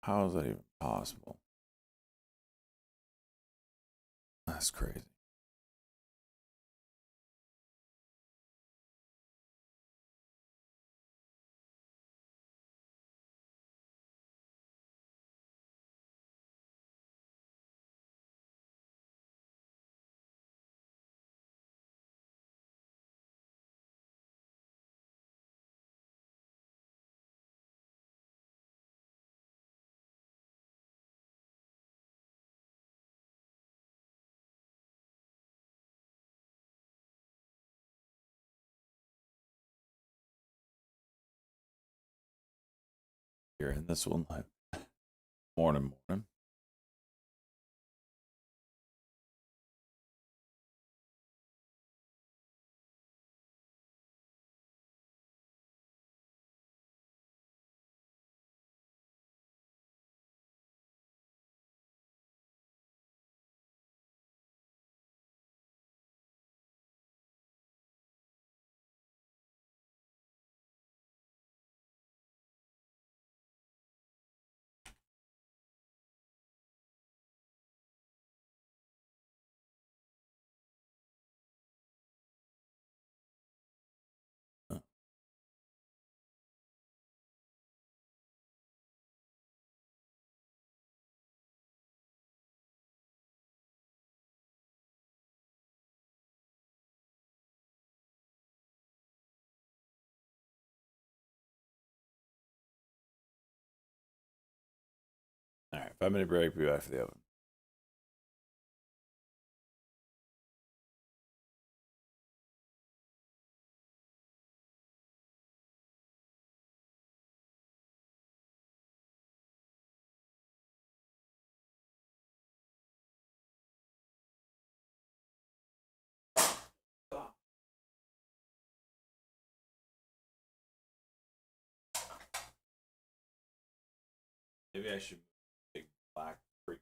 How is that even possible? That's crazy. Here in this one, like morning. All right, 5 minute break. Be back for the oven. Maybe I should big black freak.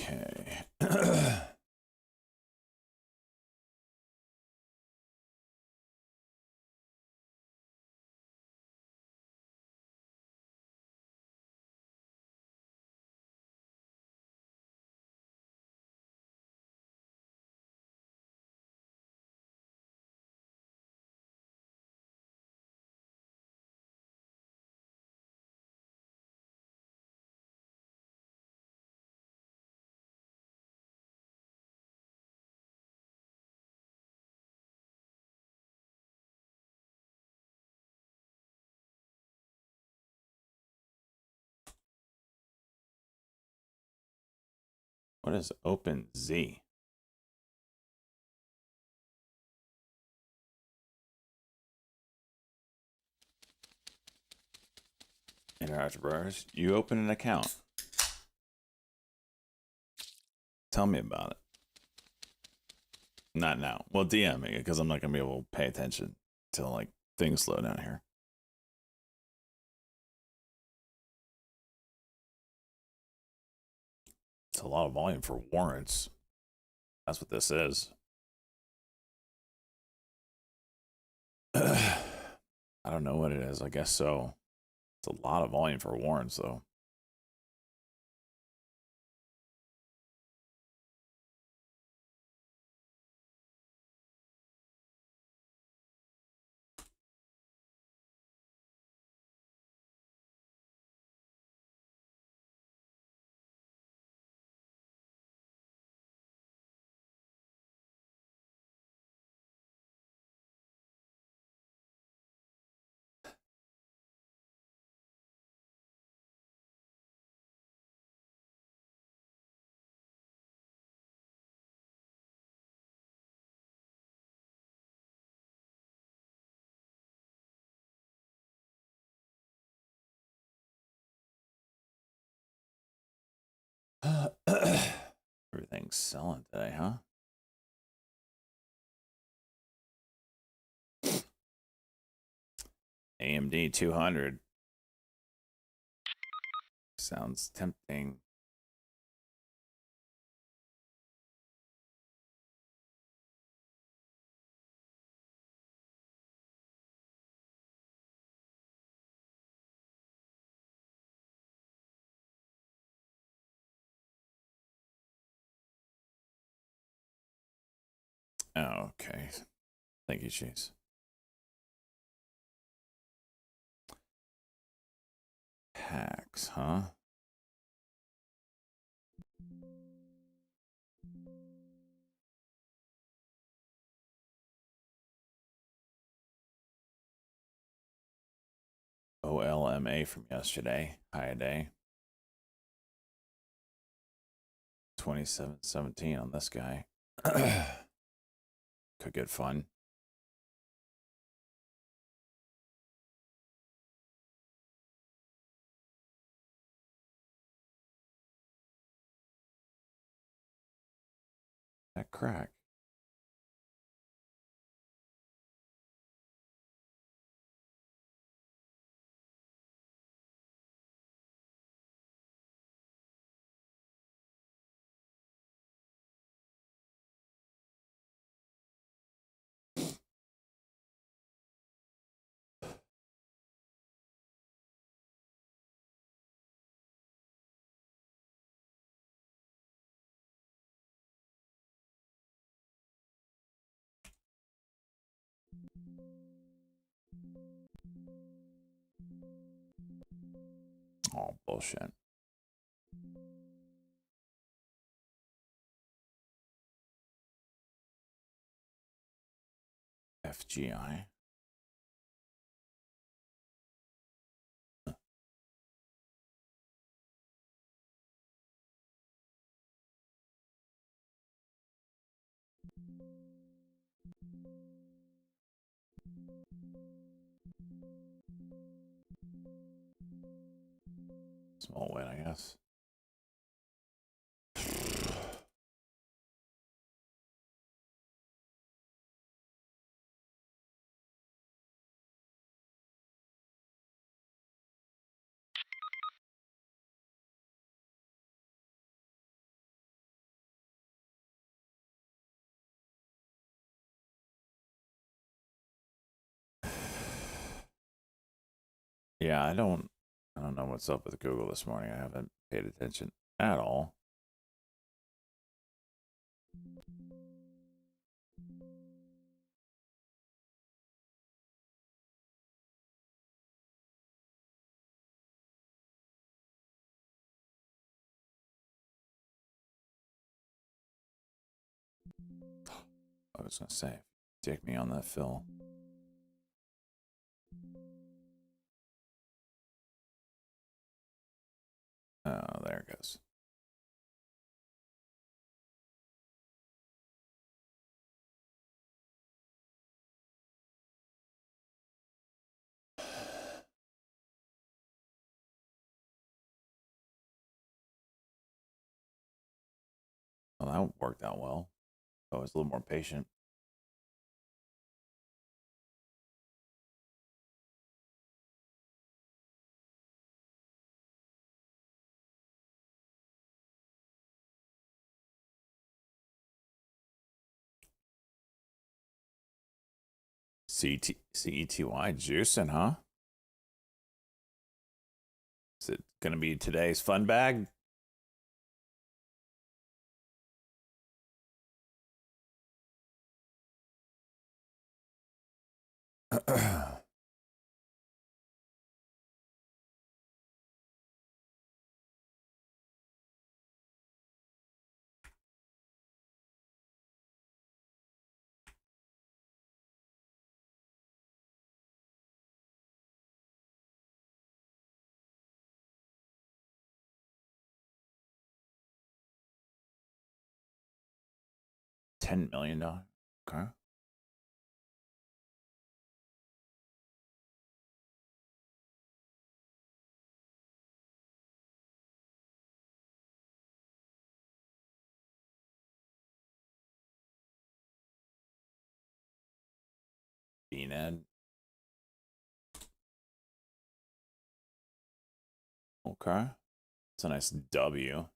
Okay. What is OpenZ? Interactive Brewers. You open an account. Tell me about it. Not now. Well, DM me because I'm not gonna be able to pay attention till like things slow down here. It's a lot of volume for warrants. That's what this is. I don't know what it is. I guess so. It's a lot of volume for warrants, though. Everything's selling today, huh? AMD 200. Sounds tempting. Oh, okay. Thank you, Chase. Hacks, huh? OLMA from yesterday. High a day. 2717 on this guy. Could get fun. That crack. Oh, bullshit. FGI. Small win, I guess. Yeah, I don't know what's up with Google this morning. I haven't paid attention at all. I was gonna say, take me on that fill. Oh, there it goes. Well, that worked out well. I was a little more patient. CETY juicing, huh? Is it gonna be today's fun bag? $10 million. Okay. BNED. Okay. It's a nice W.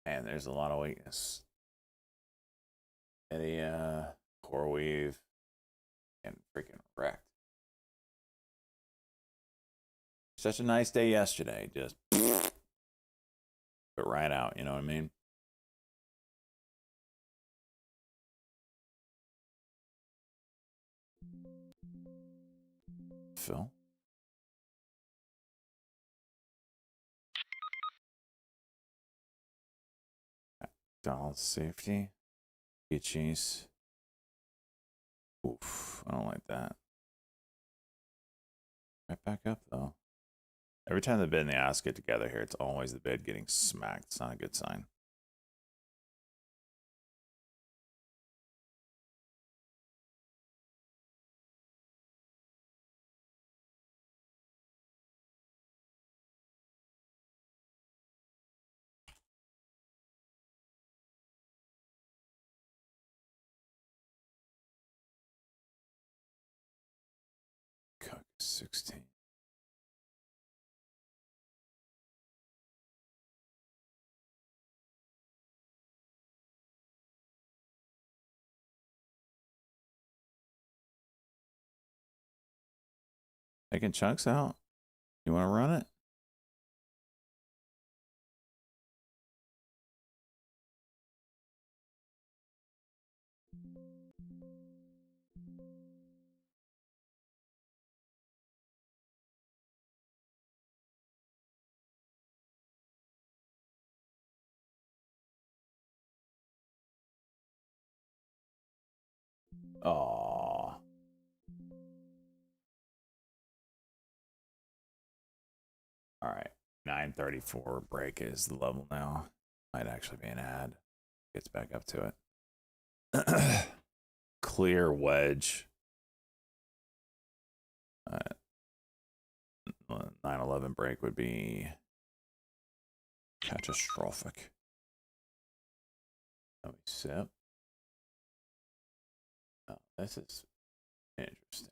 And there's a lot of weakness. Eddie, core weave, and freaking wrecked. Such a nice day yesterday. Just put right out. You know what I mean? Phil. Donald safety. Cheese. Oof. I don't like that. Right back up though. Every time the bid and the ask get together here, it's always the bid getting smacked. It's not a good sign. 16. Taking chunks out? You want to run it? Oh. All right. 934 break is the level now. Might actually be an ad. Gets back up to it. Clear wedge. 911 break would be catastrophic. Let me sip. Oh, this is interesting.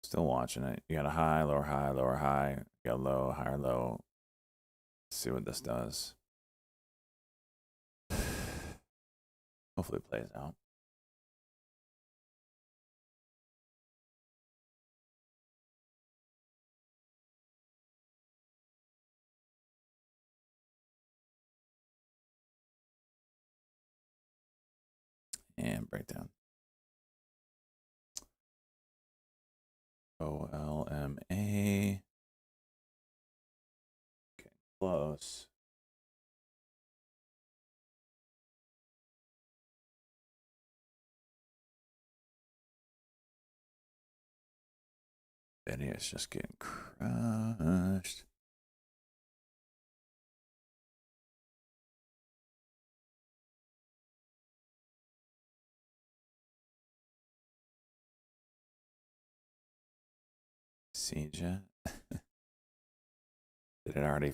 Still watching it. You got a high, lower high, lower high. You got low, higher, low. Let's see what this does. Hopefully it plays out. And breakdown. OLMA. Okay, close. Video's just getting crushed. Siege. Did it already?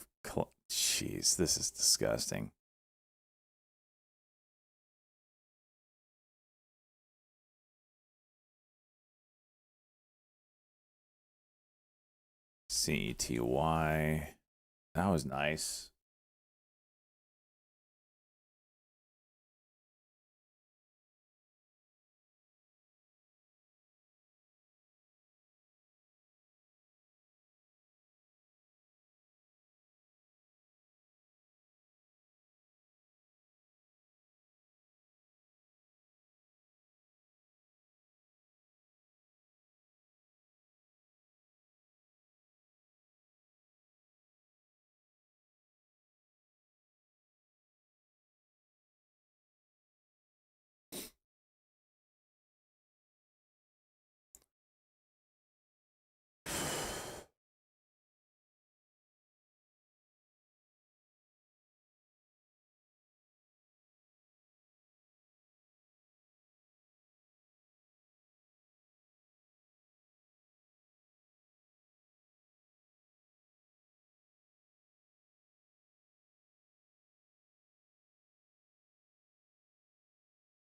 Jeez, this is disgusting. CETY. That was nice.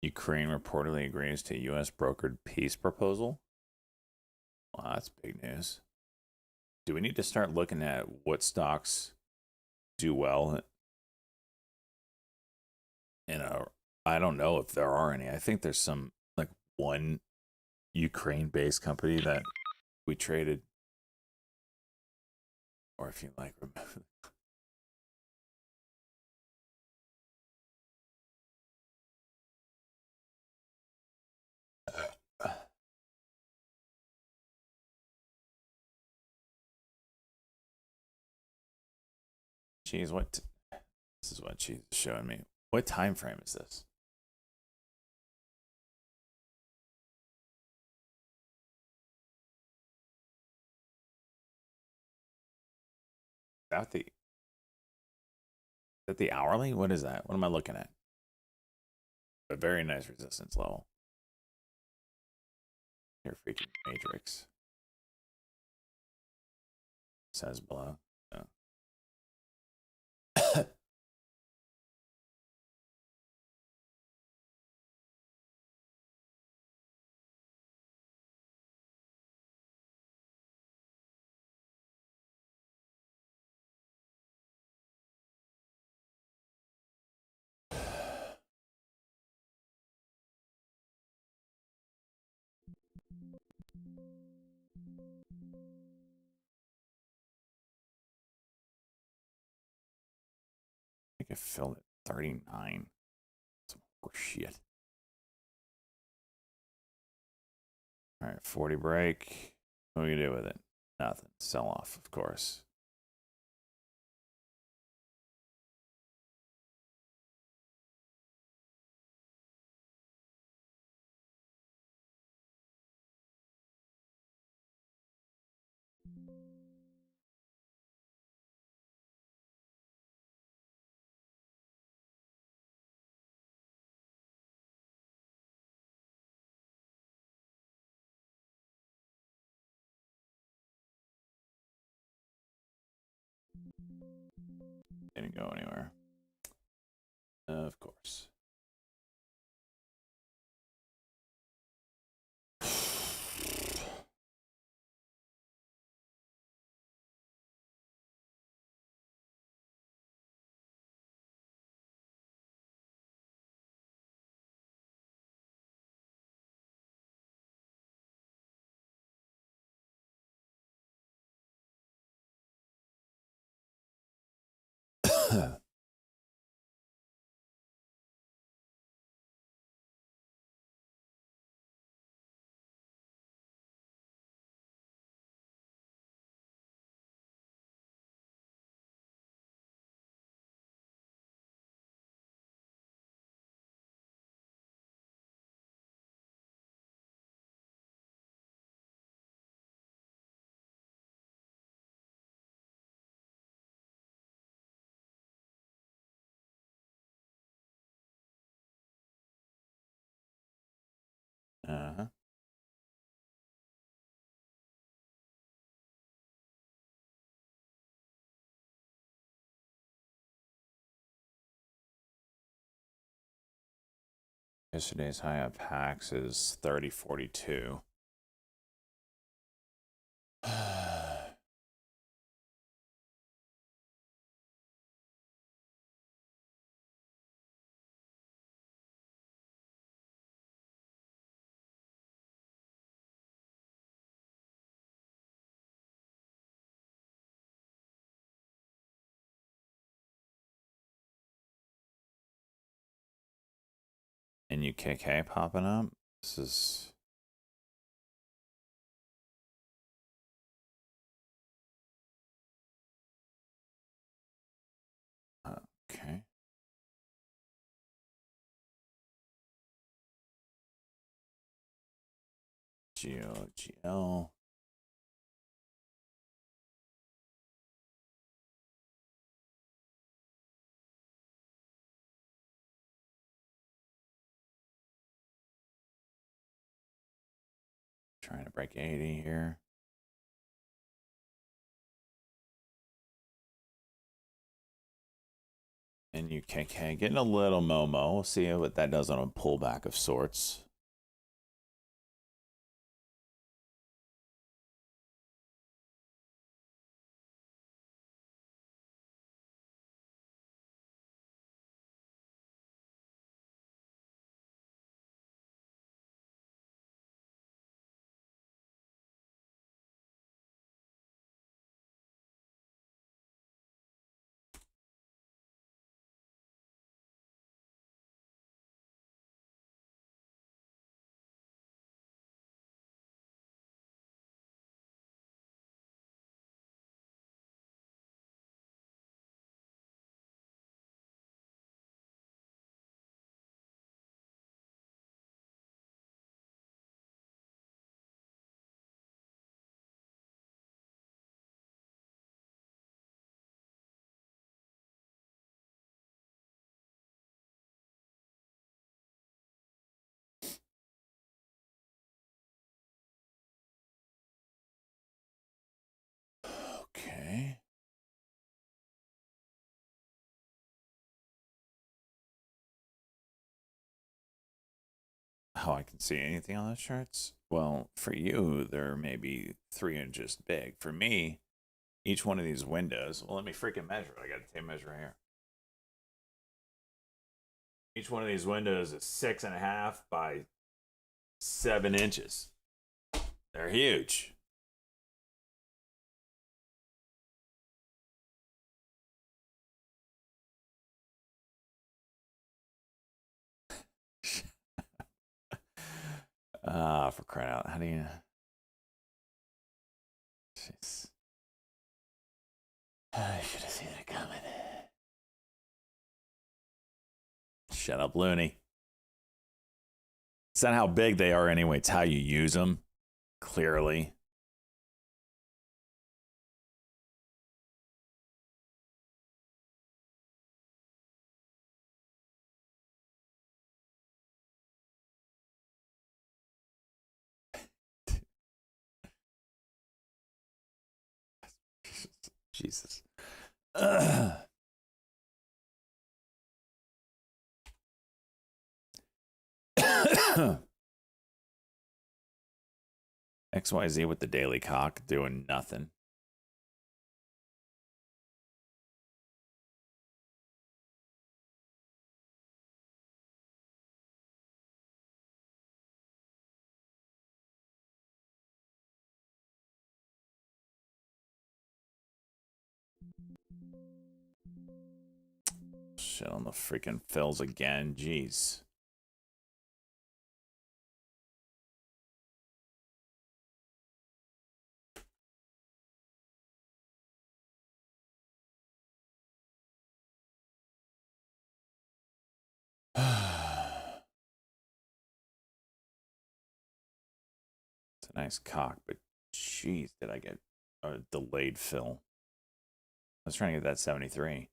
Ukraine reportedly agrees to U.S. brokered peace proposal. Wow, that's big news. Do we need to start looking at what stocks do well? I don't know if there are any. I think there's some like one Ukraine-based company that we traded, or if you like, remember. Geez, what? This is what she's showing me. What time frame is this? That the that the hourly? What is that? What am I looking at? A very nice resistance level. Here, freaking matrix. Says below. I think I filled it 39. Some horse shit. All right, 40 break. What do you do with it? Nothing. Sell off, of course. Didn't go anywhere. Of course. Uh-huh. Yesterday's high up hacks is 30.42. And UKK popping up. This is okay. GOGL. Trying to break 80 here. And UKK getting a little Momo. We'll see what that does on a pullback of sorts. Okay. How I can see anything on the charts? Well, for you, they're maybe 3 inches big. For me, each one of these windows. Well, let me freaking measure it. I got a tape measure right here. Each one of these windows is 6.5 by 7 inches. They're huge. Oh, for crying out. How do you... Jeez. I should have seen it coming. Shut up, Looney. It's not how big they are anyway. It's how you use them. Clearly. Jesus. XYZ with the Daily Cock doing nothing. Shit on the freaking fills again. Jeez. It's a nice cock, but jeez, did I get a delayed fill? I was trying to get that 73.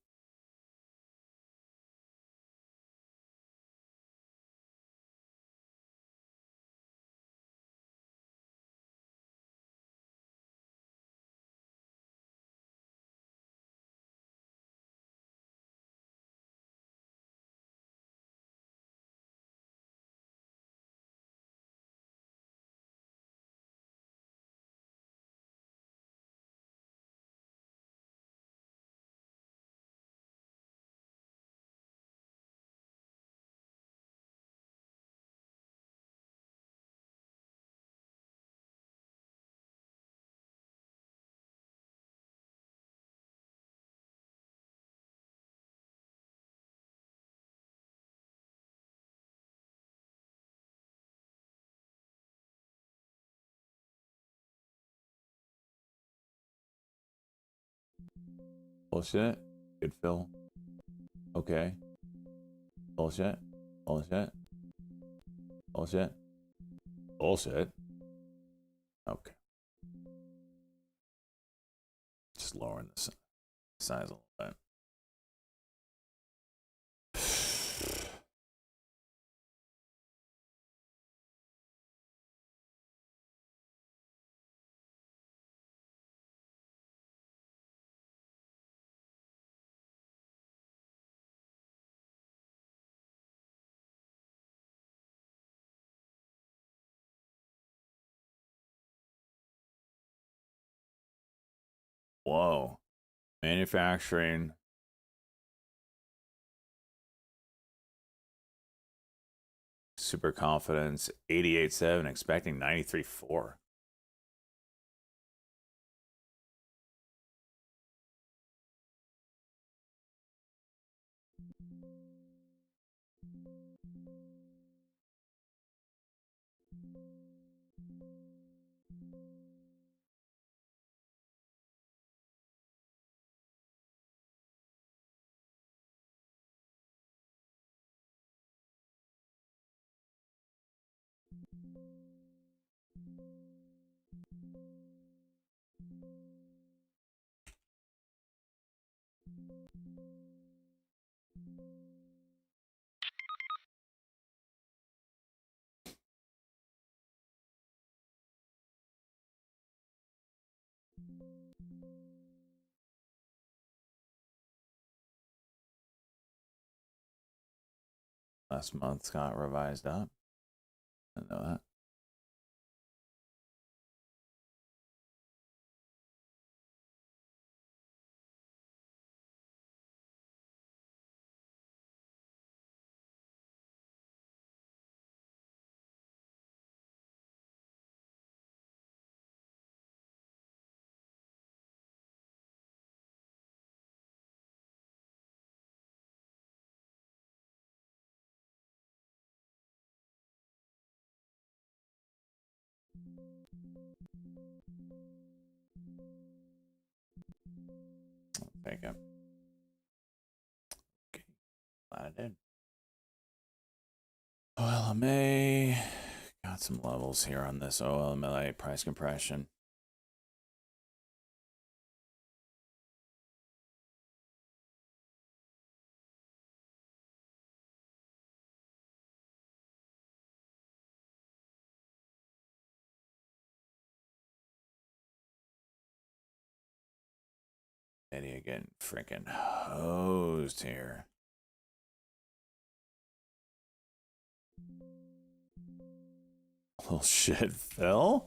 Bullshit. Good fill. Okay. Bullshit. Bullshit. Bullshit. Bullshit. Okay. Just lowering the size a little bit. Whoa. Manufacturing. Super confidence. 88.7. Expecting 93.4. Last month's got revised up. I know that. Take it. Okay, glad I did. OLMA. Got some levels here on this OLMA price compression. Eddie getting freaking hosed here. Little shit, Phil.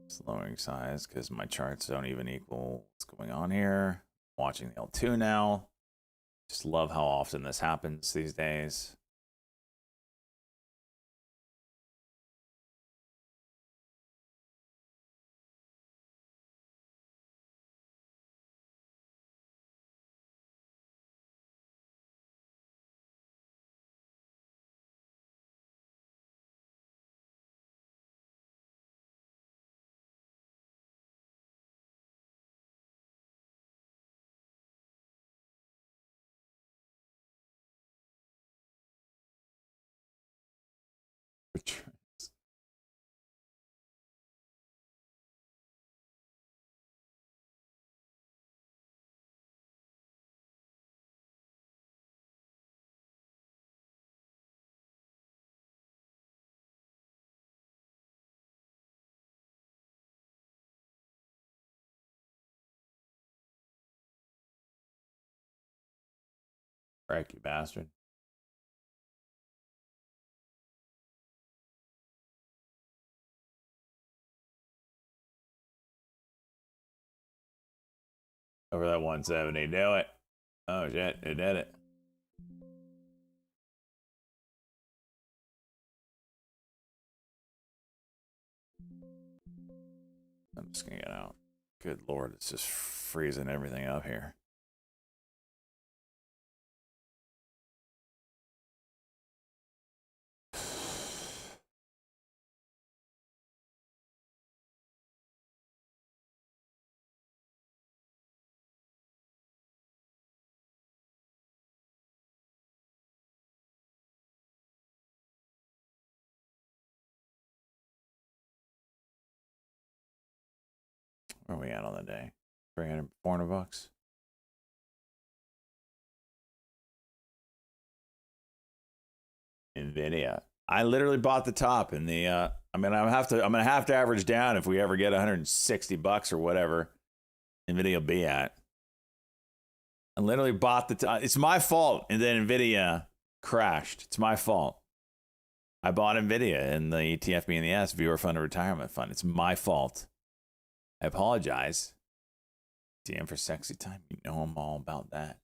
Slowing size because my charts don't even equal what's going on here. Watching the L2 now. Just love how often this happens these days. Frank, you bastard. Over that 170. Do it. Oh, shit. It did it. I'm just going to get out. Good Lord. It's just freezing everything up here. Where are we at on the day? 300, 400 bucks. Nvidia. I literally bought the top in the I mean I'm gonna have to average down if we ever get 160 bucks or whatever Nvidia will be at. I literally bought the top. It's my fault. And then Nvidia crashed. It's my fault. I bought Nvidia in the ETF MES viewer fund retirement fund. It's my fault. I apologize. DM for sexy time. You know I'm all about that.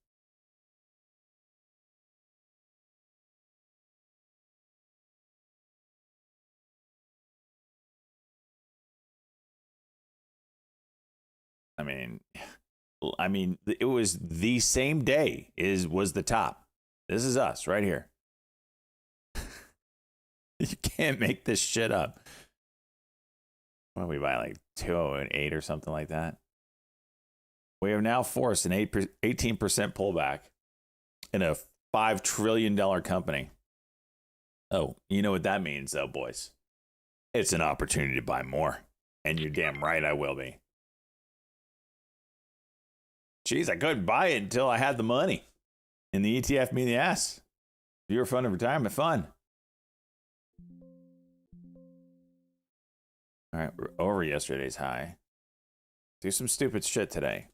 I mean, it was the same day was the top. This is us right here. You can't make this shit up. What do we buy, like 208 or something like that? We have now forced an 18% pullback in a $5 trillion company. Oh, you know what that means, though, boys? It's an opportunity to buy more. And you're damn right I will be. Jeez, I couldn't buy it until I had the money in the ETF MES. Viewer fund and retirement fund. All right, we're over yesterday's high. Do some stupid shit today.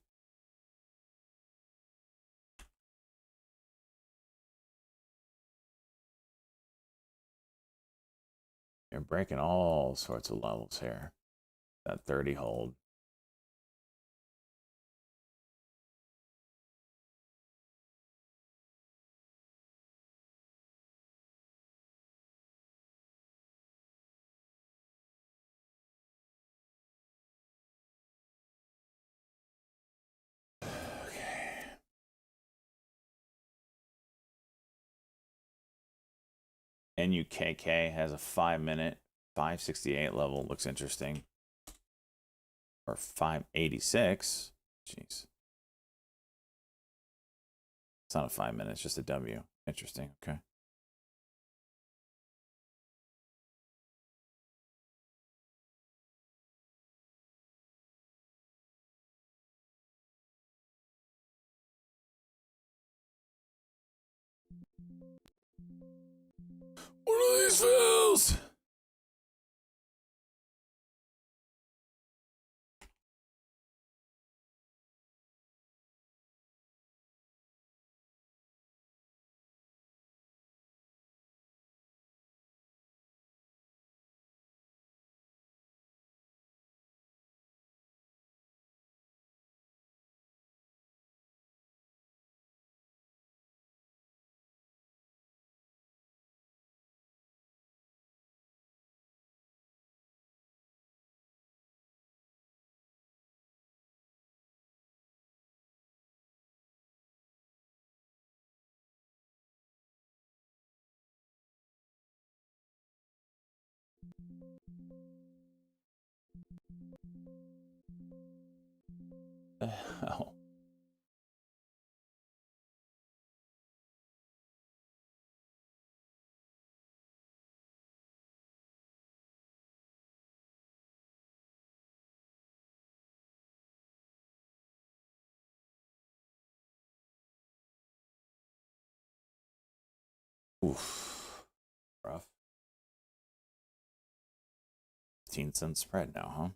You're breaking all sorts of levels here. That 30 hold. NUKK has a 5-minute 568 level. Looks interesting. Or 586. Jeez. It's not a 5-minute. It's just a W. Interesting. Okay. What are these fills? The hell? Oof. Rough. 15-cent spread now, huh?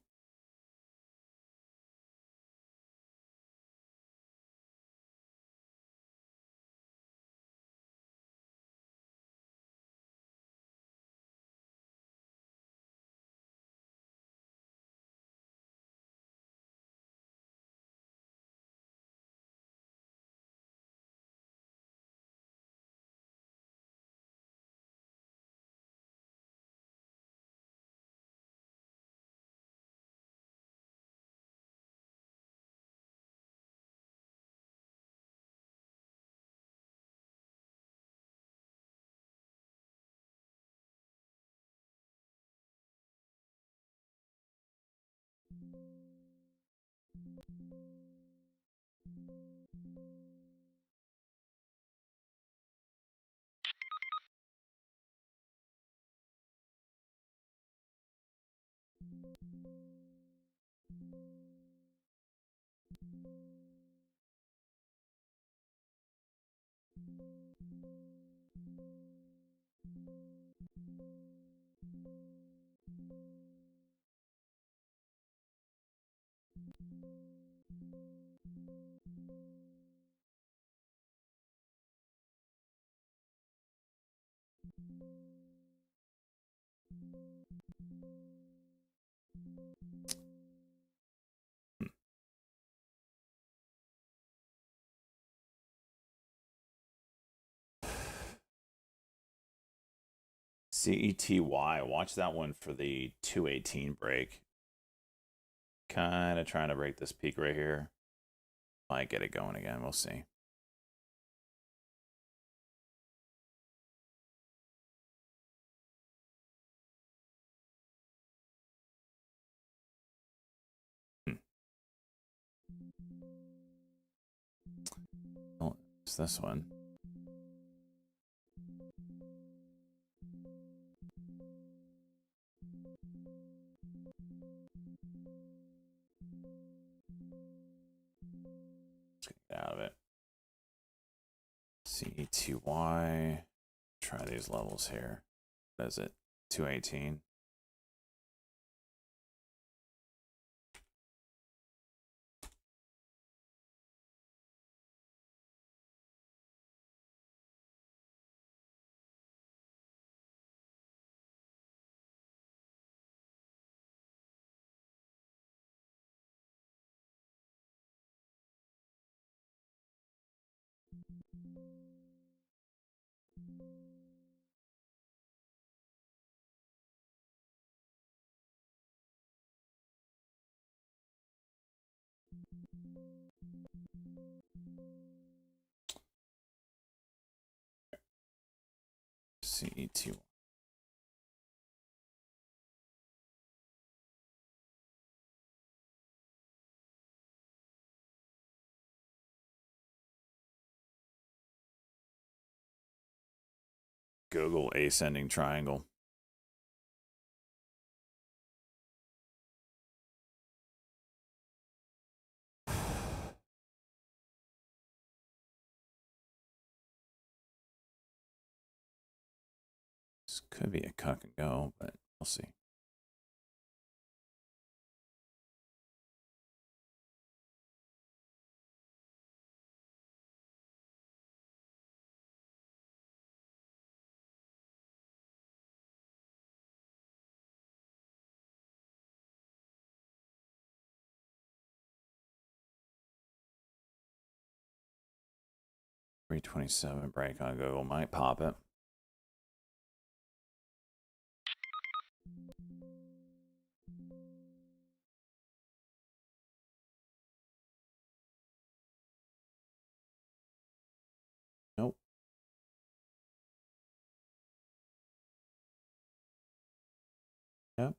CETY. Watch that one for the 218 break. Kind of trying to break this peak right here. Might get it going again. We'll see. Oh, it's this one. Let's get out of it. CETY. Try these levels here. What is it? 218. CETY. Google ascending triangle. This could be a cuck and go, but we'll see. $327 break on Google might pop it. Nope. Yep.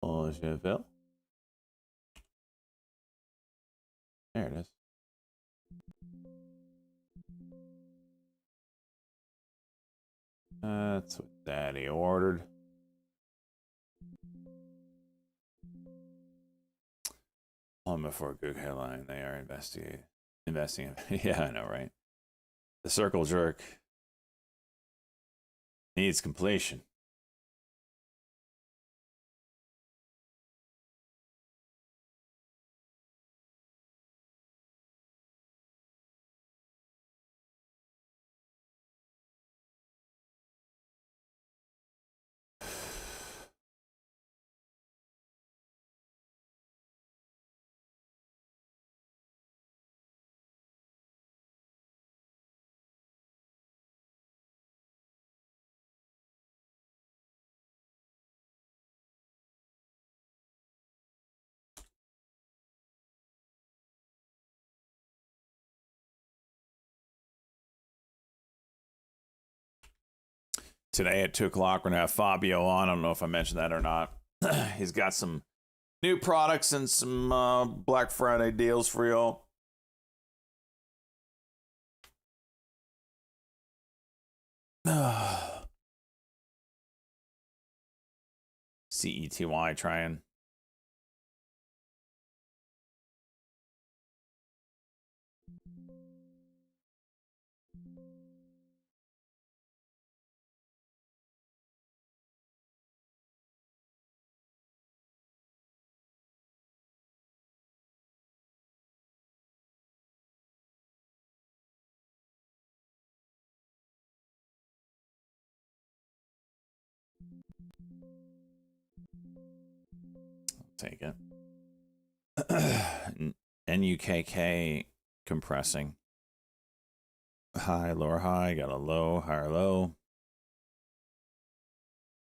Bullshit, Phil. There it is. That's what Daddy ordered. On before Google headline, they are investing. Yeah, I know, right? The circle jerk needs completion. Today at 2 o'clock, we're going to have Fabio on. I don't know if I mentioned that or not. He's got some new products and some Black Friday deals for y'all. CETY trying. Take it. NUKK compressing. High, lower, high. Got a low, higher, low.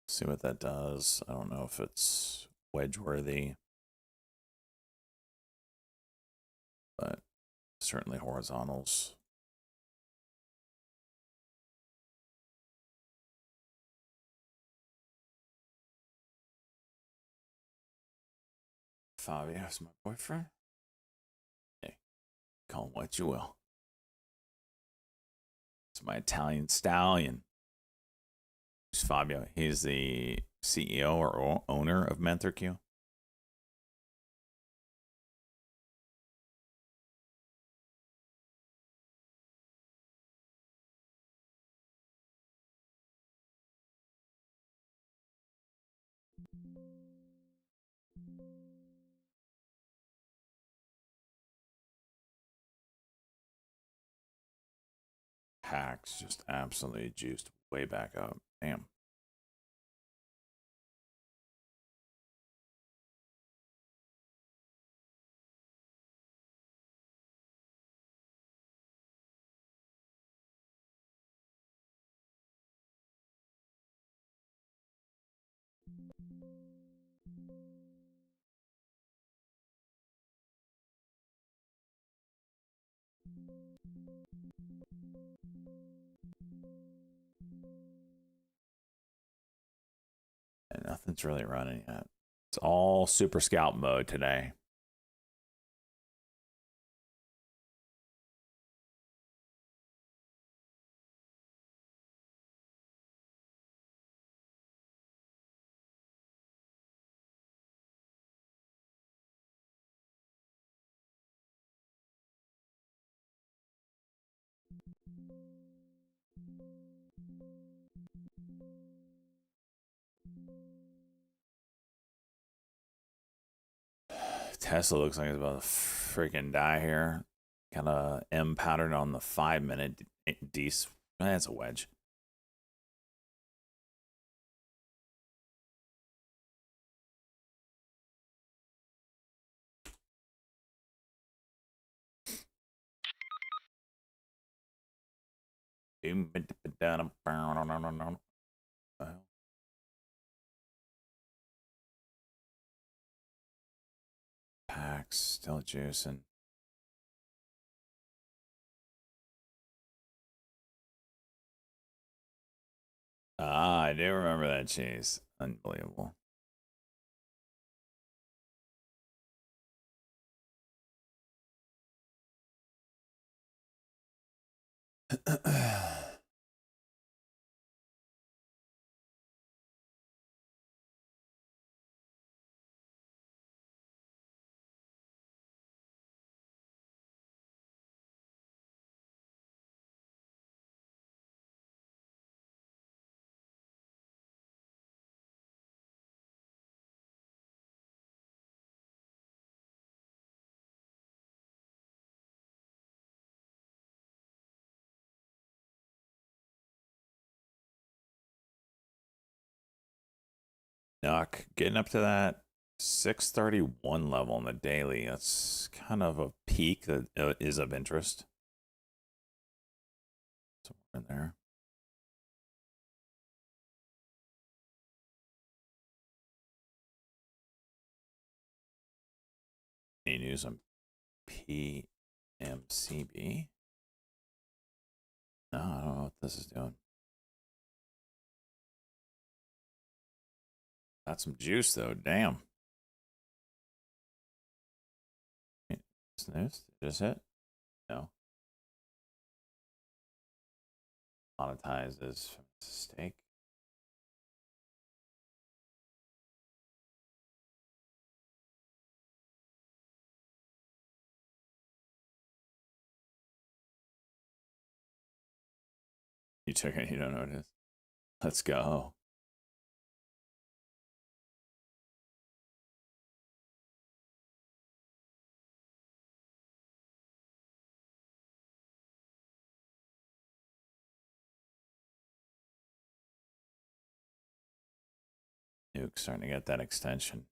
See what that does. I don't know if it's wedge worthy, but certainly horizontals. Fabio's my boyfriend. Hey, call him what you will. It's my Italian stallion. Who's Fabio? He's the CEO or owner of MenthorQ. Hacks just absolutely juiced way back up. Damn. And nothing's really running yet. It's all super scalp mode today. Tesla looks like it's about to freaking die here. Got a M pattern on the 5-minute. That's a wedge. Packs still juicing. Ah, I do remember that chase. Unbelievable. Knock getting up to that 631 level on the daily. That's kind of a peak that is of interest. Somewhere in there. Any news on PMCB? No, I don't know what this is doing. Got some juice though. Damn. Snooze? Just hit? No. Monetizes from stake. You took it. You don't know what it is. Let's go. Nuke starting to get that extension.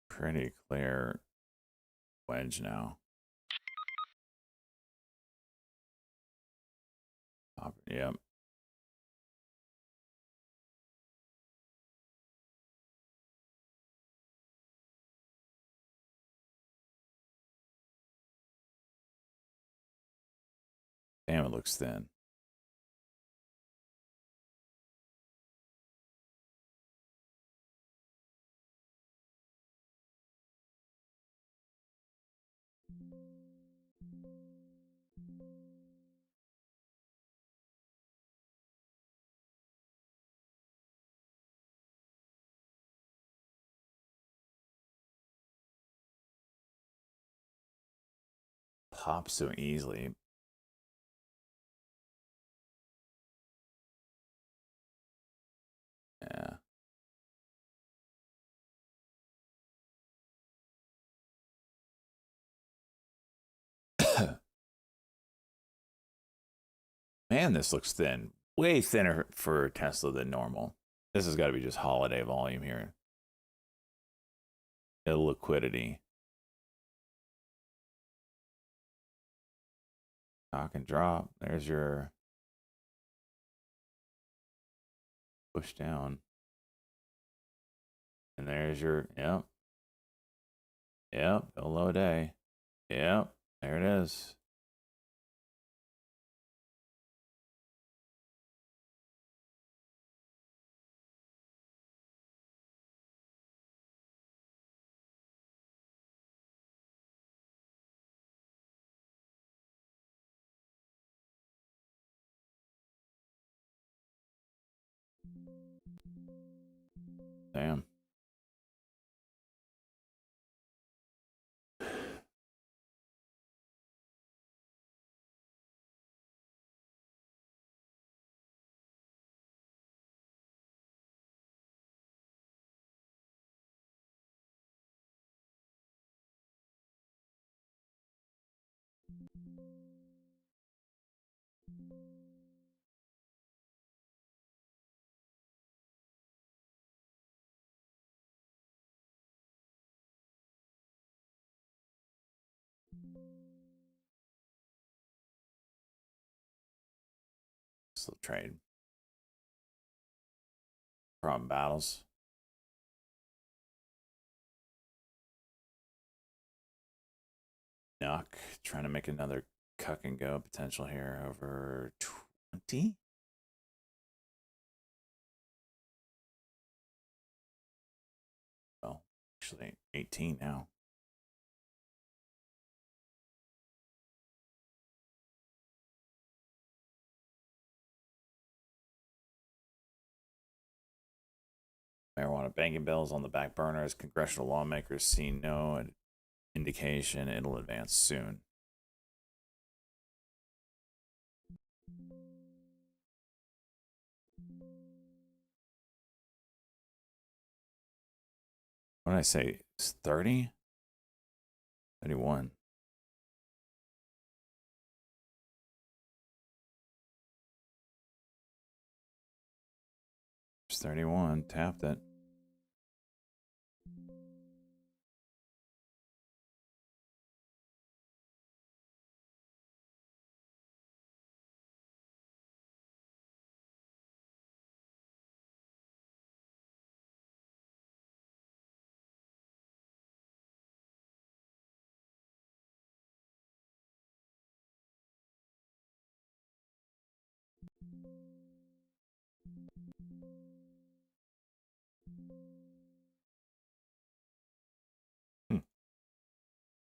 Pretty clear wedge now. Yep. Damn, it looks thin. Pops so easily. Yeah. Man, this looks thin. Way thinner for Tesla than normal. This has got to be just holiday volume here. Illiquidity. Knock and drop. There's your push down. And there's your, yep. Yep, a low day. Yeah, there it is. Damn. Still trade. Problem battles. Nuck. Trying to make another cuck and go potential here over 20. Well, actually 18 now. Marijuana banking bills on the back burner as congressional lawmakers see no indication it'll advance soon. What did I say? It's 30? 31. It's 31. Tapped it.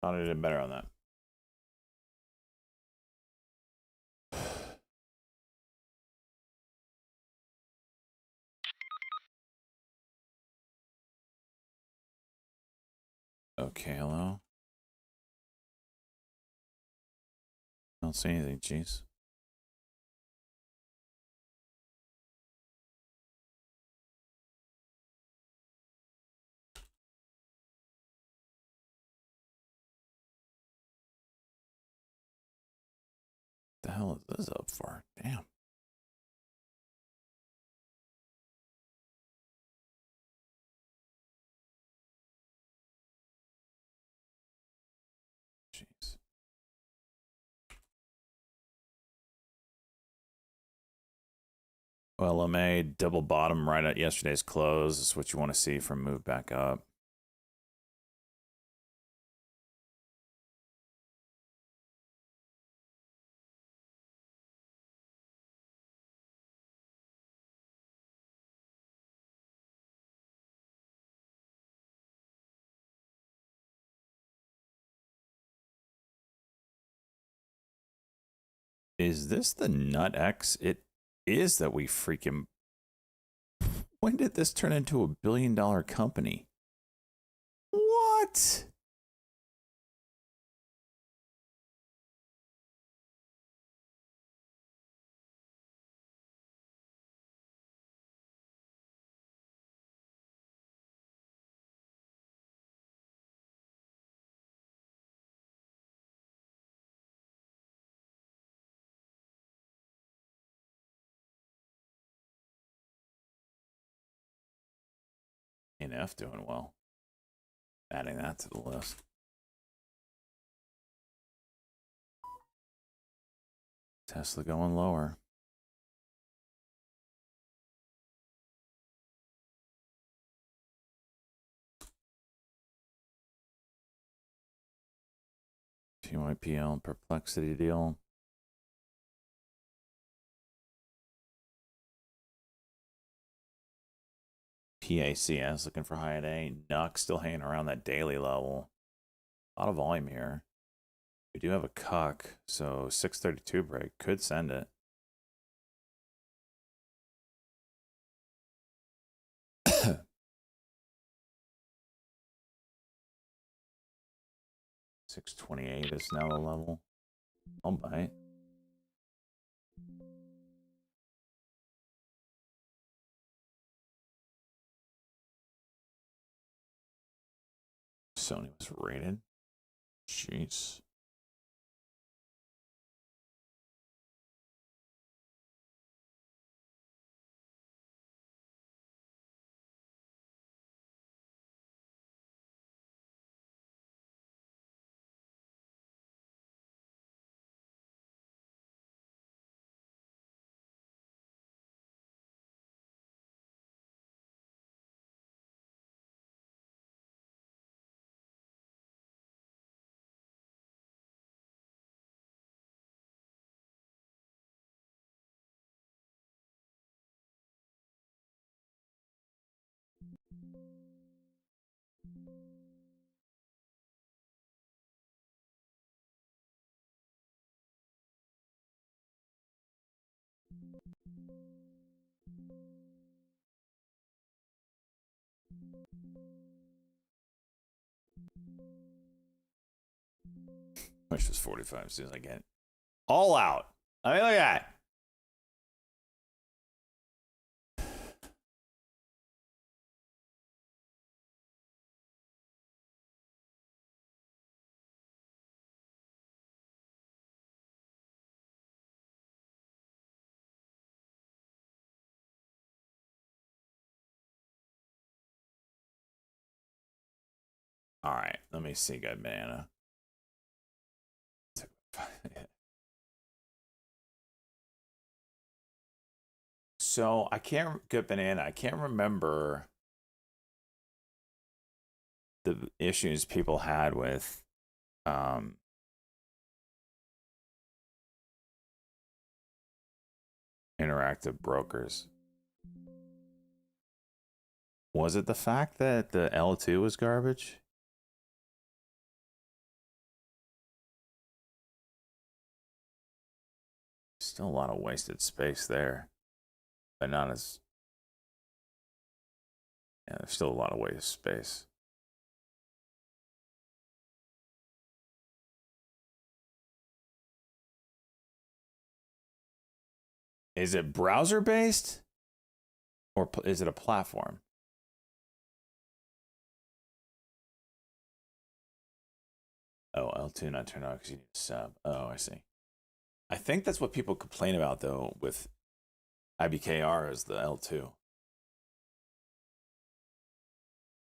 Thought I did better on that. Okay, hello. Don't see anything, jeez. The hell is this up for? Damn. Jeez. Well, LMA double bottom right at yesterday's close. Is what you want to see from move back up. Is this the nut X? It is that we freaking. When did this turn into $1 billion company? What? NF doing well. Adding that to the list. Tesla going lower. TYPL perplexity deal. PACS looking for high at A. Nuck still hanging around that daily level. A lot of volume here. We do have a cuck, so 632 break could send it. $628 is now the level. I'll buy it. Sony was rated. Jeez. Which was 45 as soon as I get it. All out. I mean, look at that. All right, let me see. Good banana. So I can't get banana. I can't remember the issues people had with interactive brokers. Was it the fact that the L2 was garbage? Still a lot of wasted space there, but not as. Yeah, there's still a lot of wasted space. Is it browser based, or is it a platform? Oh, L2 not turned on because you need a sub. Oh, I see. I think that's what people complain about though with IBKR is the L2.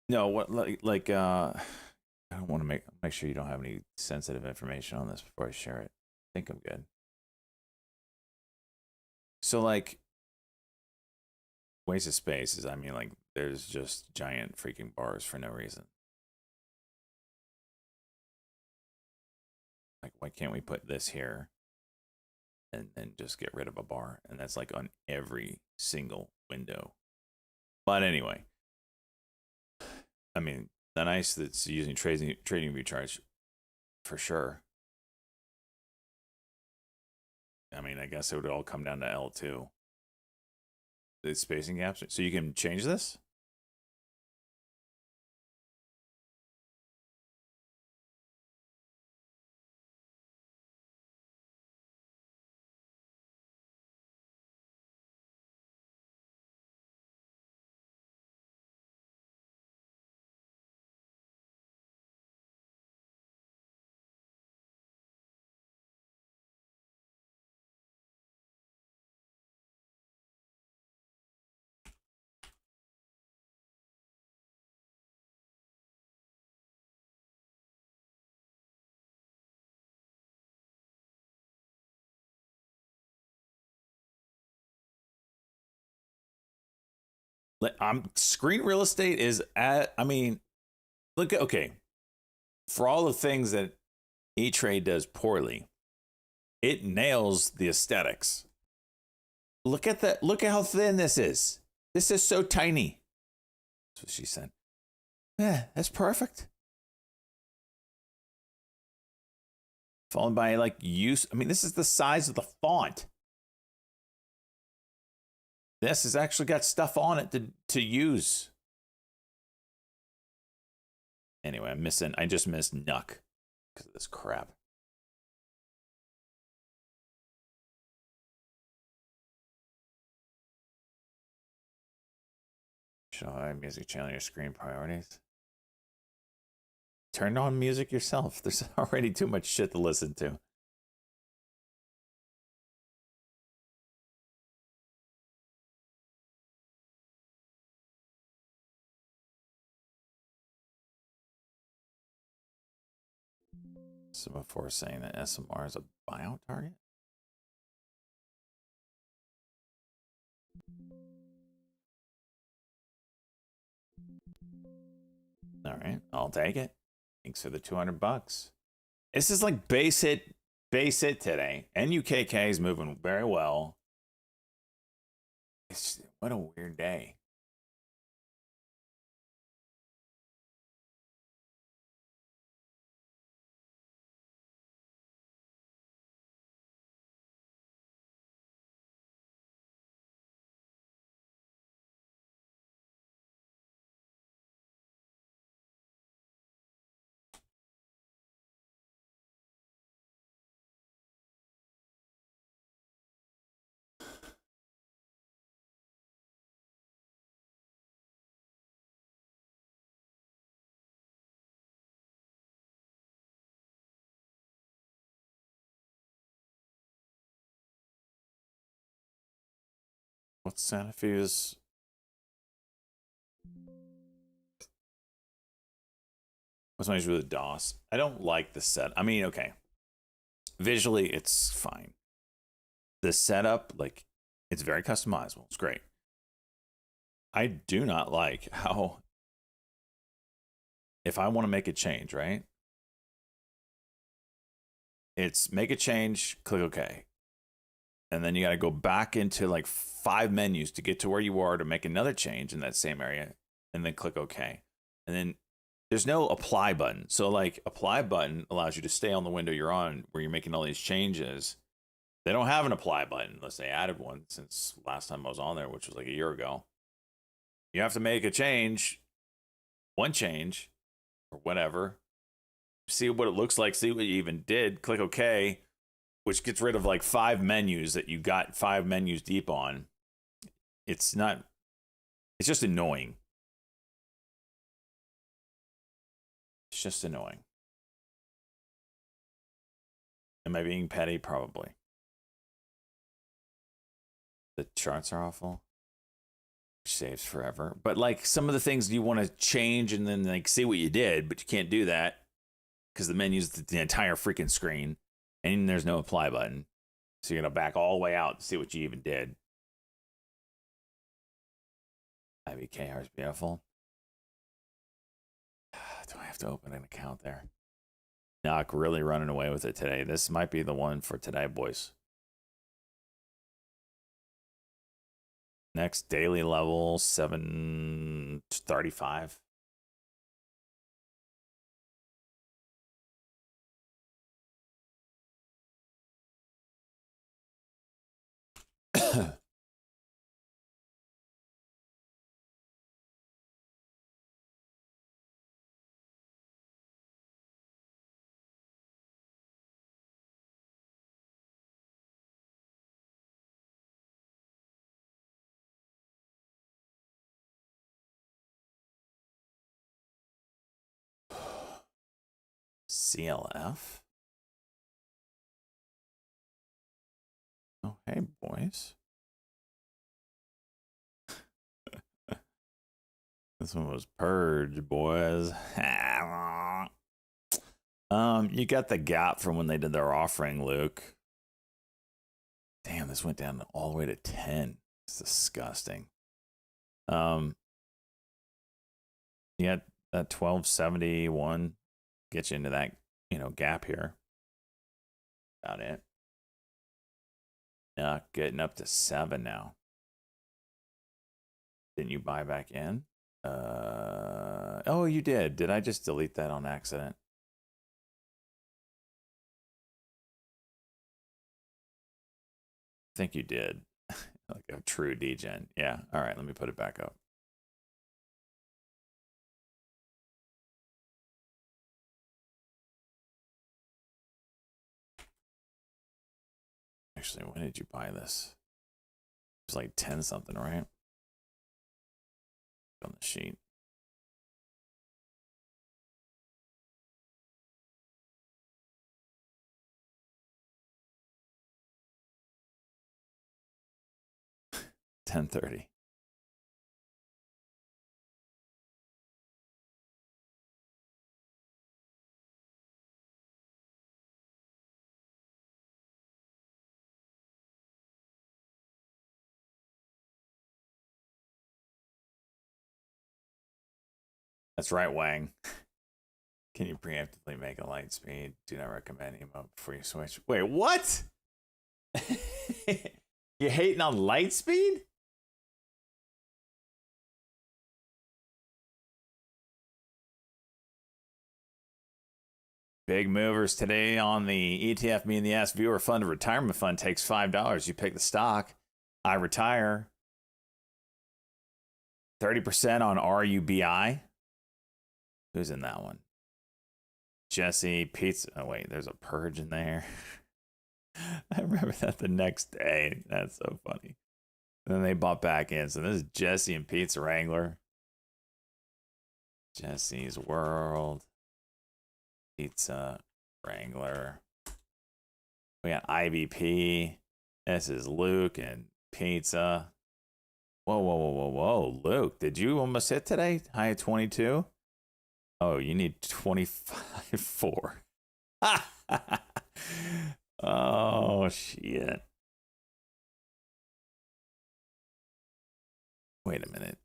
No, what like I don't want to make sure you don't have any sensitive information on this before I share it. I think I'm good. So like waste of space is, I mean, like there's just giant freaking bars for no reason. Like why can't we put this here and then just get rid of a bar? And that's like on every single window. But anyway, I mean, the nice that's using trading view charts for sure. I mean, I guess it would all come down to L2. The spacing gaps. So you can change this? I'm screen real estate is at, I mean, look, okay, for all the things that E-Trade does poorly. It nails the aesthetics. Look at that. Look at how thin this is. This is so tiny. That's what she said. Yeah, that's perfect. Followed by like use. I mean, this is the size of the font. This has actually got stuff on it to use. Anyway, I just missed Nuck because of this crap. Show music channel your screen priorities. Turn on music yourself. There's already too much shit to listen to. So before saying that SMR is a buyout target? All right, I'll take it. Thanks for the $200. This is like base hit today. NUKK is moving very well. What a weird day. What's Santa Fe's? What's my issue with DOS? I don't like the set. I mean, okay. Visually, it's fine. The setup, like, it's very customizable. It's great. I do not like how, if I want to make a change, right? It's make a change, click OK. And then you got to go back into like 5 menus to get to where you are to make another change in that same area, and then click OK. And then there's no apply button. So like apply button allows you to stay on the window you're on where you're making all these changes. They don't have an apply button unless they added one since last time I was on there, which was like a year ago. You have to make a change, one change or whatever. See what it looks like, see what you even did, click OK, which gets rid of like 5 menus that you got 5 menus deep on. It's just annoying. It's just annoying. Am I being petty? Probably. The charts are awful. Saves forever. But like some of the things you want to change and then like see what you did, but you can't do that because the menu's the entire freaking screen and there's no apply button. So you're going to back all the way out to see what you even did. IBK is beautiful. Do I have to open an account there? Knock really running away with it today. This might be the one for today, boys. Next daily level 735. CLF? Oh, hey, boys. This one was Purge, boys. You got the gap from when they did their offering, Luke. Damn, this went down all the way to 10. It's disgusting. You got that 1271 gets you into that, gap here. about it. Getting up to 7 now. Didn't you buy back in? Oh, you did. Did I just delete that on accident? I think you did. Like a true degen. Yeah. All right, let me put it back up. Actually, when did you buy this? It was like 10 something, right? On the sheet. $10.30. That's right, Wang. Can you preemptively make a light speed? Do not recommend emote before you switch. Wait, what? You hating on light speed? Big movers today on the ETF Me and the Ask Viewer Funded Retirement Fund takes $5. You pick the stock. I retire. 30% on RUBI. Who's in that one? Jesse Pizza. Oh, wait, there's a purge in there. I remember that the next day. That's so funny. And then they bought back in. So this is Jesse and Pizza Wrangler. Jesse's World. Pizza Wrangler. We got IVP. This is Luke and Pizza. Whoa, whoa, whoa, whoa, whoa. Luke, did you almost hit today? High at 22? Oh, you need 25.4. Oh, shit. Wait a minute.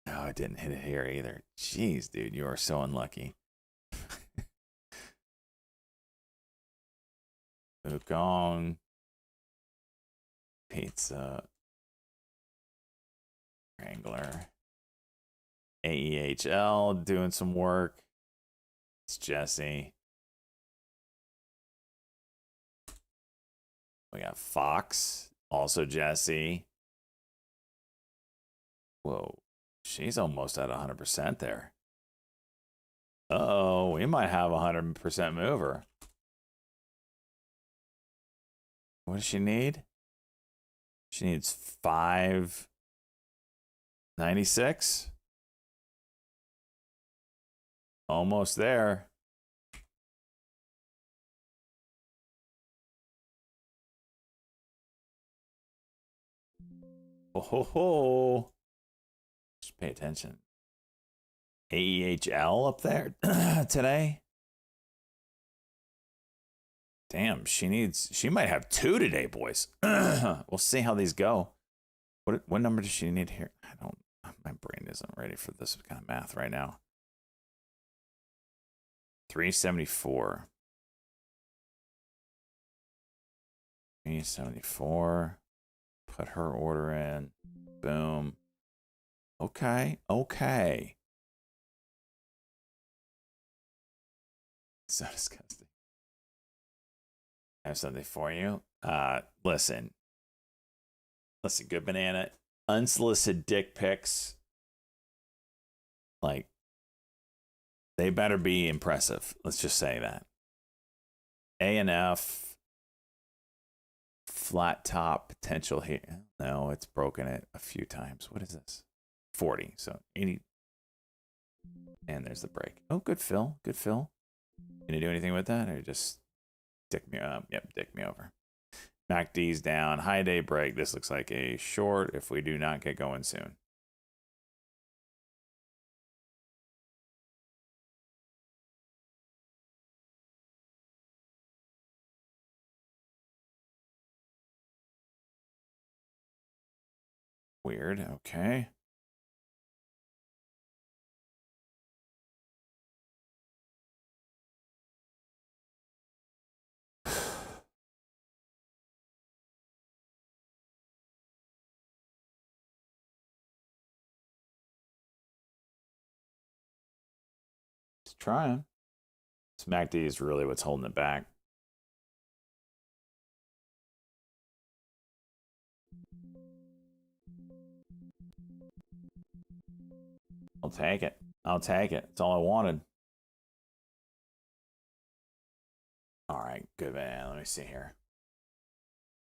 No, I didn't hit it here either. Jeez, dude, you are so unlucky. Wukong. Pizza. Wrangler. AEHL doing some work. It's Jesse. We got Fox. Also Jesse. Whoa. She's almost at 100% there. Uh-oh. We might have a 100% mover. What does she need? She needs 596. Almost there. Oh ho ho. Just pay attention. AEHL up there today. Damn, she might have 2 today, boys. We'll see how these go. What number does she need here? My brain isn't ready for this kind of math right now. 374. 374. Put her order in. Boom. Okay. So disgusting. I have something for you. Listen, good banana. Unsolicited dick pics. Like, they better be impressive. Let's just say that. A&F. Flat top potential here. No, it's broken it a few times. What is this? 40. So 80. And there's the break. Oh, good fill. Good fill. Can you do anything with that? Or just dick me up? Yep, dick me over. MACD's down. High day break. This looks like a short if we do not get going soon. Weird. Okay. It's trying. This MACD is really what's holding it back. I'll take it. I'll take it. That's all I wanted. All right, good man. Let me see here.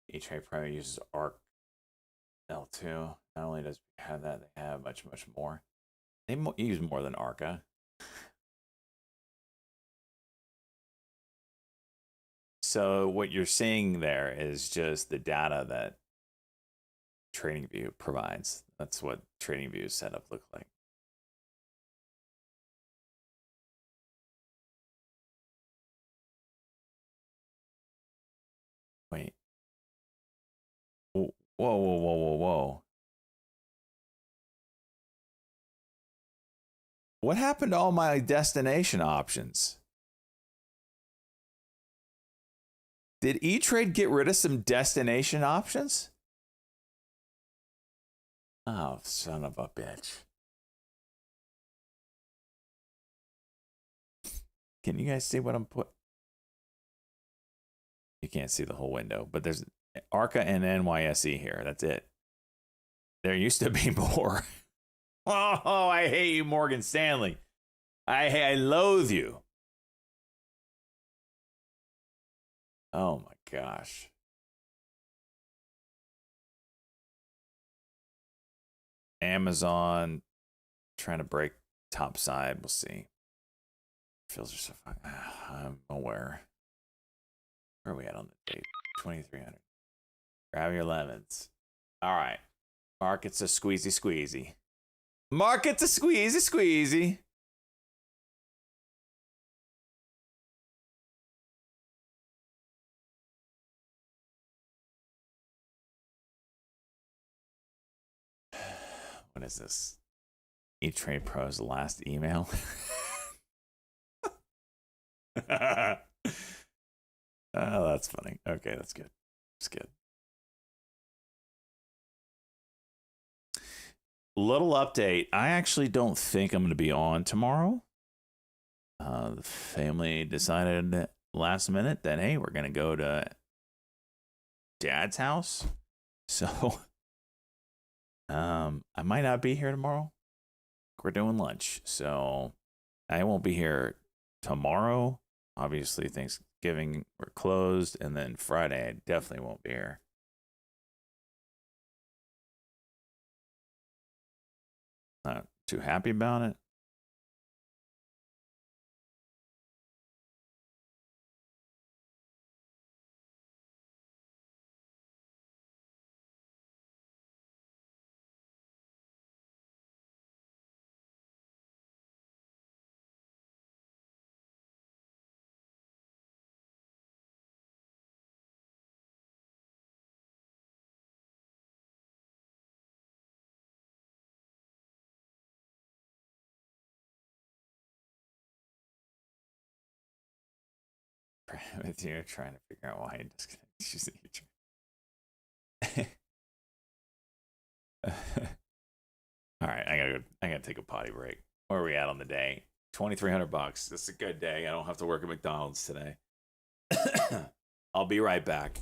E-Trade Pro uses ARC L2. Not only does it have that, they have much more. They use more than ARCA. So what you're seeing there is just the data that TradingView provides. That's what TradingView's setup looks like. Wait. Whoa, whoa, whoa, whoa, whoa. What happened to all my destination options? Did E-Trade get rid of some destination options? Oh, son of a bitch. Can you guys see what I'm putting? You can't see the whole window, but there's ARCA and NYSE here. That's it. There used to be more. Oh, I hate you, Morgan Stanley. I loathe you. Oh my gosh. Amazon trying to break top side. We'll see. Feels are so fine. I'm aware. Where are we at on the date? 2300. Grab your lemons. All right. Market's a squeezy. Market's a squeezy. What is this? E-Trade Pro's last email. Oh, that's funny. Okay, that's good. That's good. Little update. I actually don't think I'm going to be on tomorrow. The family decided last minute that, hey, we're going to go to Dad's house. So I might not be here tomorrow. We're doing lunch. So I won't be here tomorrow. Obviously, Thanksgiving, we're closed. And then Friday, I definitely won't be here. Not too happy about it. With you trying to figure out why you disconnected. All right, I gotta take a potty break. Where are we at on the day? $2,300. This is a good day. I don't have to work at McDonald's today. I'll be right back.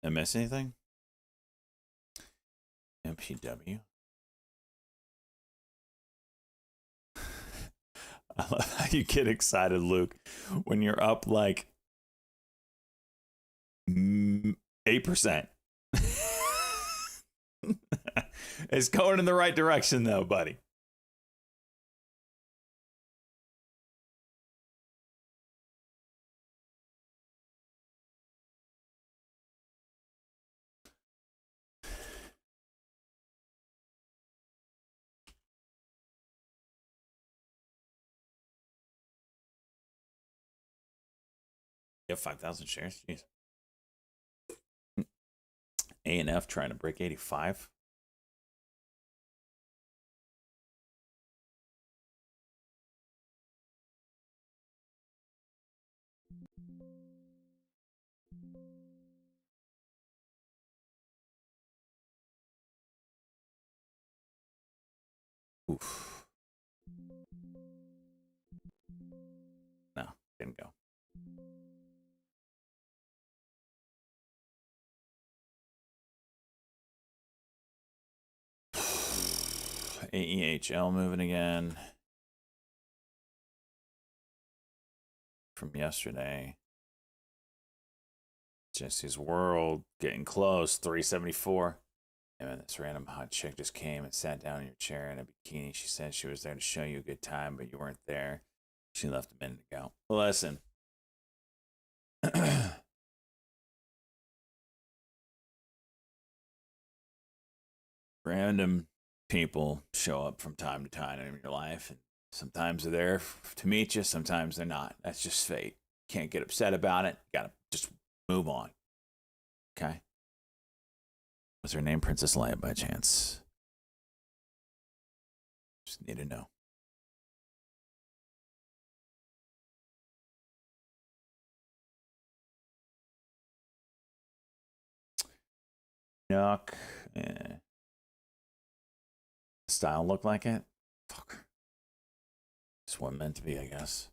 I miss anything? MPW. I love how you get excited, Luke, when you're up like 8%. It's going in the right direction, though, buddy. You have 5,000 shares? Jeez. A&F trying to break 85. Oof. No, didn't go. AEHL moving again. From yesterday. Jesse's World getting close. 374. And then this random hot chick just came and sat down in your chair in a bikini. She said she was there to show you a good time, but you weren't there. She left a minute ago. Listen. Random people show up from time to time in your life, and sometimes they're there to meet you, sometimes they're not. That's just fate. Can't get upset about it. Gotta just move on. Okay? Was her name Princess Leia by chance? Just need to know. Yuck. Eh. Style look like it? Fuck. It's what meant to be, I guess.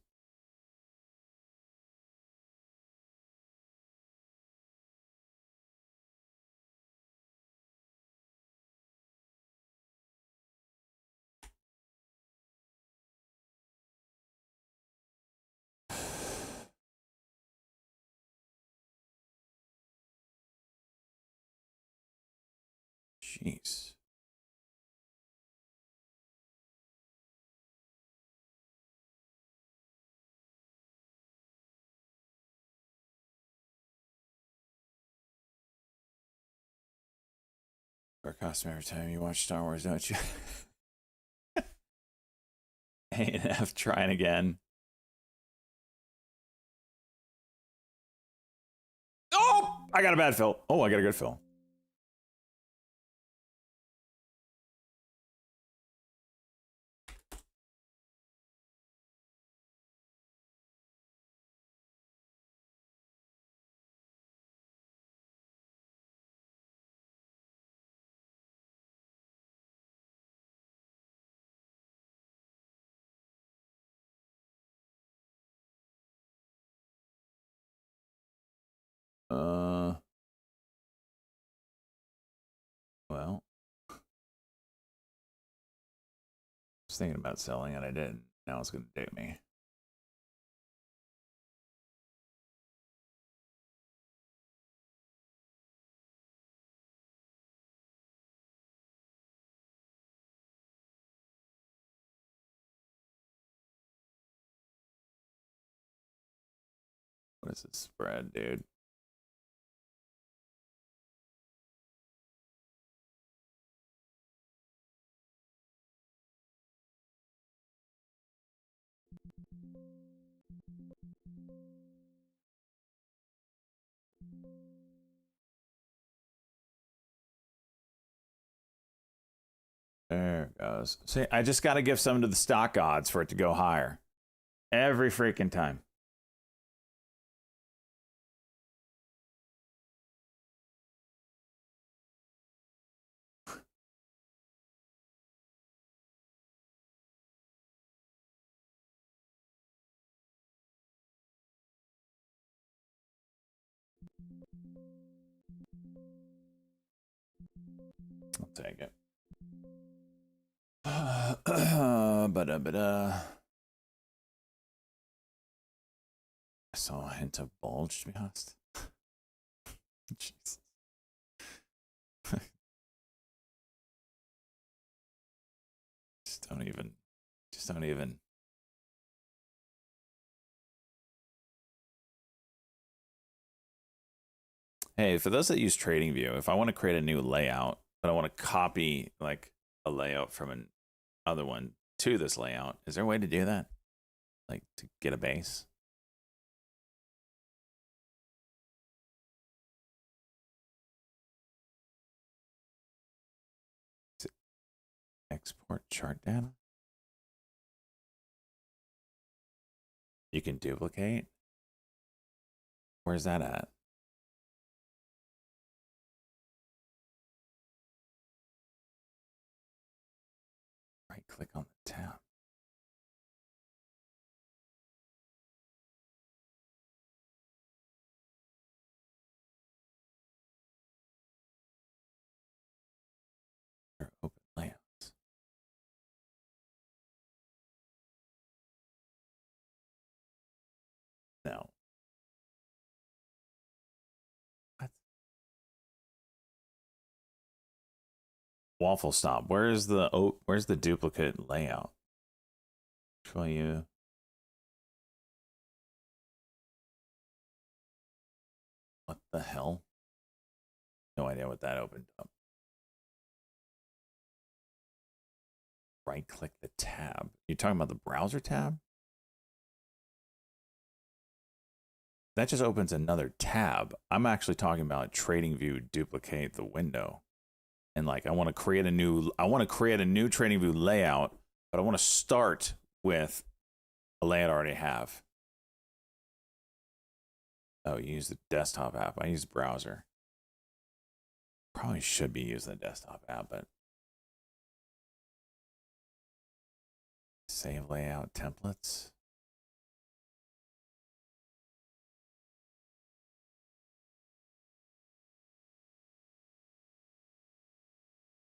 Jeez. Wear a costume every time you watch Star Wars, don't you? A&F trying again. Oh! I got a bad fill. Oh, I got a good fill. Well, I was thinking about selling and I didn't. Now it's going to date me. What is this spread, dude? There it goes. See, I just got to give some to the stock odds for it to go higher. Every freaking time. I'll take it. I saw a hint of bulge, to be honest. Jeez. Just don't even. Hey, for those that use TradingView, if I want to create a new layout, but I want to copy like a layout from another one to this layout, is there a way to do that? Like to get a base? Export chart data? You can duplicate? Where's that at? Right click on the tab. Open layouts. No. What? Waffle stop. Where's the duplicate layout? Show you. What the hell? No idea what that opened up. Right click the tab. You're talking about the browser tab? That just opens another tab. I'm actually talking about TradingView duplicate the window. And like I want to create a new TradingView layout, but I want to start with a layout I already have. Oh, you use the desktop app. I use browser. Probably should be using the desktop app, but save layout templates.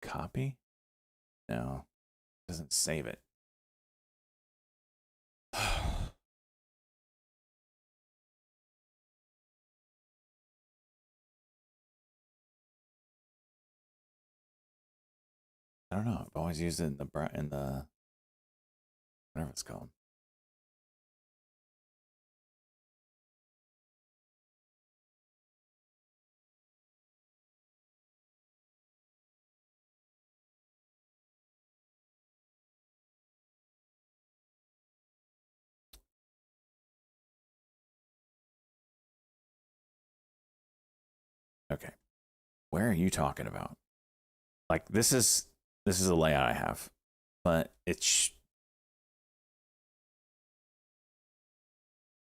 Copy? No, doesn't save it. I don't know. I've always used it in the whatever it's called. Okay. Where are you talking about? Like this is a layout I have, but it's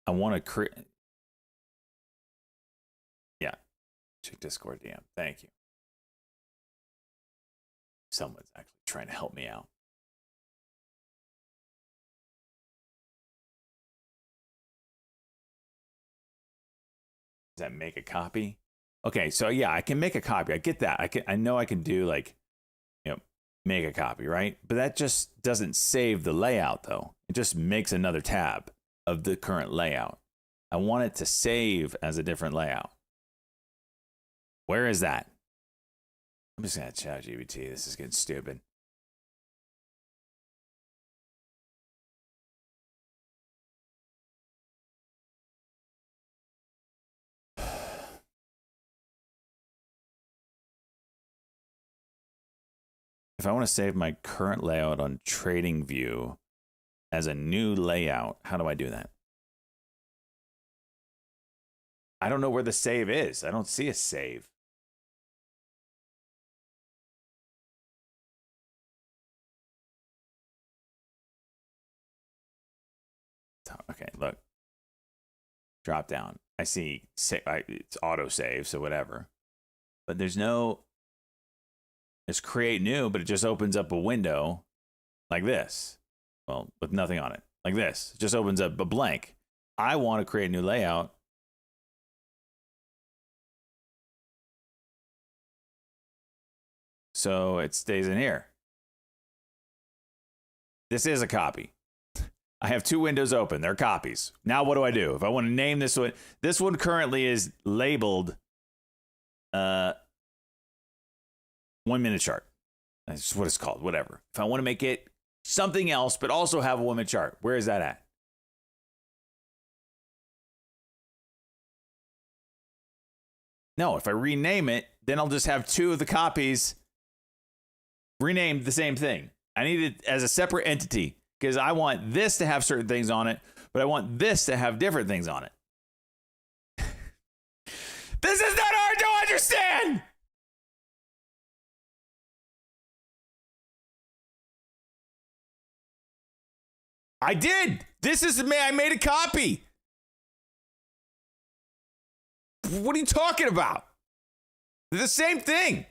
I want to create. Yeah, check Discord DM. Thank you. Someone's actually trying to help me out. Does that make a copy? Okay, so yeah, I can make a copy. I get that. I know I can do like, make a copy, right? But that just doesn't save the layout though. It just makes another tab of the current layout. I want it to save as a different layout. Where is that? I'm just gonna chat GPT. This is getting stupid. If I want to save my current layout on TradingView as a new layout, how do I do that? I don't know where the save is. I don't see a save. Okay, look. Drop down. I see it's auto save, so whatever. But there's create new, but it just opens up a window like this. Well, with nothing on it. Like this. It just opens up a blank. I want to create a new layout. so it stays in here. This is a copy. I have two windows open. They're copies. Now what do I do? If I want to name this one currently is labeled 1 minute chart. That's what it's called, whatever. If I want to make it something else, but also have a 1 minute chart, where is that at? No, if I rename it, then I'll just have two of the copies renamed the same thing. I need it as a separate entity because I want this to have certain things on it, but I want this to have different things on it. This is not hard to understand! I did! I made a copy! What are you talking about? They're the same thing.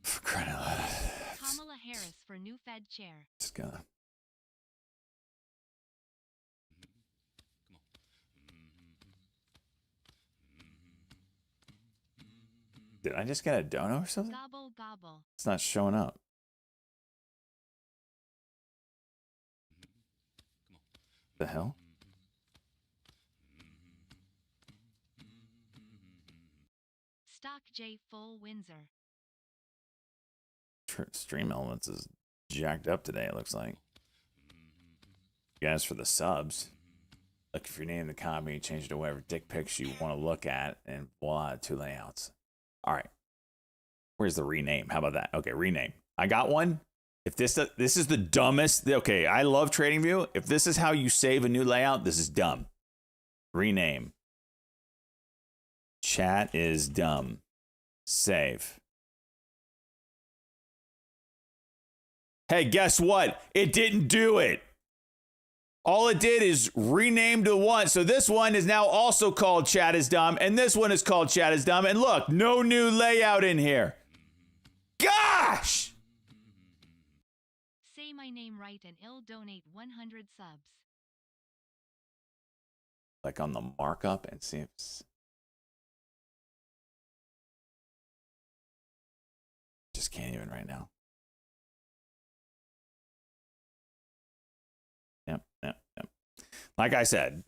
For crying out loud. Kamala Harris for new Fed chair. Just gonna. Did I just get a dono or something? Gobble gobble. It's not showing up. The hell? Stock J full Windsor. Stream Elements is jacked up today, it looks like. You guys for the subs. Look, if you're naming the copy, change it to whatever dick pics you want to look at, and voila, two layouts. All right. Where's the rename? How about that? Okay, rename. I got one. If this is the dumbest, okay, I love TradingView. If this is how you save a new layout, this is dumb. Rename. Chat is dumb. Save. Hey, guess what? It didn't do it. All it did is rename to one. So this one is now also called Chat is Dumb, and this one is called Chat is Dumb. And look, no new layout in here. Gosh! Say my name right and I'll donate 100 subs. Like on the markup and see if it's... Just can't even right now. Yep. Like I said,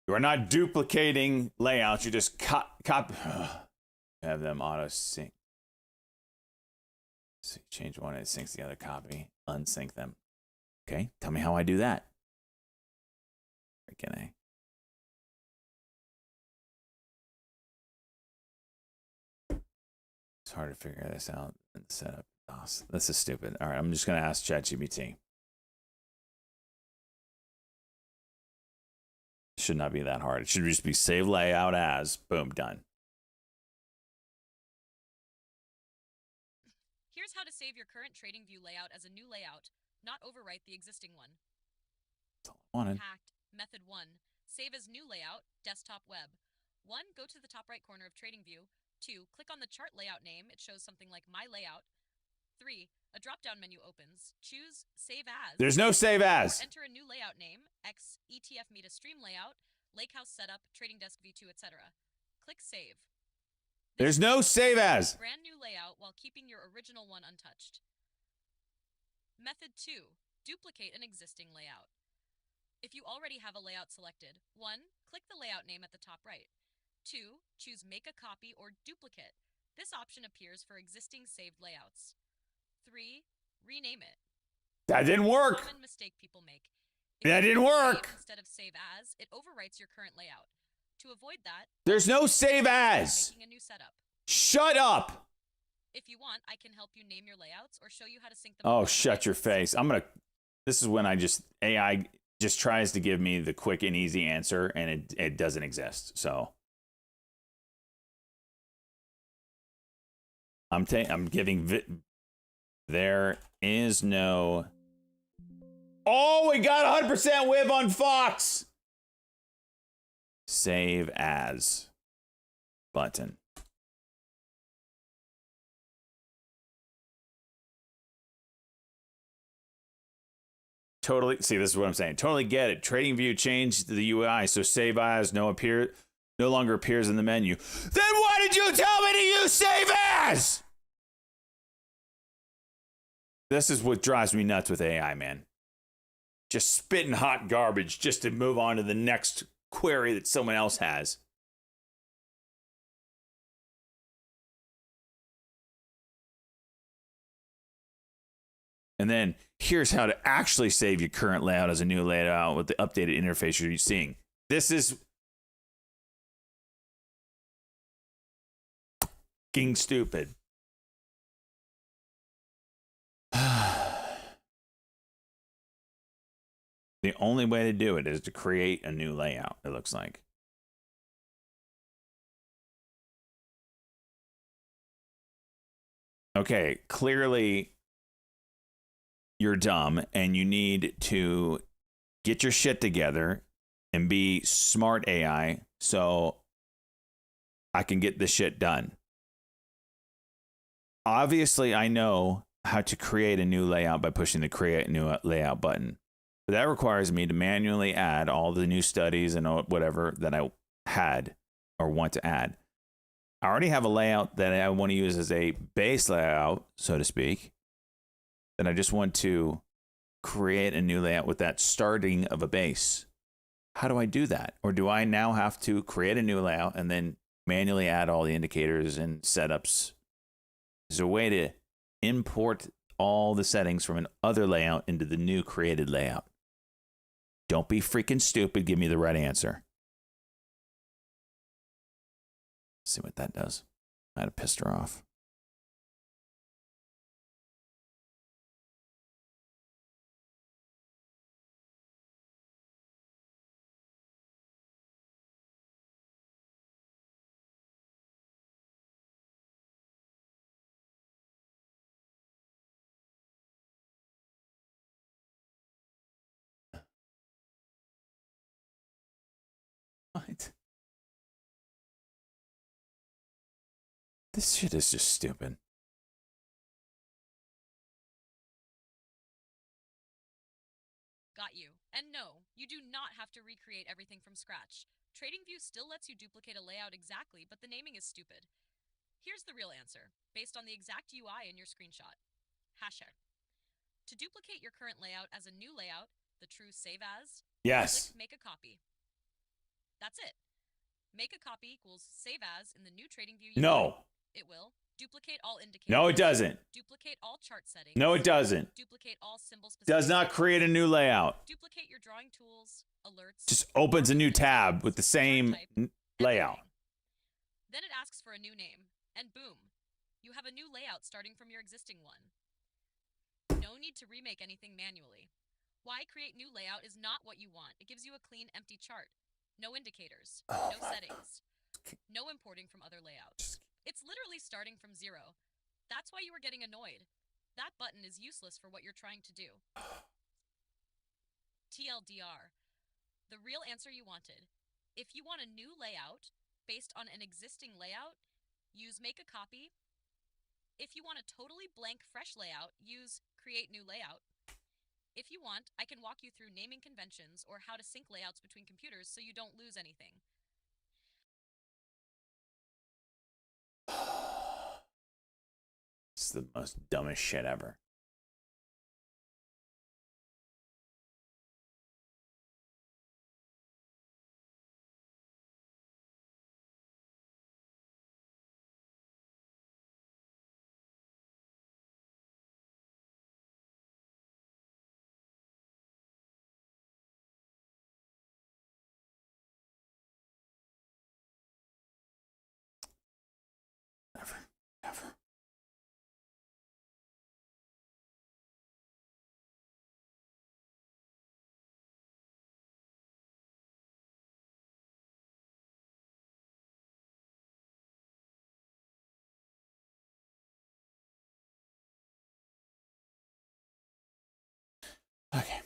you are not duplicating layouts. You just copy. Have them auto sync. So you change one, it syncs the other copy. Unsync them. Okay, tell me how I do that. Freaking A. It's hard to figure this out and set up. Oh, this is stupid. All right, I'm just gonna ask ChatGPT. Should not be that hard. It should just be save layout as, boom, done. Here's how to save your current TradingView layout as a new layout, not overwrite the existing one. That's all I wanted. Hacked. Method 1. Save as new layout, desktop web. 1. Go to the top right corner of TradingView. 2. Click on the chart layout name. It shows something like My Layout. 3. A drop-down menu opens. Choose Save As. There's no Save As. Enter a new layout name, X ETF Meta Stream Layout, Lakehouse Setup, Trading Desk V2, etc. Click Save. There's no Save As. Brand new layout while keeping your original one untouched. Method 2. Duplicate an existing layout. If you already have a layout selected, 1. Click the layout name at the top right. 2. Choose Make a Copy or Duplicate. This option appears for existing saved layouts. 3. Rename it. That didn't work. Common mistake people make. That didn't work. Instead of Save As, it overwrites your current layout. To avoid that, there's no Save As. making a new setup. Shut up. If you want, I can help you name your layouts or show you how to sync them. Oh, shut your face. This is when AI just tries to give me the quick and easy answer, and it doesn't exist. So I'm giving there is no. Oh, we got 100% whip on Fox. Save as button. Totally. See, this is what I'm saying. Totally get it. TradingView changed the UI so save as no longer appears in the menu. Then why did you tell me to use save as? This is what drives me nuts with AI, man. Just spitting hot garbage just to move on to the next query that someone else has. And then here's how to actually save your current layout as a new layout with the updated interface you're seeing. This is fucking stupid. The only way to do it is to create a new layout, it looks like. Okay, clearly you're dumb and you need to get your shit together and be smart AI so I can get this shit done. Obviously, I know how to create a new layout by pushing the create new layout button. But that requires me to manually add all the new studies and whatever that I had or want to add. I already have a layout that I want to use as a base layout, so to speak. Then I just want to create a new layout with that starting of a base. How do I do that? Or do I now have to create a new layout and then manually add all the indicators and setups? There's a way to import all the settings from an other layout into the new created layout. Don't be freaking stupid. Give me the right answer. Let's see what that does. Might have pissed her off. What? This shit is just stupid. Got you. And no, you do not have to recreate everything from scratch. TradingView still lets you duplicate a layout exactly, but the naming is stupid. Here's the real answer, based on the exact UI in your screenshot. Hashtag. To duplicate your current layout as a new layout, the true save as, Yes. click make a copy. That's it. Make a copy equals save as in the new TradingView UI. No. It will duplicate all indicators. No, it doesn't. Duplicate all chart settings. No, it doesn't. Duplicate all symbols. Does not create a new layout. Duplicate your drawing tools, alerts. Just opens a new tab with the same layout. Then it asks for a new name, and boom, you have a new layout starting from your existing one. No need to remake anything manually. Why create new layout is not what you want. It gives you a clean, empty chart. No indicators, no settings, no importing from other layouts. It's literally starting from zero. That's why you were getting annoyed. That button is useless for what you're trying to do. TLDR. The real answer you wanted. If you want a new layout based on an existing layout, use make a copy. If you want a totally blank fresh layout, use create new layout. If you want, I can walk you through naming conventions or how to sync layouts between computers so you don't lose anything. It's the most dumbest shit ever. Never. Okay.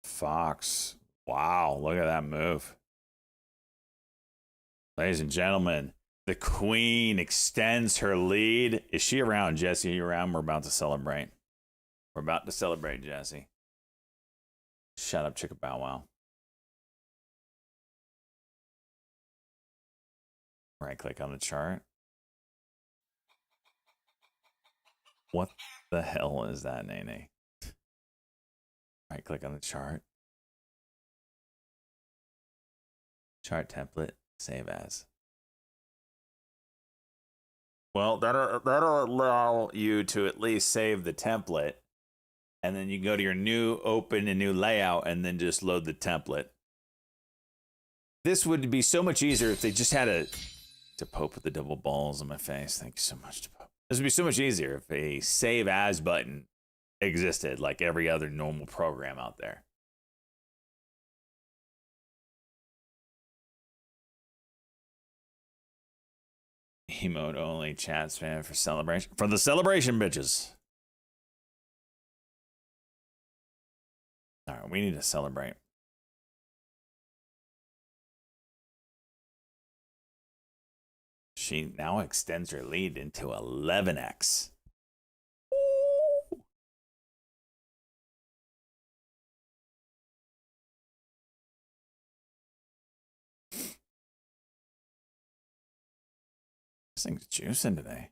Fox. Wow, look at that move. Ladies and gentlemen, the queen extends her lead. Is she around, Jesse? Are you around? We're about to celebrate. We're about to celebrate, Jesse. Shut up, chicka bow wow. Right click on the chart. What the hell is that, Nene? Right click on the chart. Chart template, save as. Well, that'll allow you to at least save the template, and then you go to your new, open a new layout, and then just load the template. This would be so much easier if they just had to Pope with the double balls on my face. Thank you so much, to Pope. This would be so much easier if a save as button existed like every other normal program out there. Emote only chat spam for celebration. For the celebration, bitches. All right, we need to celebrate. She now extends her lead into 11x. Ooh. This thing's juicing today.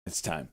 It's time.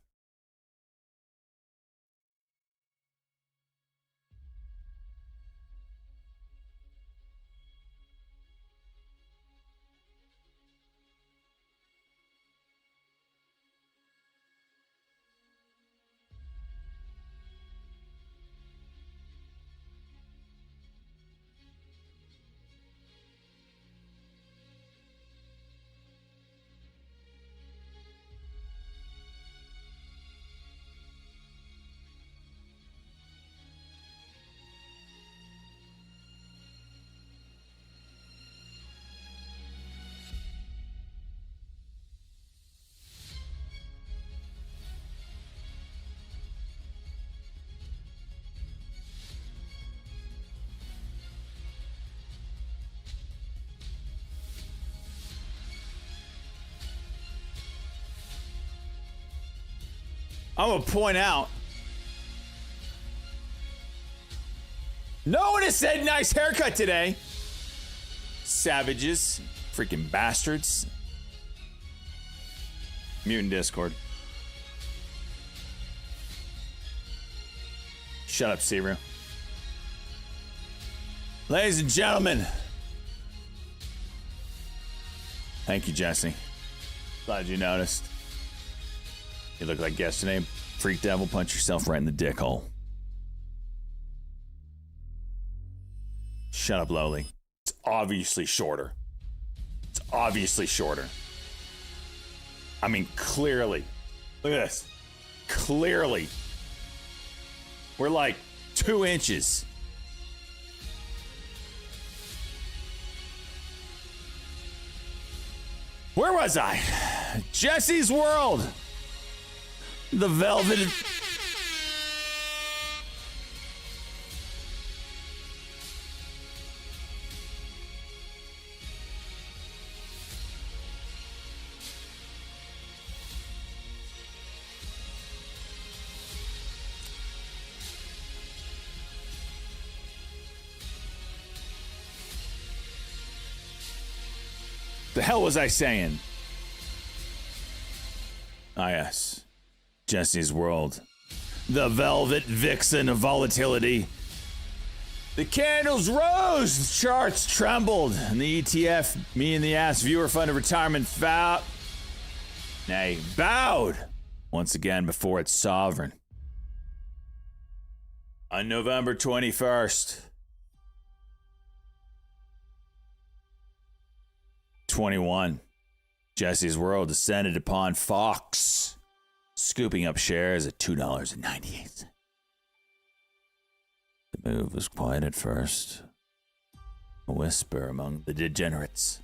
I'm gonna point out, no one has said nice haircut today. Savages. Freaking bastards. Mutant Discord. Shut up, Siru. Ladies and gentlemen. Thank you, Jesse. Glad you noticed. You look like yesterday. Freak devil, punch yourself right in the dick hole. Shut up, Lowly. It's obviously shorter. It's obviously shorter. I mean, clearly. Look at this. Clearly. We're like 2 inches. Where was I? Jesse's World. The Velvet. The hell was I saying? Ah, yes. Jesse's World. The Velvet Vixen of Volatility. The candles rose, the charts trembled, and the ETF, me and the ass viewer funded retirement bowed once again before its sovereign. On November 21st, 21, Jesse's World descended upon Fox, scooping up shares at $2.98. The move was quiet at first, a whisper among the degenerates.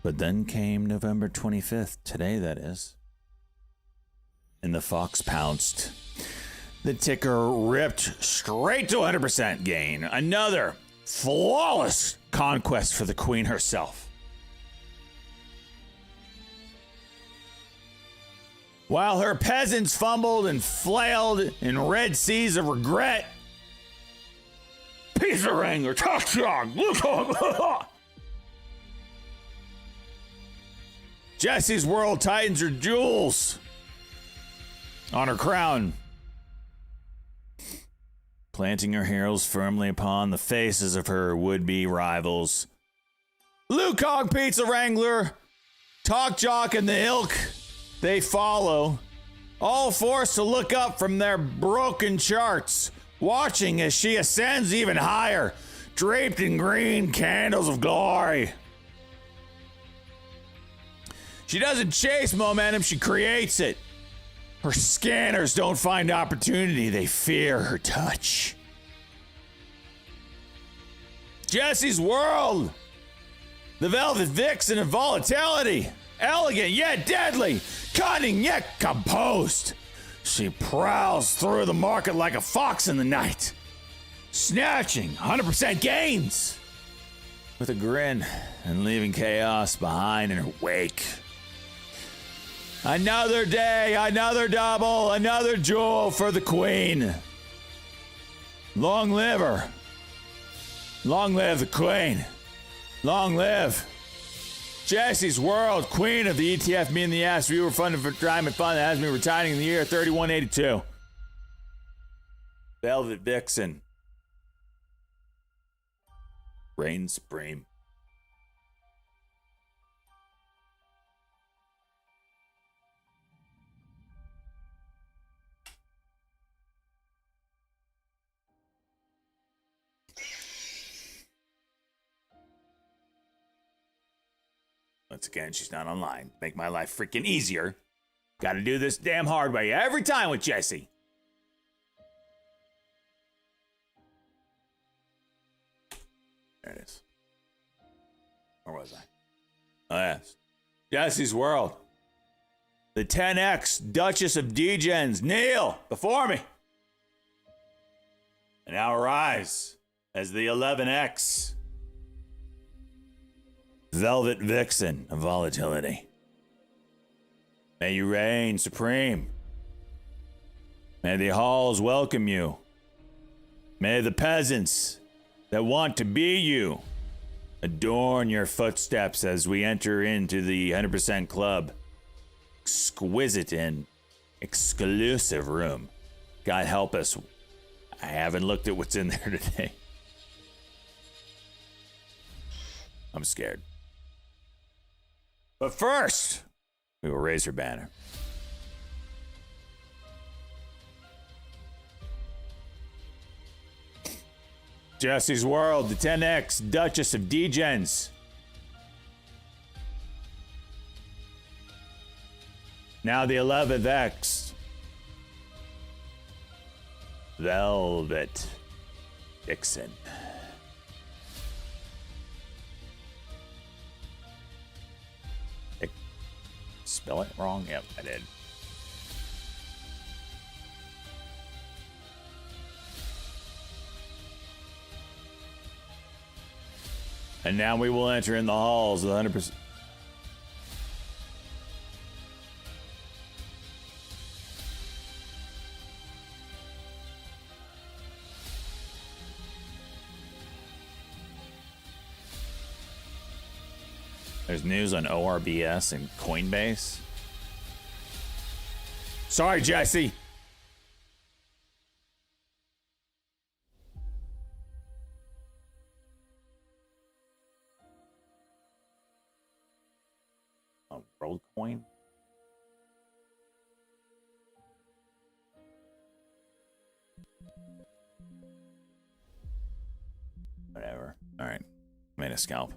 But then came November 25th, today that is, and the Fox pounced. The ticker ripped straight to 100% gain. Another flawless conquest for the queen herself. While her peasants fumbled and flailed in red seas of regret, Pizza Wrangler, Jesse's World tightens her jewels on her crown, planting her heels firmly upon the faces of her would-be rivals. Lukong Pizza Wrangler, Talk Jock, and the ilk they follow, all forced to look up from their broken charts, watching as she ascends even higher, draped in green candles of glory. She doesn't chase momentum, she creates it. Her scanners don't find opportunity, they fear her touch. Jesse's World, the Velvet Vixen of Volatility, elegant yet deadly, cunning yet composed. She prowls through the market like a fox in the night, snatching 100% gains with a grin and leaving chaos behind in her wake. Another day, another double, another jewel for the queen. Long live her. Long live the queen. Long live Jesse's World, queen of the ETF, me and the ass viewer funded for retirement fund that has me retiring in the year 3182. Velvet Vixen. Reign supreme. Once again, she's not online. Make my life freaking easier. Gotta do this damn hard way every time with Jesse. There it is. Where was I? Oh, yes. Jesse's World. The 10X Duchess of Degens, kneel before me. And now rise as the 11X. Velvet Vixen of volatility. May you reign supreme. May the halls welcome you. May the peasants that want to be you adorn your footsteps as we enter into the 100% Club. Exquisite and exclusive room. God help us. I haven't looked at what's in there today. I'm scared. But first, we will raise her banner. Jesse's World, the 10X Duchess of Degens. Now the 11th X. Velvet Vixen. Spell it wrong? Yep, I did. And now we will enter in the halls of 100%. There's news on ORBS and Coinbase. Sorry, Jesse. WorldCoin. Whatever. All right. Made a scalp.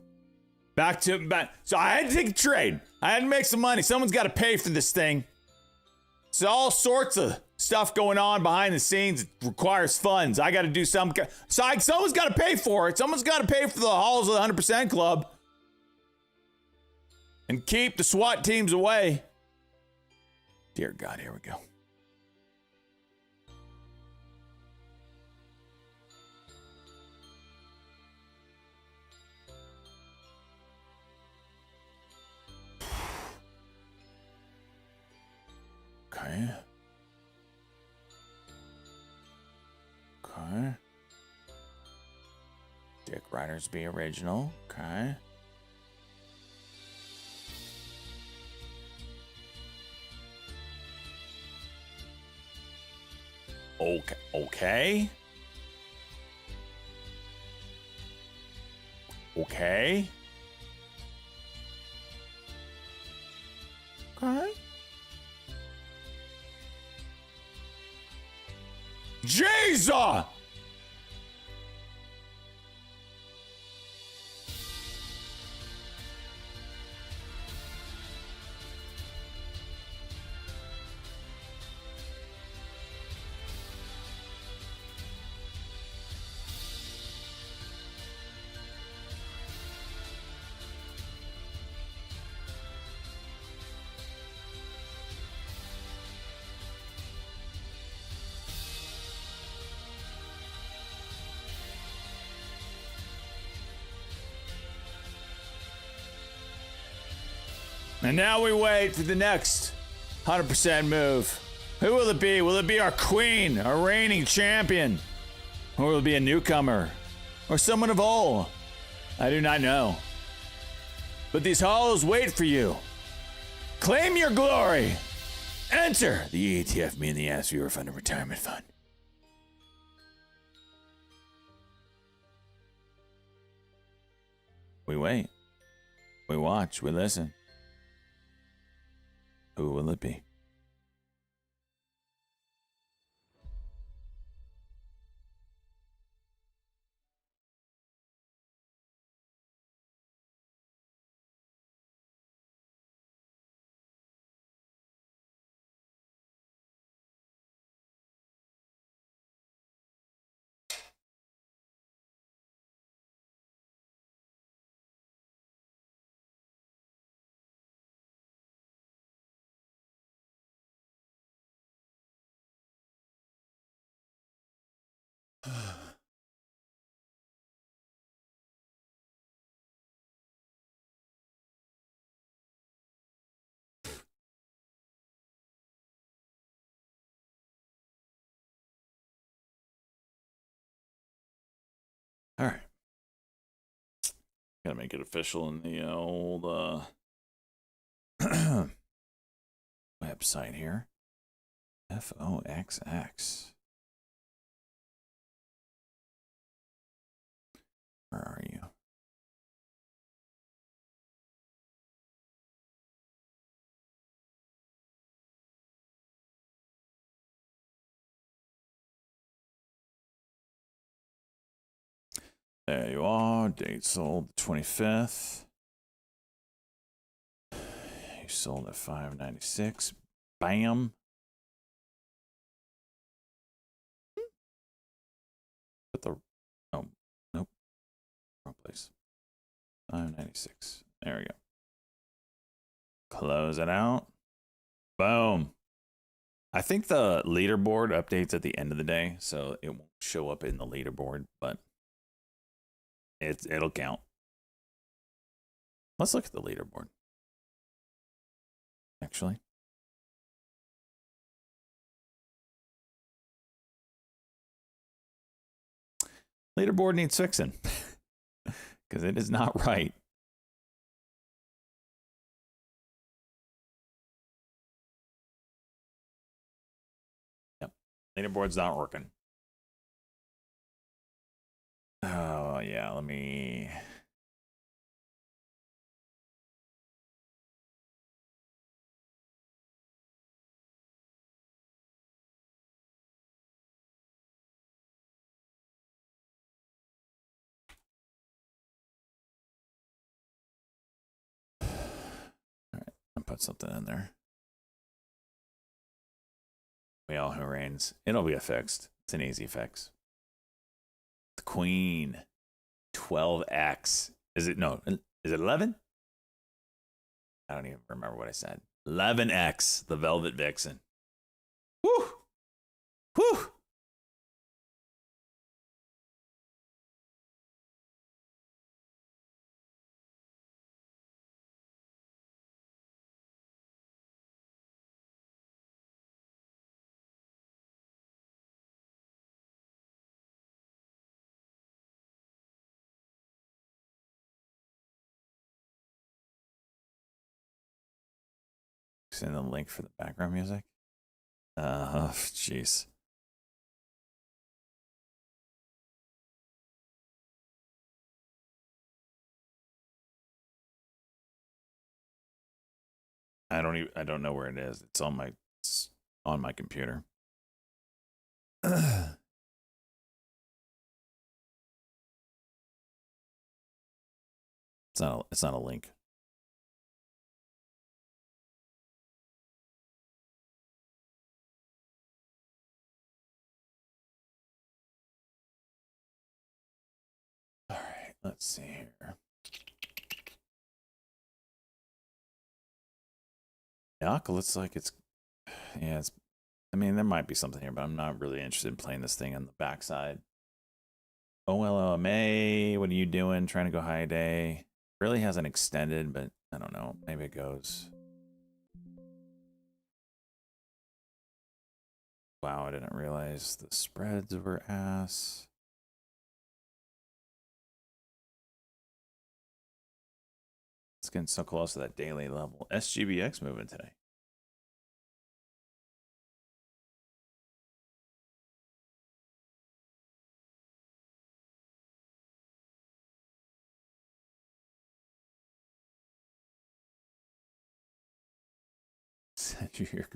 Back. So I had to take a trade. I had to make some money. Someone's got to pay for this thing. So all sorts of stuff going on behind the scenes. It requires funds. I got to do something. Someone's got to pay for it. Someone's got to pay for the halls of the 100% Club. And keep the SWAT teams away. Dear God, here we go. Okay. Okay. Dick Riders be original. Okay. Okay. Okay. Okay. Okay. Jesus! And now we wait for the next 100% move. Who will it be? Will it be our queen, our reigning champion? Or will it be a newcomer? Or someone of old? I do not know. But these halls wait for you. Claim your glory. Enter the ETF Me and the Ass Viewer Fund and Retirement Fund. We wait. We watch. We listen. Who will it be? All right. Gotta make it official in the old website here. FOXX. Where are you? There you are. Date sold the 25th. You sold at $5.96. Bam. Put the oh nope. Wrong place. $5.96. There we go. Close it out. Boom. I think the leaderboard updates at the end of the day, so it won't show up in the leaderboard, but it'll count. Let's look at the leaderboard. Actually. Leaderboard needs fixing because it is not right. Yep. Leaderboard's not working. Oh, yeah. Let me. All right. I'll put something in there. We all who reigns. It'll be fixed. It's an easy fix. The Queen. 12X. Is it? No. Is it 11? I don't even remember what I said. 11X. The Velvet Vixen. Woo! Woo! Send the link for the background music. Jeez. I don't know where it is. It's on my computer. It's not a link. All right, let's see here. Yuck, looks like it's yeah, it's I mean, there might be something here, but I'm not really interested in playing this thing on the backside. OLOMA, what are you doing? Trying to go high day. Really hasn't extended, but I don't know. Maybe it goes. Wow, I didn't realize the spreads were ass. It's getting so close to that daily level. SGBX moving today. Send you your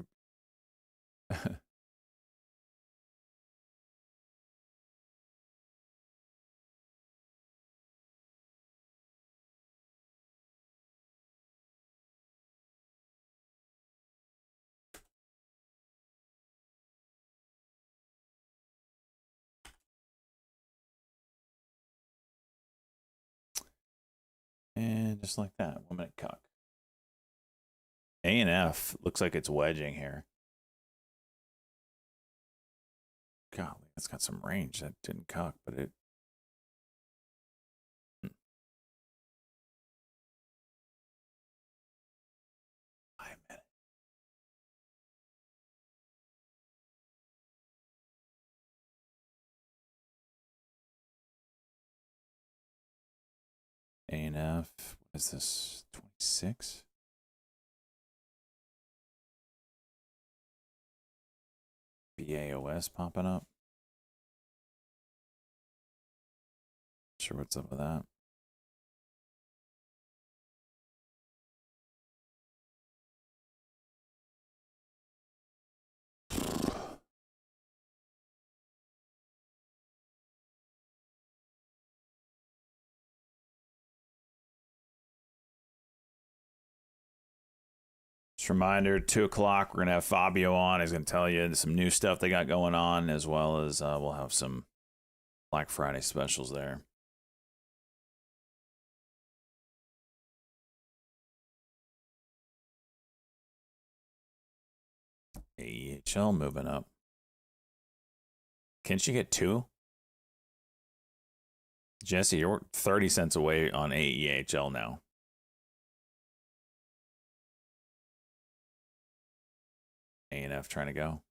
and just like that, 1 minute cock. A and F looks like it's wedging here. Golly, it's got some range. That didn't cock, but it. Wait a minute. A&F, what is this, 26? BAOS popping up. Sure what's up with that. Just a reminder, 2 o'clock, we're going to have Fabio on. He's going to tell you some new stuff they got going on, as well as we'll have some Black Friday specials there. AEHL moving up. Can she get 2? Jesse, you're 30 cents away on AEHL now. A&F trying to go.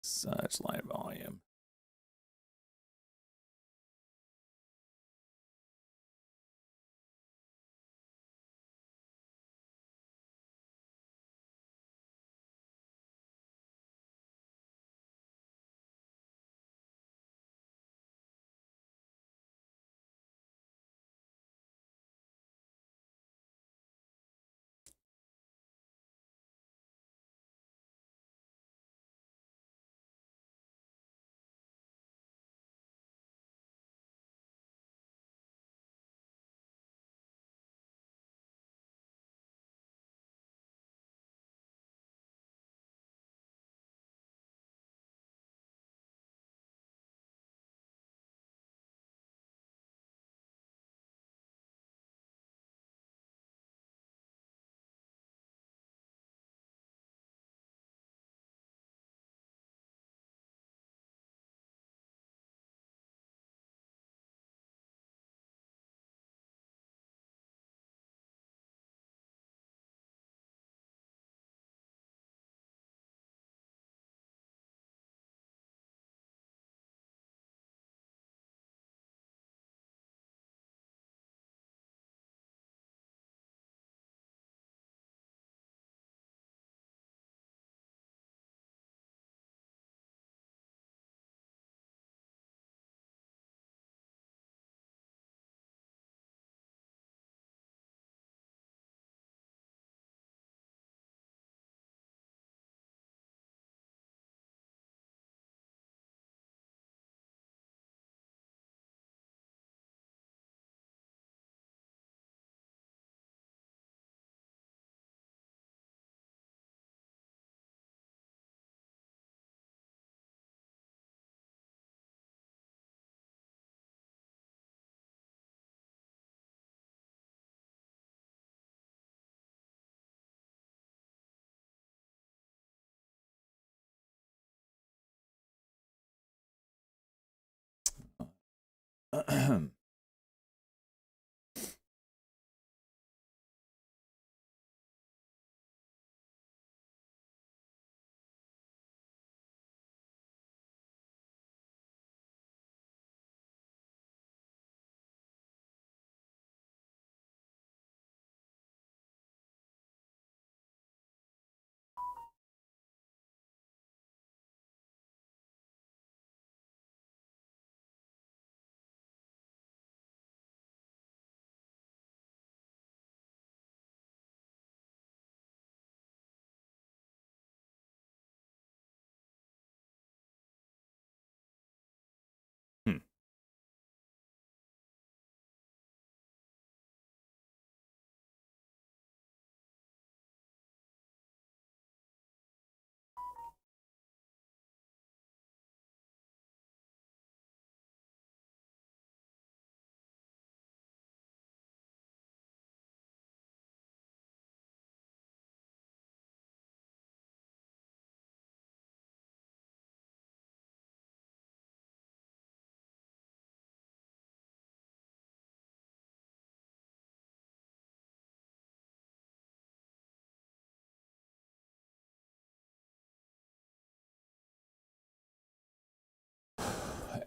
Such light volume.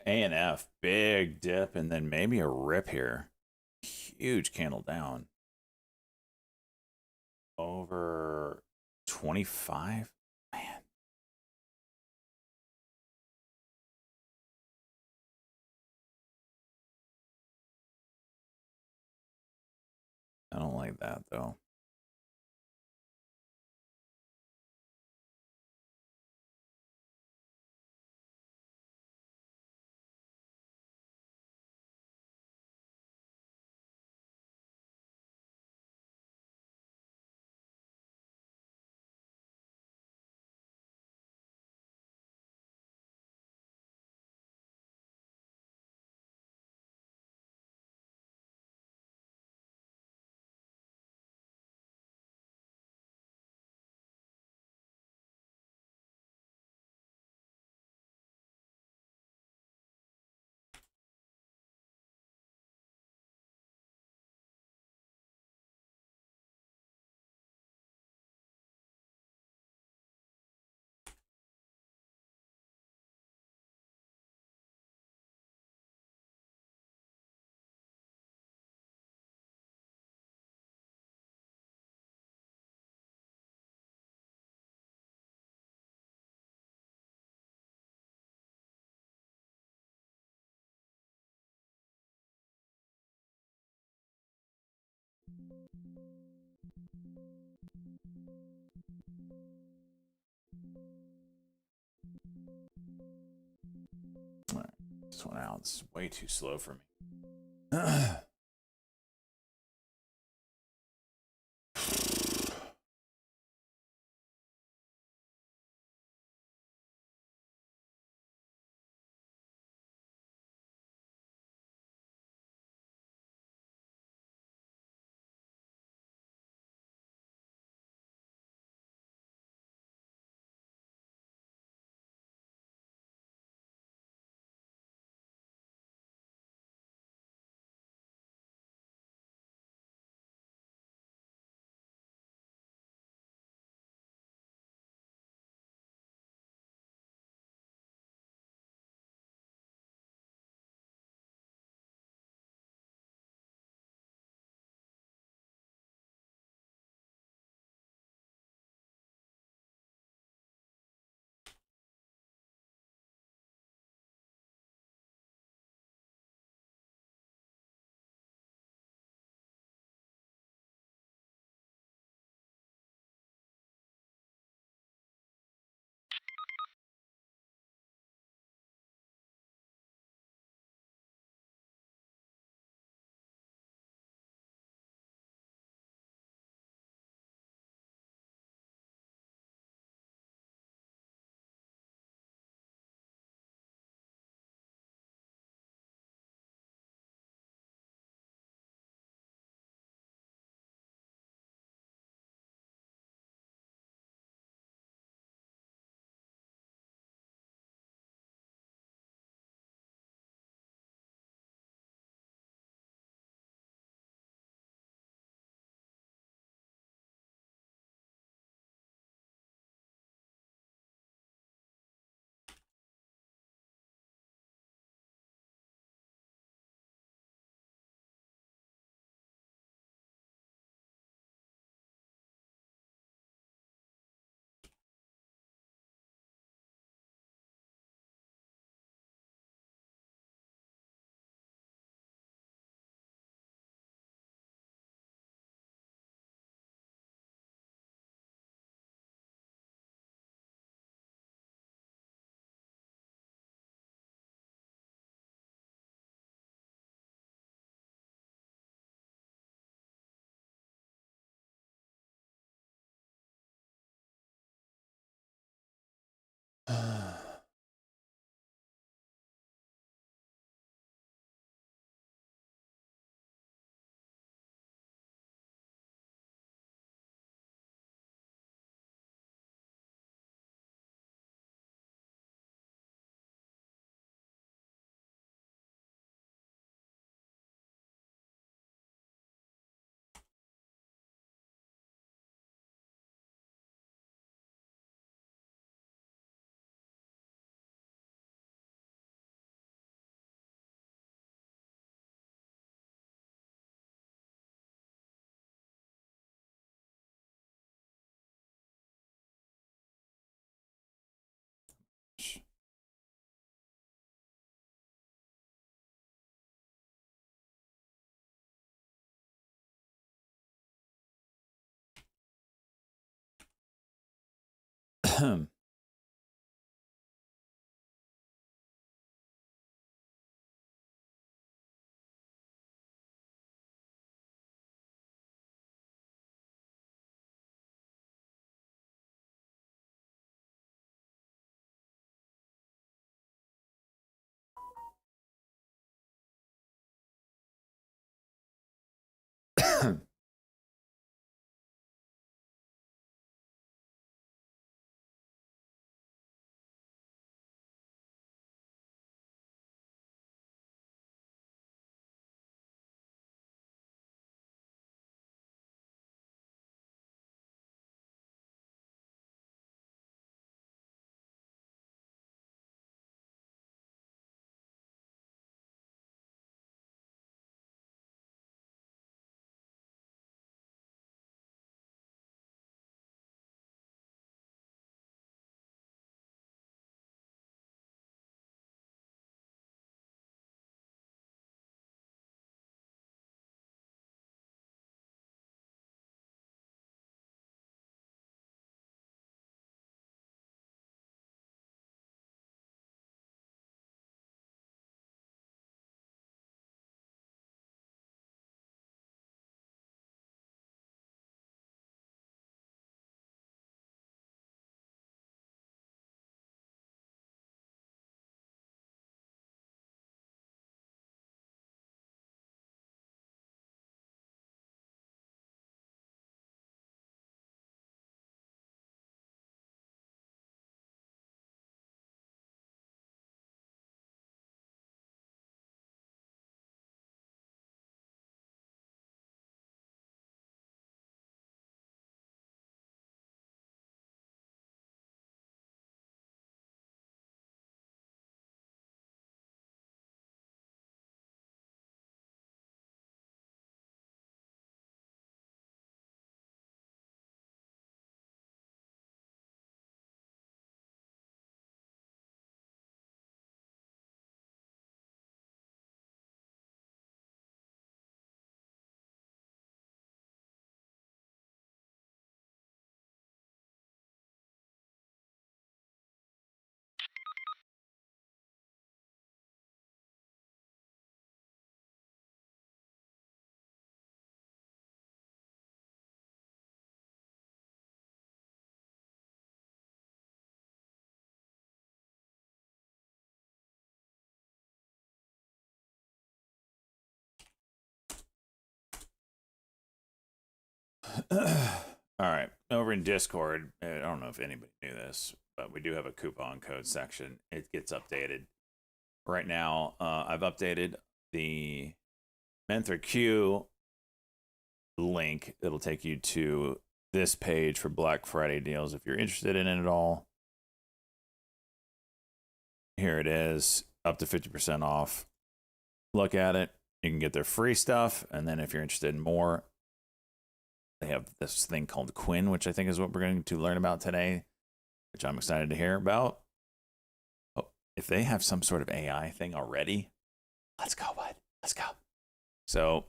A and F, big dip, and then maybe a rip here. Huge candle down. Over 25? Man. I don't like that though. All right, this one out. It's way too slow for me. All right. Over in Discord, I don't know if anybody knew this, but we do have a coupon code section. It gets updated. Right now, I've updated the MenthorQ link. It'll take you to this page for Black Friday deals if you're interested in it at all. Here it is, up to 50% off. Look at it. You can get their free stuff. And then if you're interested in more, they have this thing called Quinn, which I think is what we're going to learn about today, which I'm excited to hear about. Oh, if they have some sort of AI thing already, let's go, bud. Let's go. So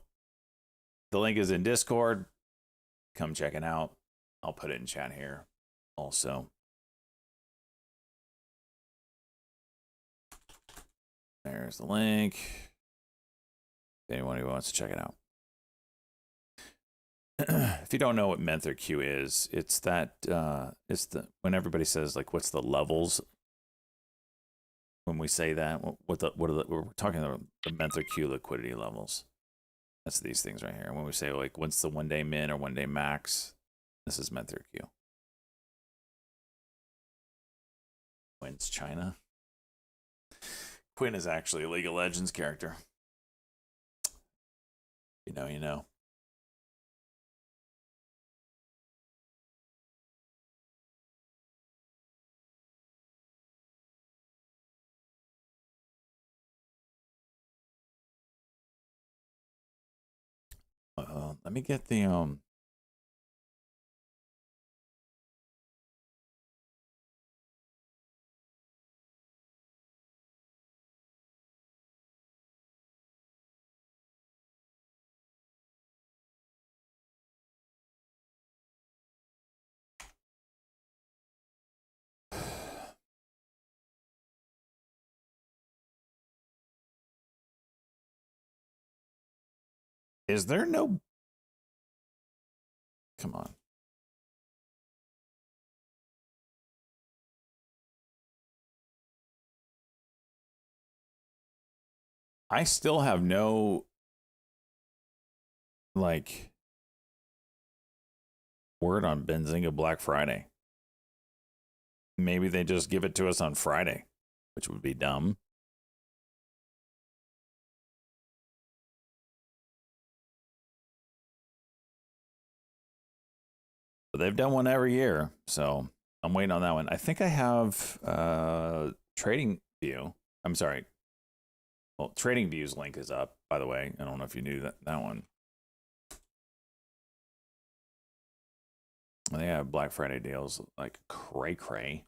the link is in Discord. Come check it out. I'll put it in chat here also. There's the link. Anyone who wants to check it out. If you don't know what MenthorQ is, it's that it's the when everybody says like what's the levels. When we say that, we're talking about the MenthorQ liquidity levels. That's these things right here. And when we say like what's the 1 day min or 1 day max, this is MenthorQ. Quinn's China. Quinn is actually a League of Legends character. You know, you know. Let me get the Is there no... Come on. I still have no, like, word on Benzinga Black Friday. Maybe they just give it to us on Friday, which would be dumb. But they've done one every year, so I'm waiting on that one. I think I have Trading View. I'm sorry. Well, Trading View's link is up, by the way. I don't know if you knew that one. They have Black Friday deals like cray.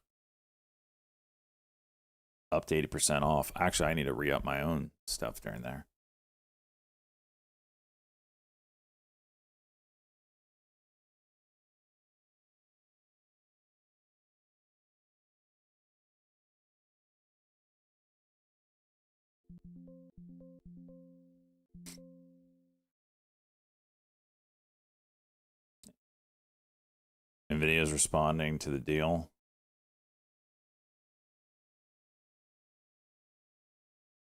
Up to 80% off. Actually, I need to re-up my own stuff during there. NVIDIA is responding to the deal.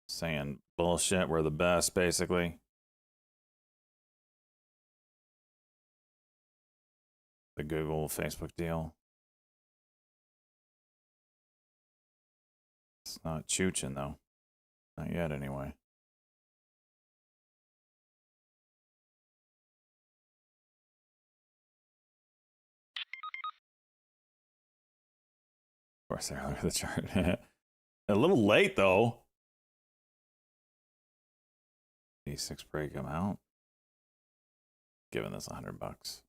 Saying bullshit, we're the best, basically. The Google, Facebook deal. It's not chooching, though. Not yet, anyway. Of course, there. Look at the chart. A little late, though. E6 break them out. Giving this $100.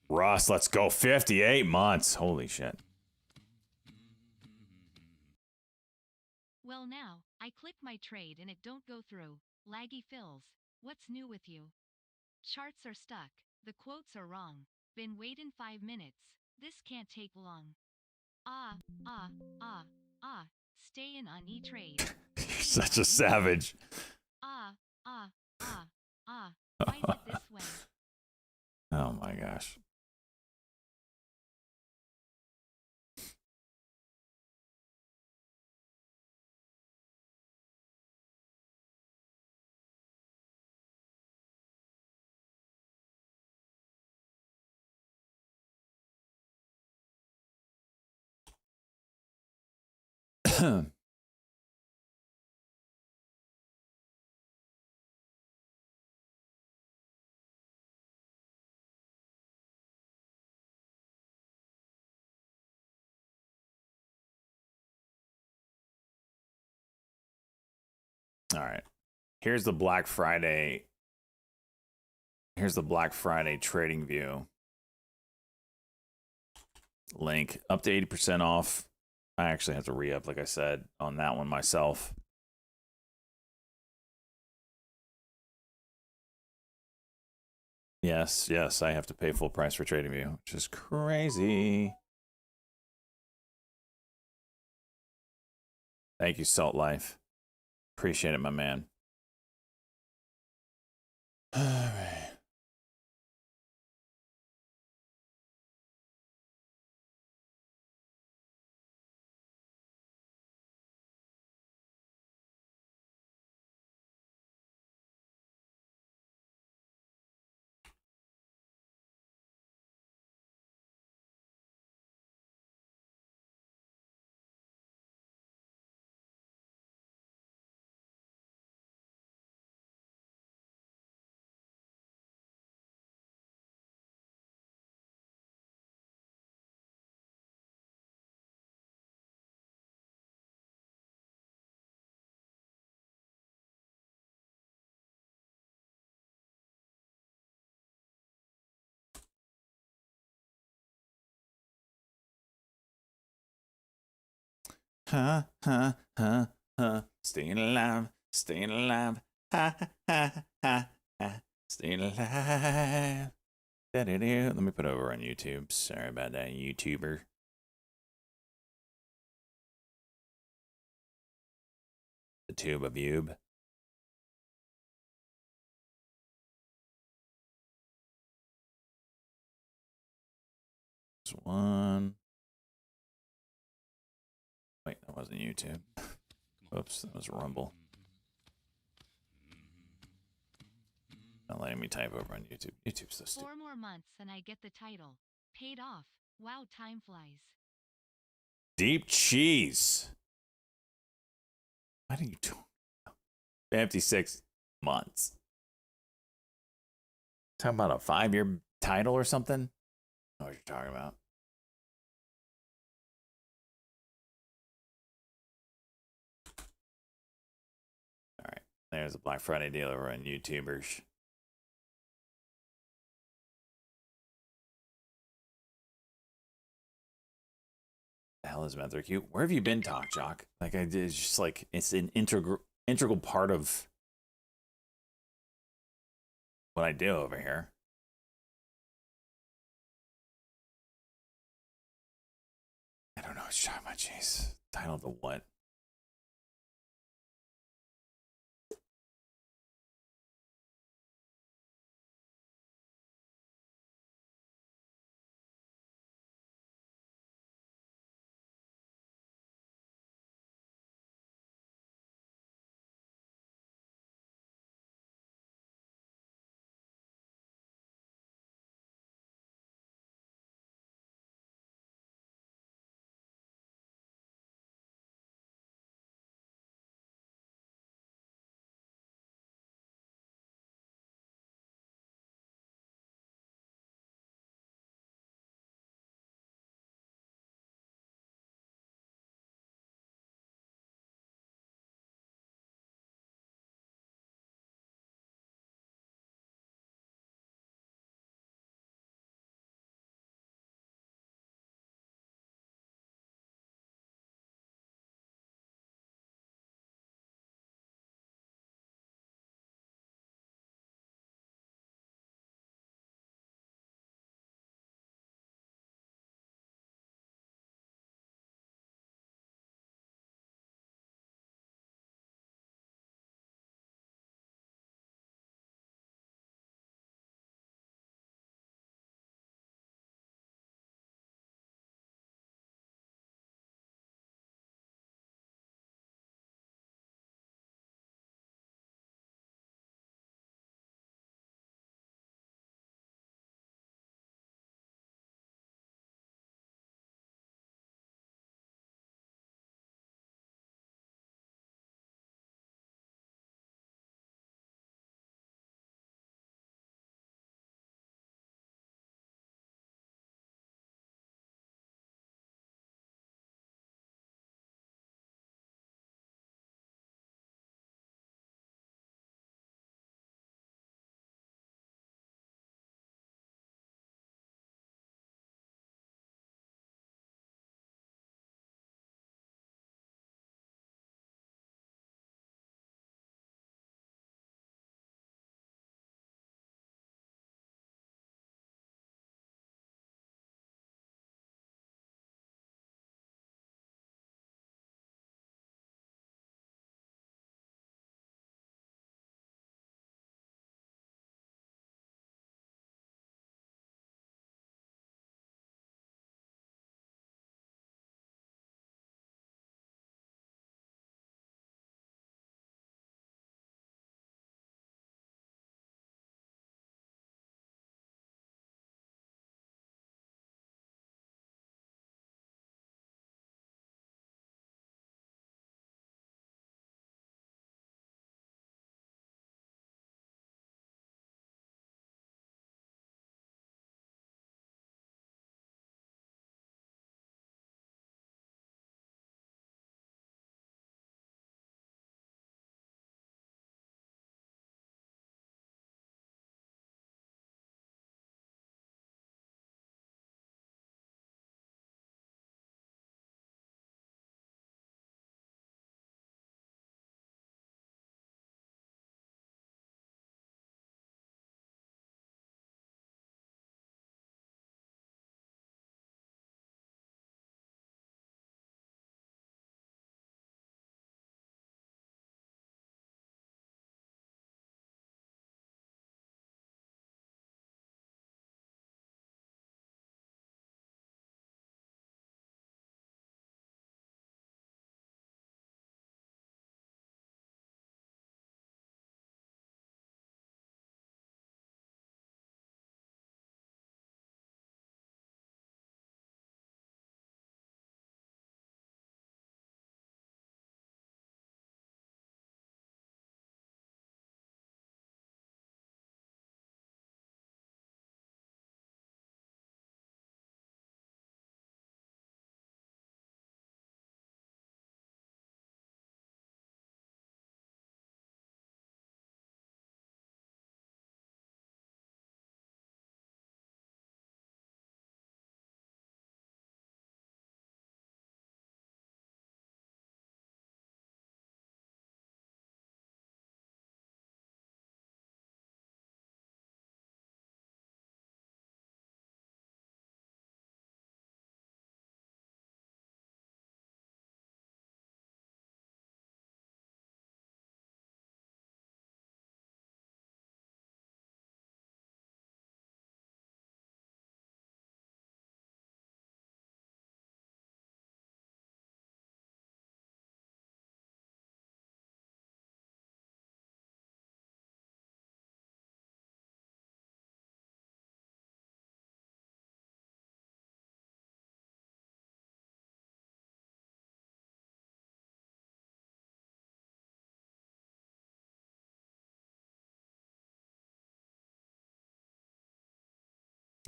Ross, let's go. 58 months. Holy shit. Well now, I click my trade and it don't go through. Laggy fills. What's new with you? Charts are stuck. The quotes are wrong. Been waiting 5 minutes. This can't take long. Ah. Stay in on E-Trade. You're such a savage. Ah. Why is it this way? Oh my gosh. All right. Here's the Black Friday. Here's the Black Friday trading view. Link up to 80% off. I actually have to re-up, like I said, on that one myself. Yes, I have to pay full price for trading view, which is crazy. Thank you, Salt Life. Appreciate it, my man. All right. Staying alive, staying alive. Staying alive. Let me put it over on YouTube. Sorry about that, YouTuber. The tube of Yube. There's one. Wait, that wasn't YouTube. Oops, that was Rumble. Not letting me type over on YouTube. YouTube's so stupid. 4 more months and I get the title. Paid off. Wow, time flies. Deep cheese. What are you doing? 56 months. Talking about a 5-year title or something? I know what you're talking about. All right. There's a Black Friday deal over on YouTubers. The hell is MenthorQ? Where have you been, Talk Jock? Like, it's just like, it's an integral part of what I do over here. I don't know what you're talking about, jeez. Title to what?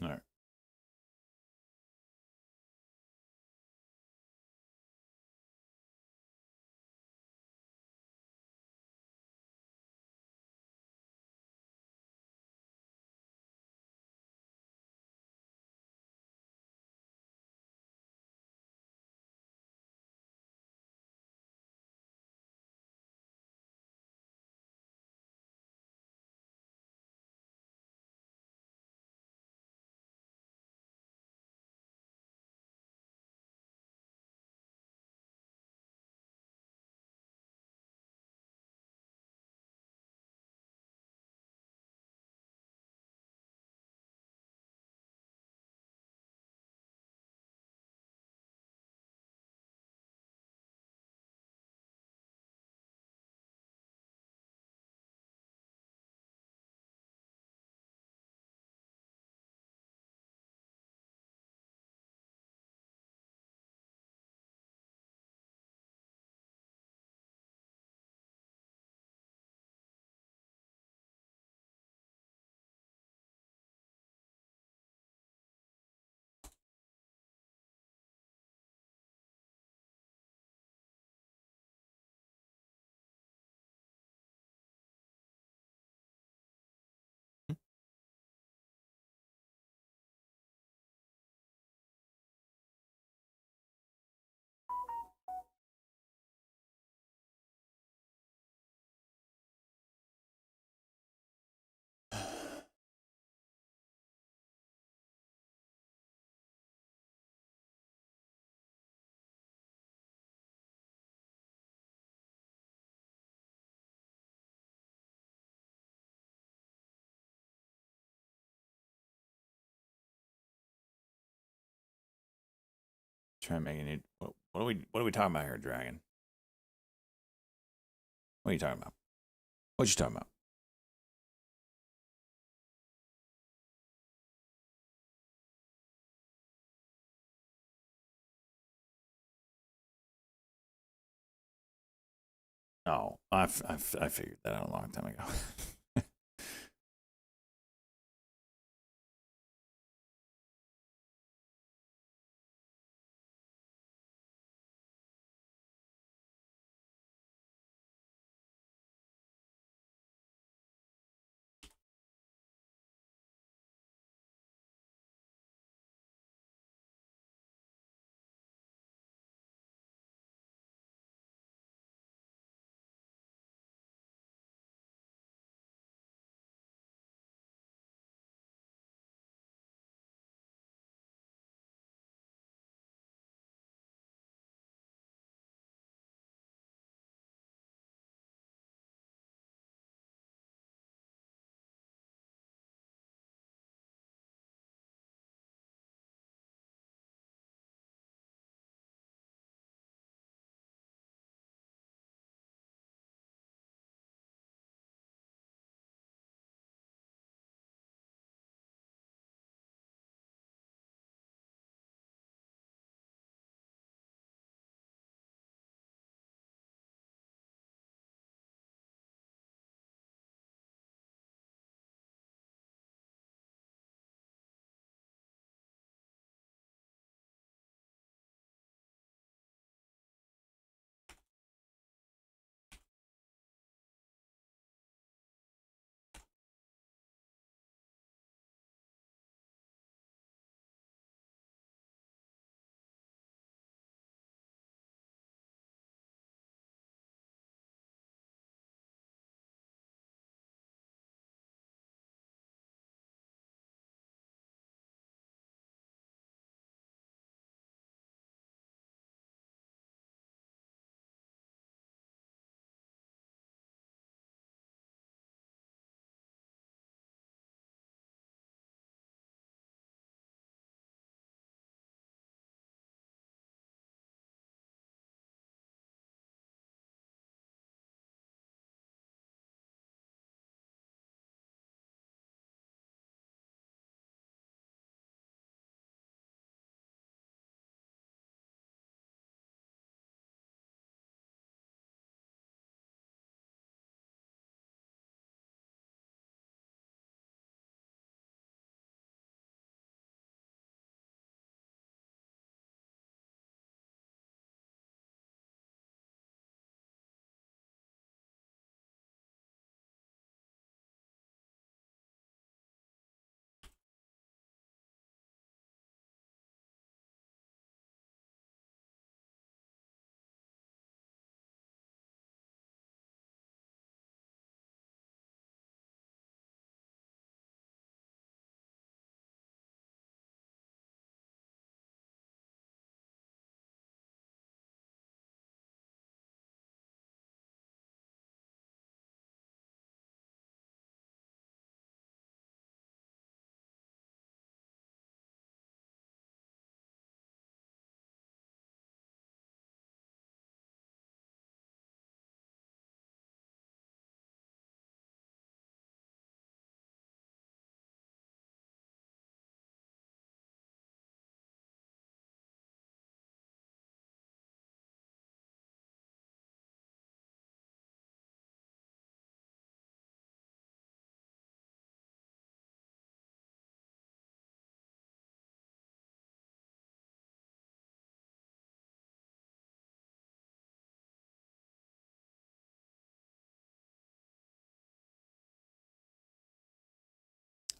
All right. Try making it. What are we talking about here, Dragon? What are you talking about? What you talking about? No, I figured that out a long time ago.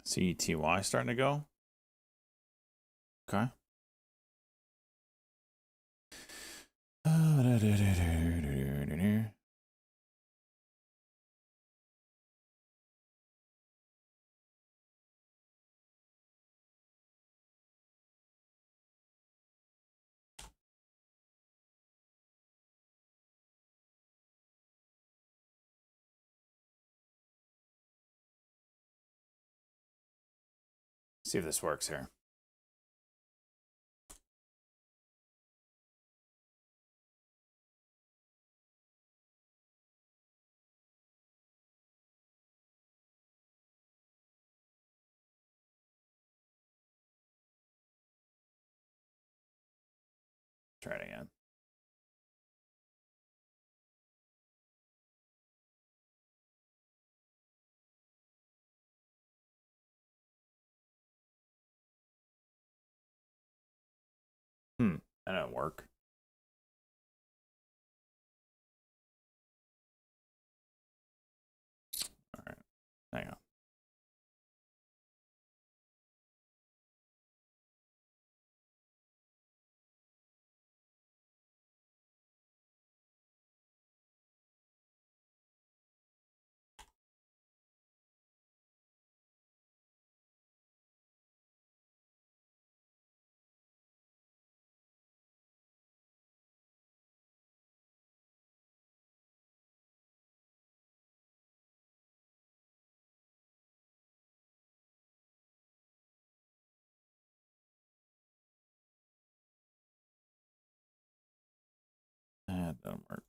CETY starting to go. Okay. See if this works here. Try it again. That didn't work. All right, hang on. That doesn't work.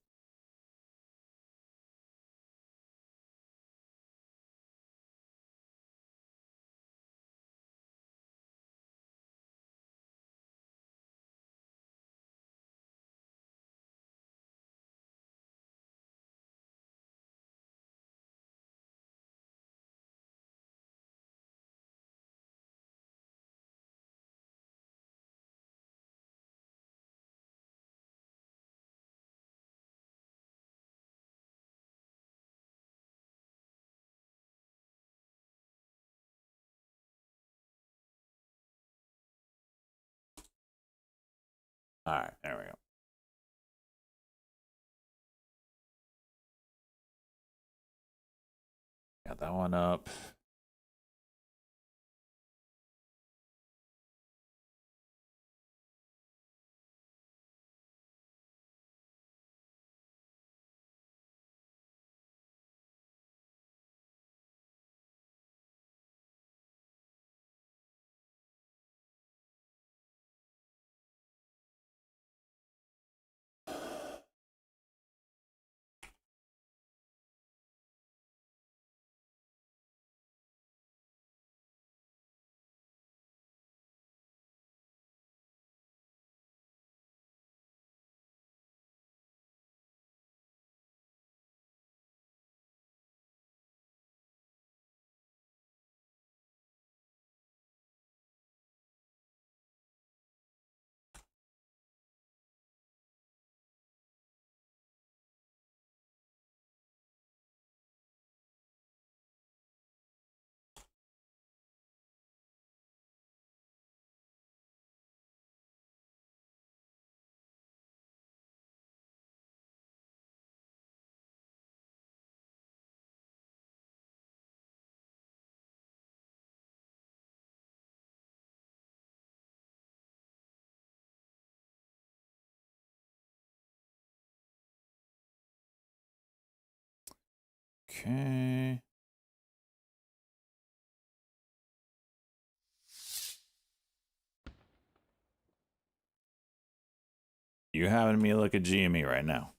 All right, there we go. Got that one up. Okay. You having me look at GME right now?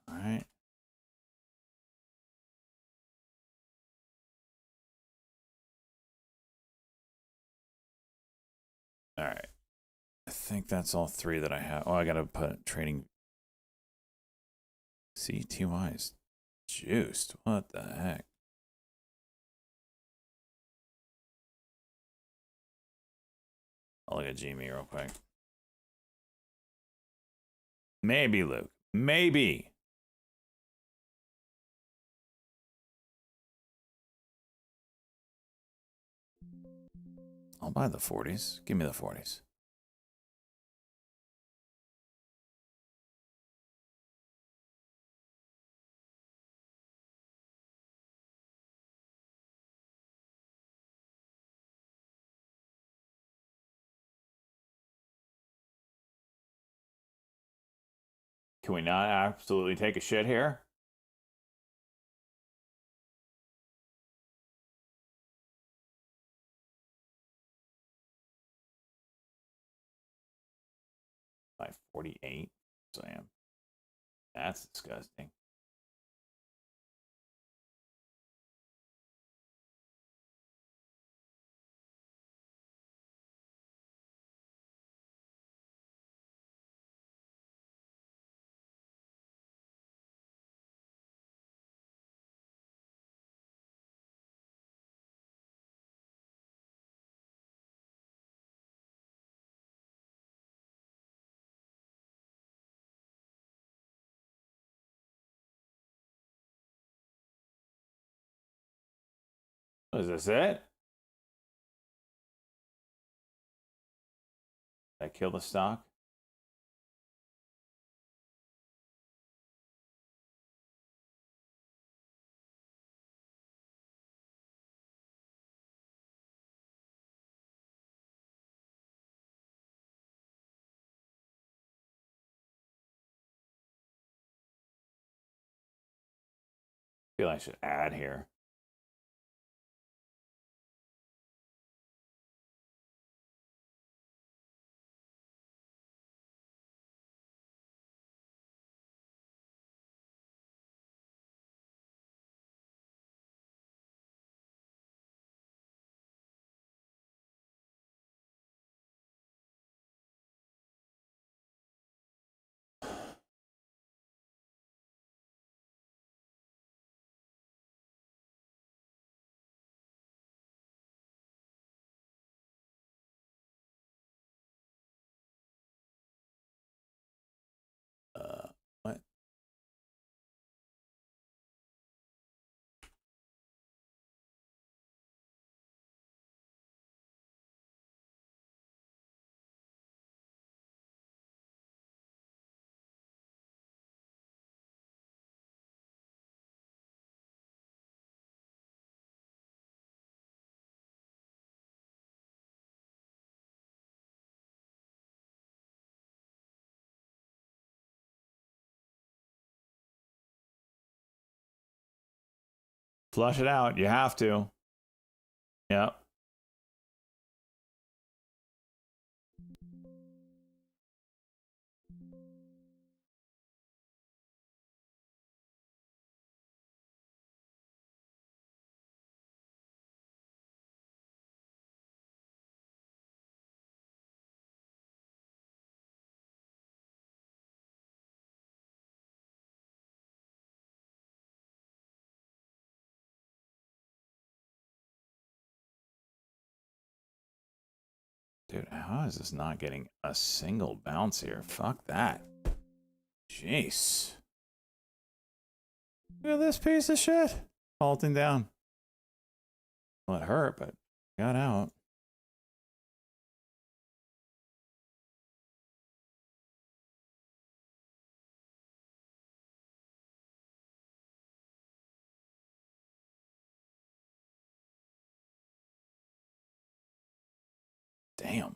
All right. All right. I think that's all three that I have. Oh, I gotta put trading CTY is juiced. What the heck? I'll look at Gme real quick. Maybe, Luke. Maybe. I'll buy the 40s. Give me the 40s. Can we not absolutely take a shit here? By 48. So I am. That's disgusting. Is this it? Did I kill the stock? I feel I should add here. What? Flush it out. You have to. Yep. Dude, how is this not getting a single bounce here? Fuck that. Jeez. Look at this piece of shit. Halting down. Well, it hurt, but got out. Damn.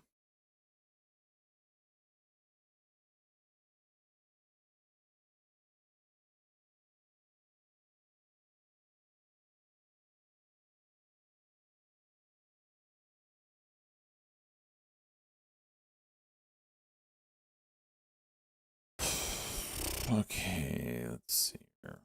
Okay, let's see here.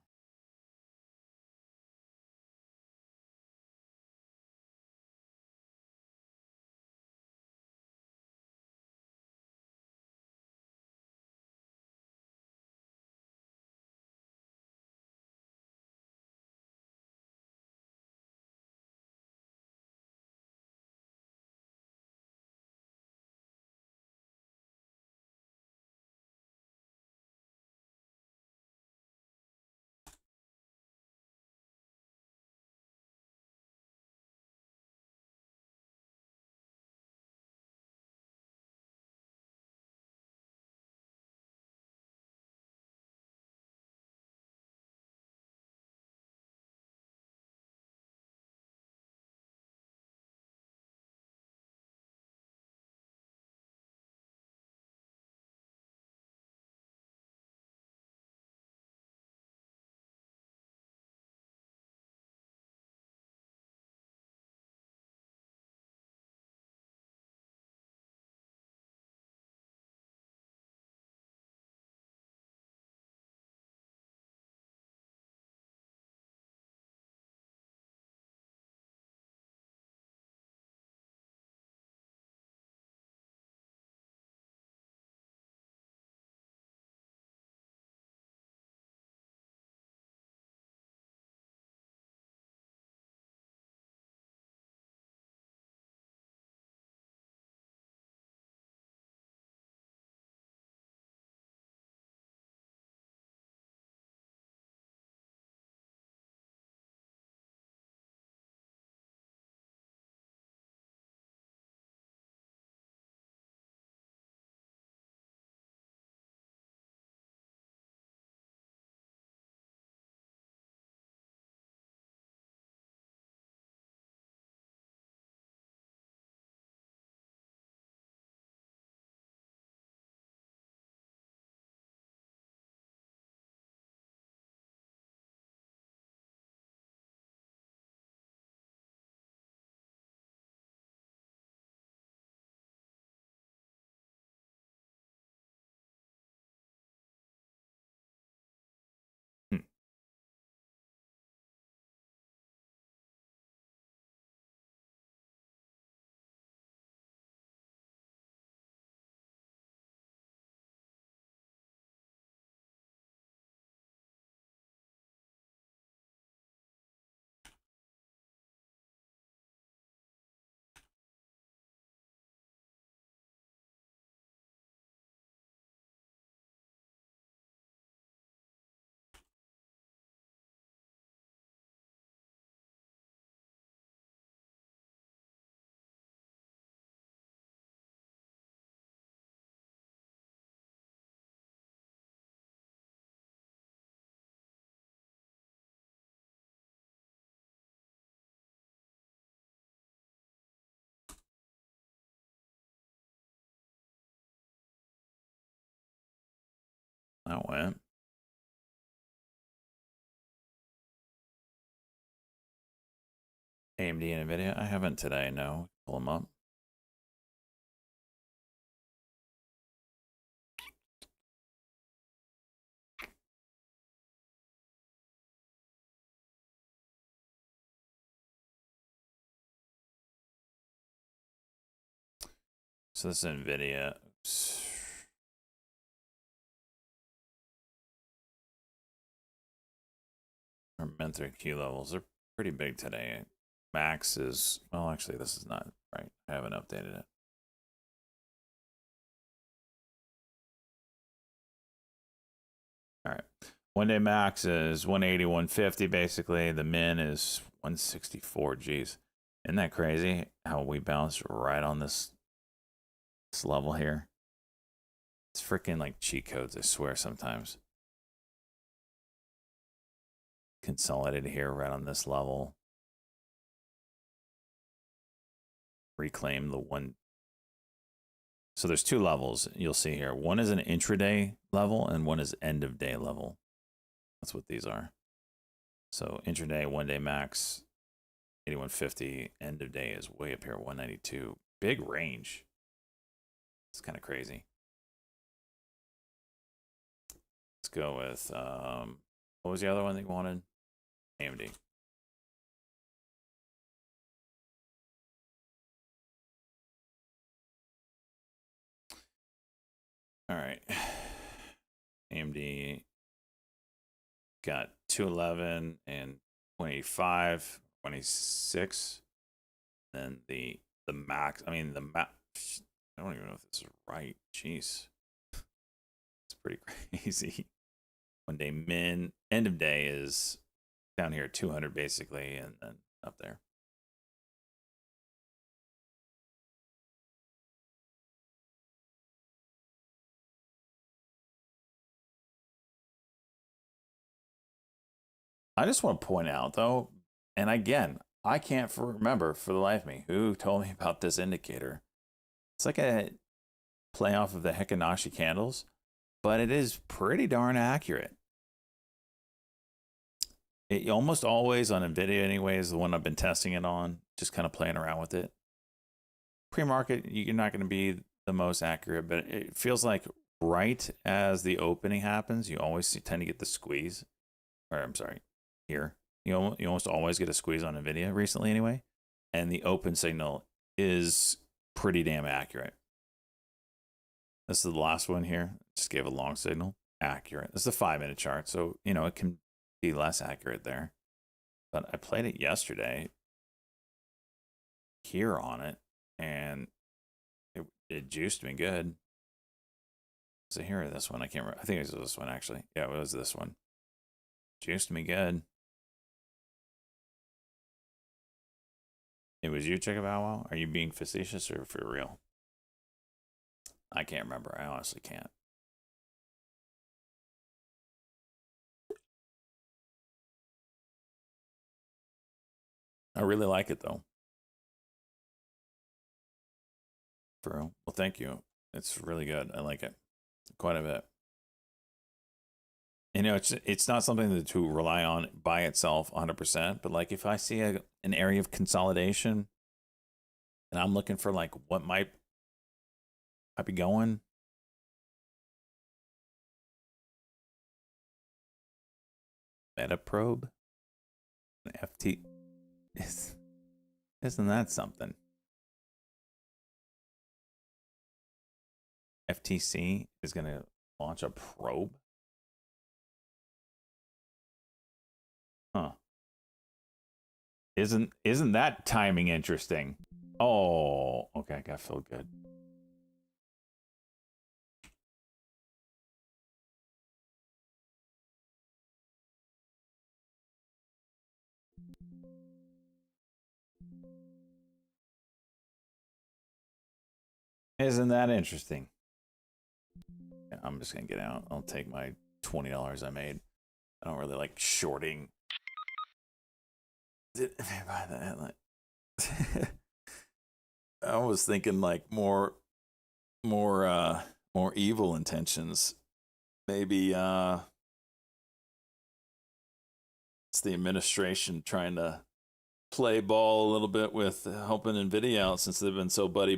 AMD and NVIDIA? I haven't today, no. Pull them up. So this is NVIDIA. Oops. Our MenthorQ levels are pretty big today. Max is, well, actually, this is not right. I haven't updated it. All right. 1-day max is 180, 150 basically. The min is 164. Geez. Isn't that crazy how we bounced right on this level here? It's freaking like cheat codes, I swear sometimes. Consolidated here right on this level. Reclaim the one. So there's two levels you'll see here. One is an intraday level and one is end of day level. That's what these are. So intraday, 1-day max, 8150. End of day is way up here, 192. Big range. It's kind of crazy. Let's go with, what was the other one that you wanted? AMD. All right. AMD got 211 and 185, 26. Then the max, I mean, I don't even know if this is right. Jeez. It's pretty crazy. 1-day min, end of day is down here at 200 basically, and then up there. I just want to point out though, and again, I can't remember for the life of me who told me about this indicator. It's like a play off of the Hikinashi candles, but it is pretty darn accurate. It almost always on NVIDIA anyway is the one I've been testing it on, just kind of playing around with it. Pre-market, you're not going to be the most accurate, but it feels like right as the opening happens, you always tend to get the squeeze. Or I'm sorry, here. You almost always get a squeeze on NVIDIA recently anyway. And the open signal is pretty damn accurate. This is the last one here. Just gave a long signal. Accurate. This is a 5-minute chart, so, it can be less accurate there. But I played it yesterday here on it, and it juiced me good. So here, this one, I can't remember. I think it was this one, actually. Yeah, it was this one. Juiced me good. It was you, Check Bow Wow? Are you being facetious or for real? I can't remember. I honestly can't. I really like it though. For real. Well, thank you. It's really good. I like it quite a bit. It's not something to rely on by itself 100%, but like if I see an area of consolidation and I'm looking for like what might be going, meta probe, an FT, isn't that something? FTC is going to launch a probe. Huh. Isn't that timing interesting? Oh, okay, I feel good. Isn't that interesting? Yeah, I'm just gonna get out. I'll take my $20 I made. I don't really like shorting. By the headline. I was thinking like more evil intentions. Maybe it's the administration trying to play ball a little bit with helping NVIDIA out since they've been so buddy.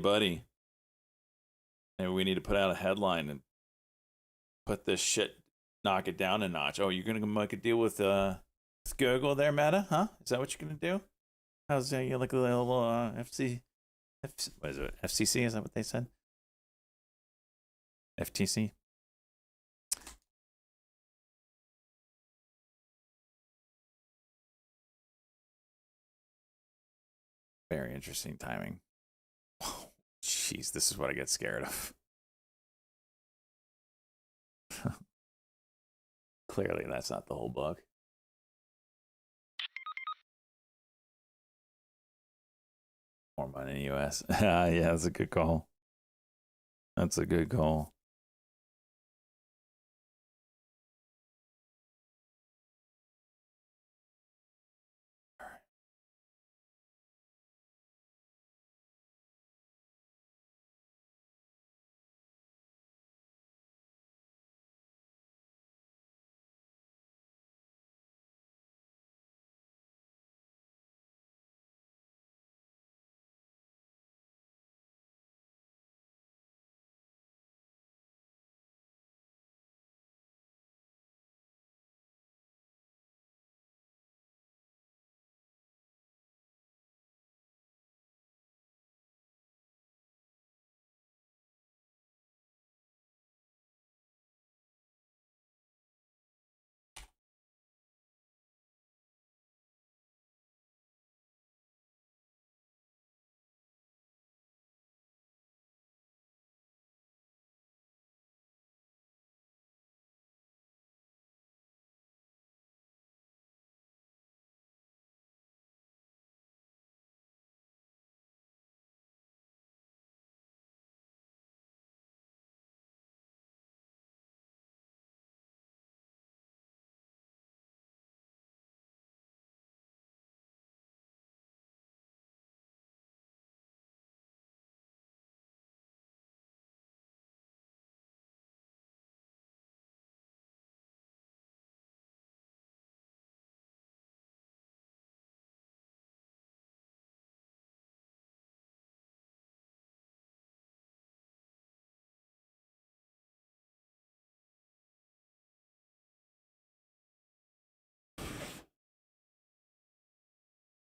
Maybe we need to put out a headline and put this shit, knock it down a notch. Oh, you're gonna make a deal with Google there, Meta? Huh? Is that what you're gonna do? How's you like a little what is it? FCC? Is that what they said? FTC? Very interesting timing. Jeez, this is what I get scared of. Clearly, that's not the whole book. More money in the U.S. Yeah, that's a good call. That's a good call.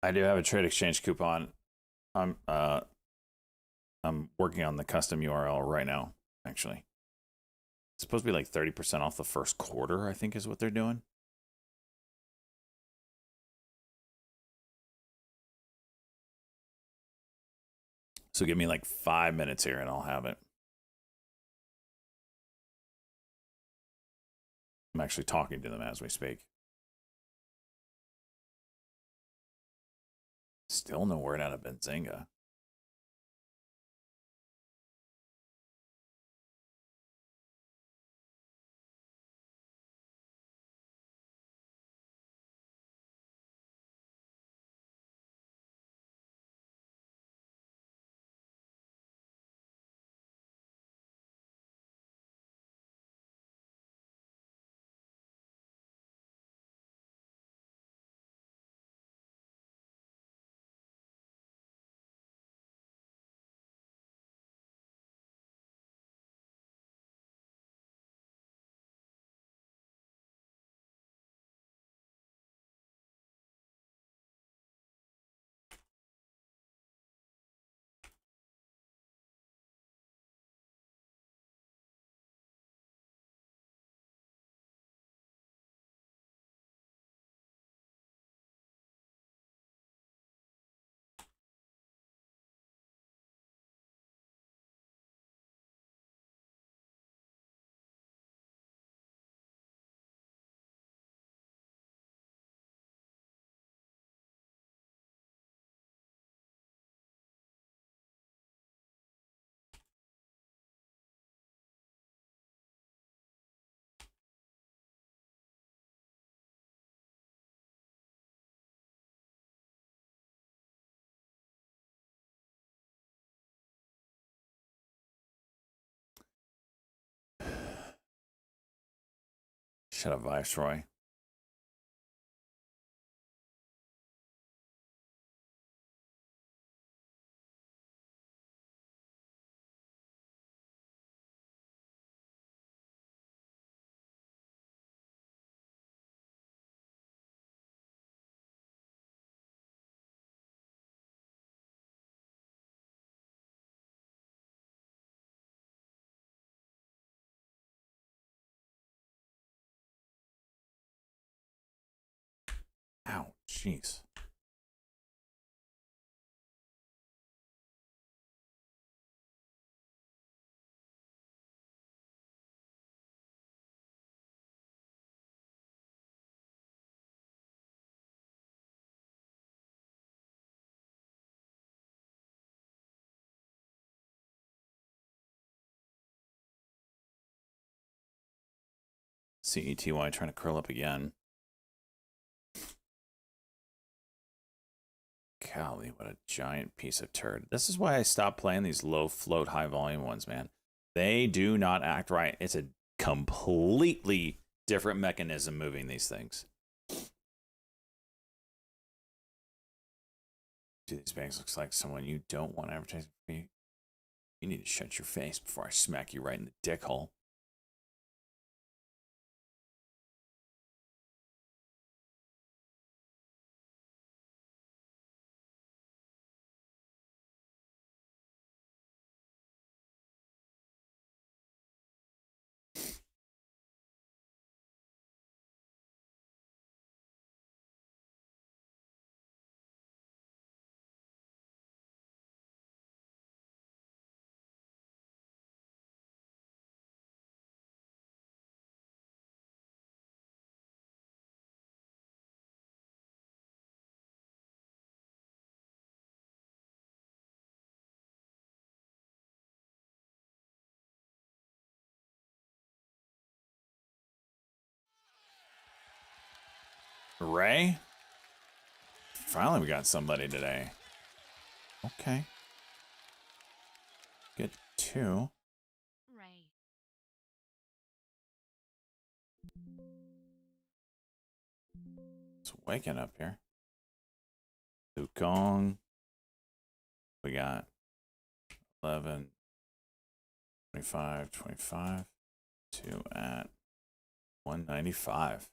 I do have a trade exchange coupon. I'm working on the custom URL right now, actually. It's supposed to be like 30% off the first quarter, I think is what they're doing. So give me like 5 minutes here and I'll have it. I'm actually talking to them as we speak. Still no word out of Benzinga. Shut up, Viceroy. Jeez. CETY trying to curl up again. Golly, what a giant piece of turd. This is why I stopped playing these low float, high volume ones, man. They do not act right. It's a completely different mechanism moving these things. Dude, these banks looks like someone you don't want advertising for you. You need to shut your face before I smack you right in the dick hole. Ray? Finally, we got somebody today. Okay. Get 2. Ray. It's waking up here. Dugong. We got 11, 25, 25. 2 at 195.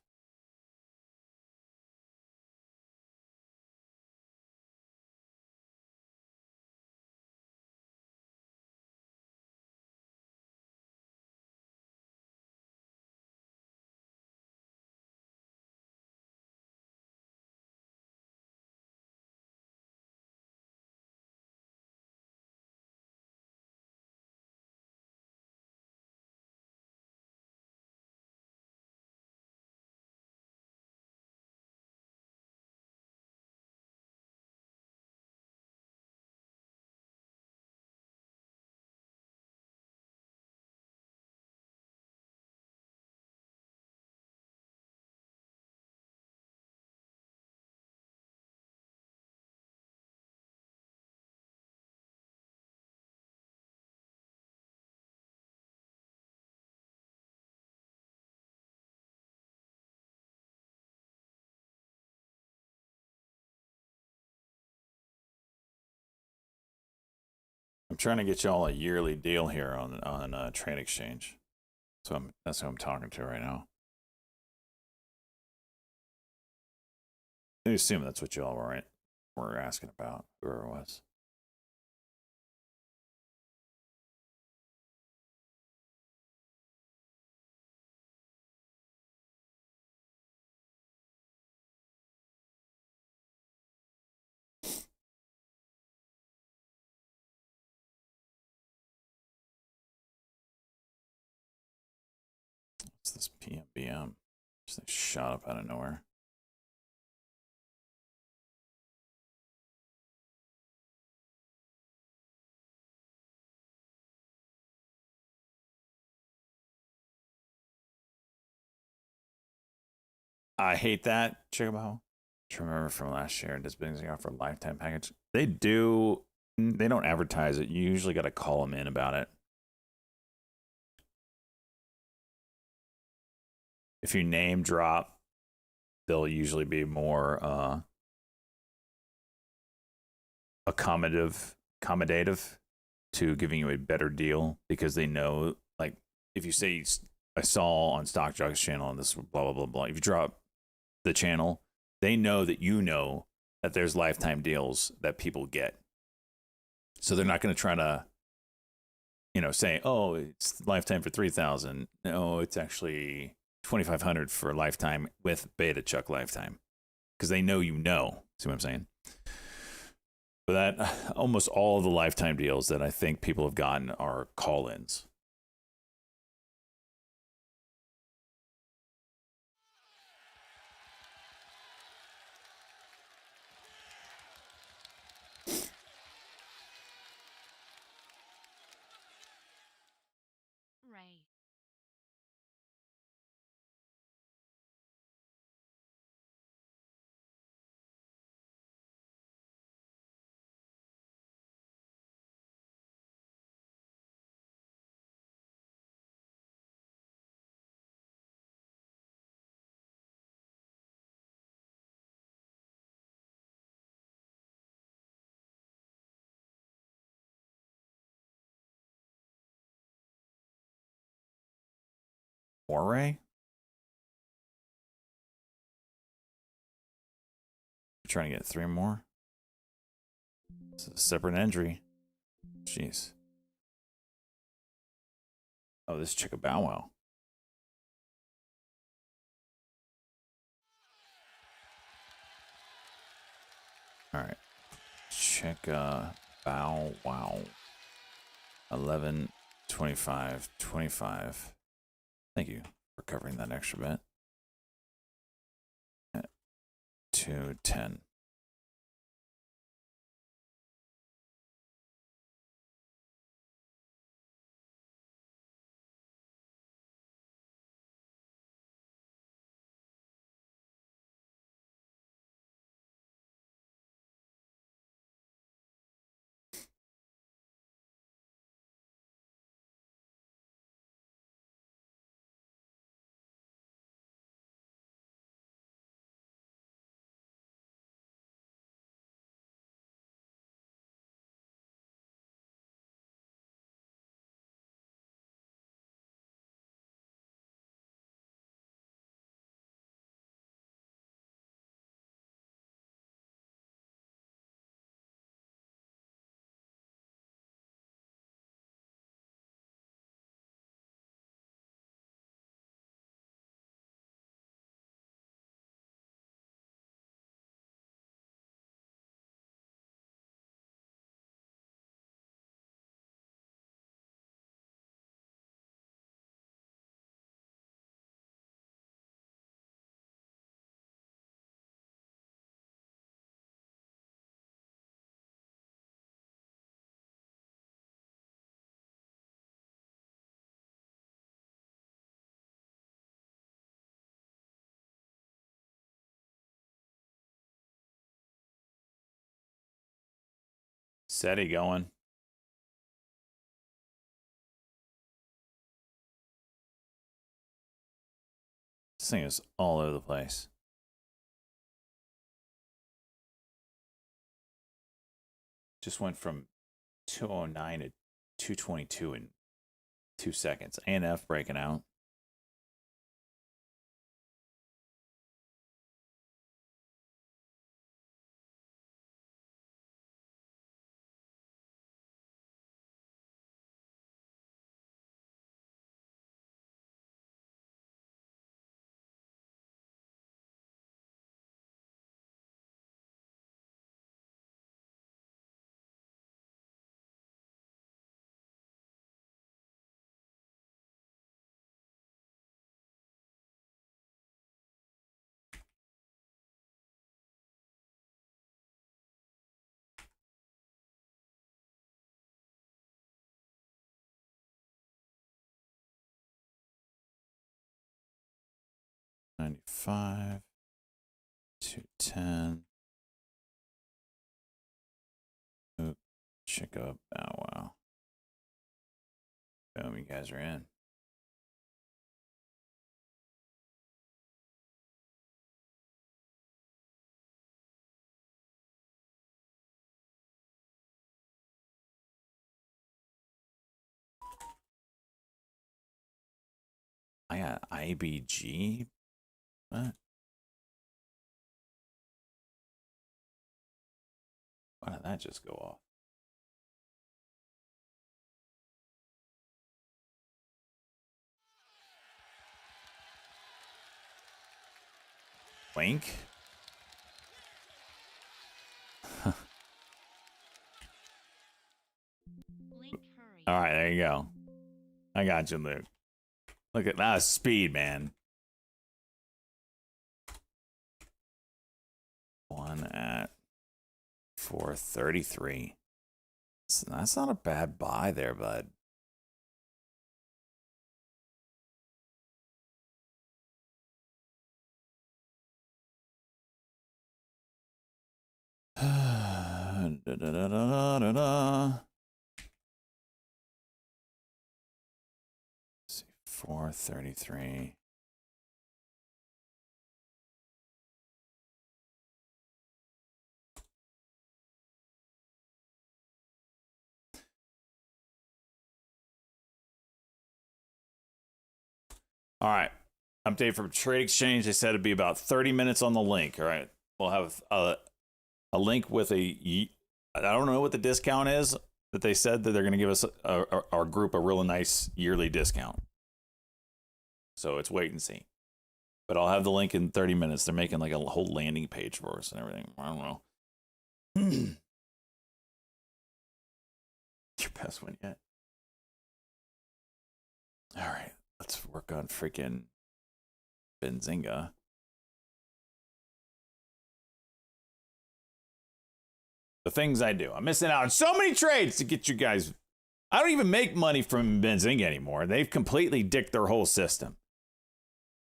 I'm trying to get y'all a yearly deal here on Trade Exchange. So that's who I'm talking to right now. I assume that's what y'all were asking about, whoever it was. What's this PMBM? Just like shot up out of nowhere. I hate that, Chicago. I remember from last year, this business they offer a lifetime package. They do. They don't advertise it. You usually got to call them in about it. If you name drop, they'll usually be more accommodative to giving you a better deal because they know, like, if you say I saw on Stock Jock's channel and this blah blah blah blah, if you drop the channel, they know that there's lifetime deals that people get. So they're not going to try to, say, oh, it's lifetime for 3,000. No, it's actually 2,500 for lifetime with beta chuck lifetime. because they know you know. See what I'm saying? But that almost all of the lifetime deals that I think people have gotten are call-ins. Ray. Foray? Trying to get 3 more. It's a separate entry. Jeez. Oh, this chick a Bow Wow. All right. Check Bow Wow. 11, 25, 25. Thank you for covering that extra bit. 2, 10. SETI going. This thing is all over the place. Just went from 209 to 222 in 2 seconds. ANF breaking out. $95, $210. Oop, check up. Bow Wow. Boom, you guys are in. I got IBG. What? Why did that just go off? Wink? All right, there you go. I got you, Luke. Look at that speed, man. One at 433. So that's not a bad buy there, bud. Da, da, da, da, da, da. Let's see, 433. All right. Update from Trade Exchange. They said it'd be about 30 minutes on the link. All right. We'll have a link with I don't know what the discount is that they said that they're going to give us our group a really nice yearly discount. So it's wait and see. But I'll have the link in 30 minutes. They're making like a whole landing page for us and everything. I don't know. Your best one yet. All right. Let's work on freaking Benzinga. The things I do. I'm missing out on so many trades to get you guys. I don't even make money from Benzinga anymore. They've completely dicked their whole system.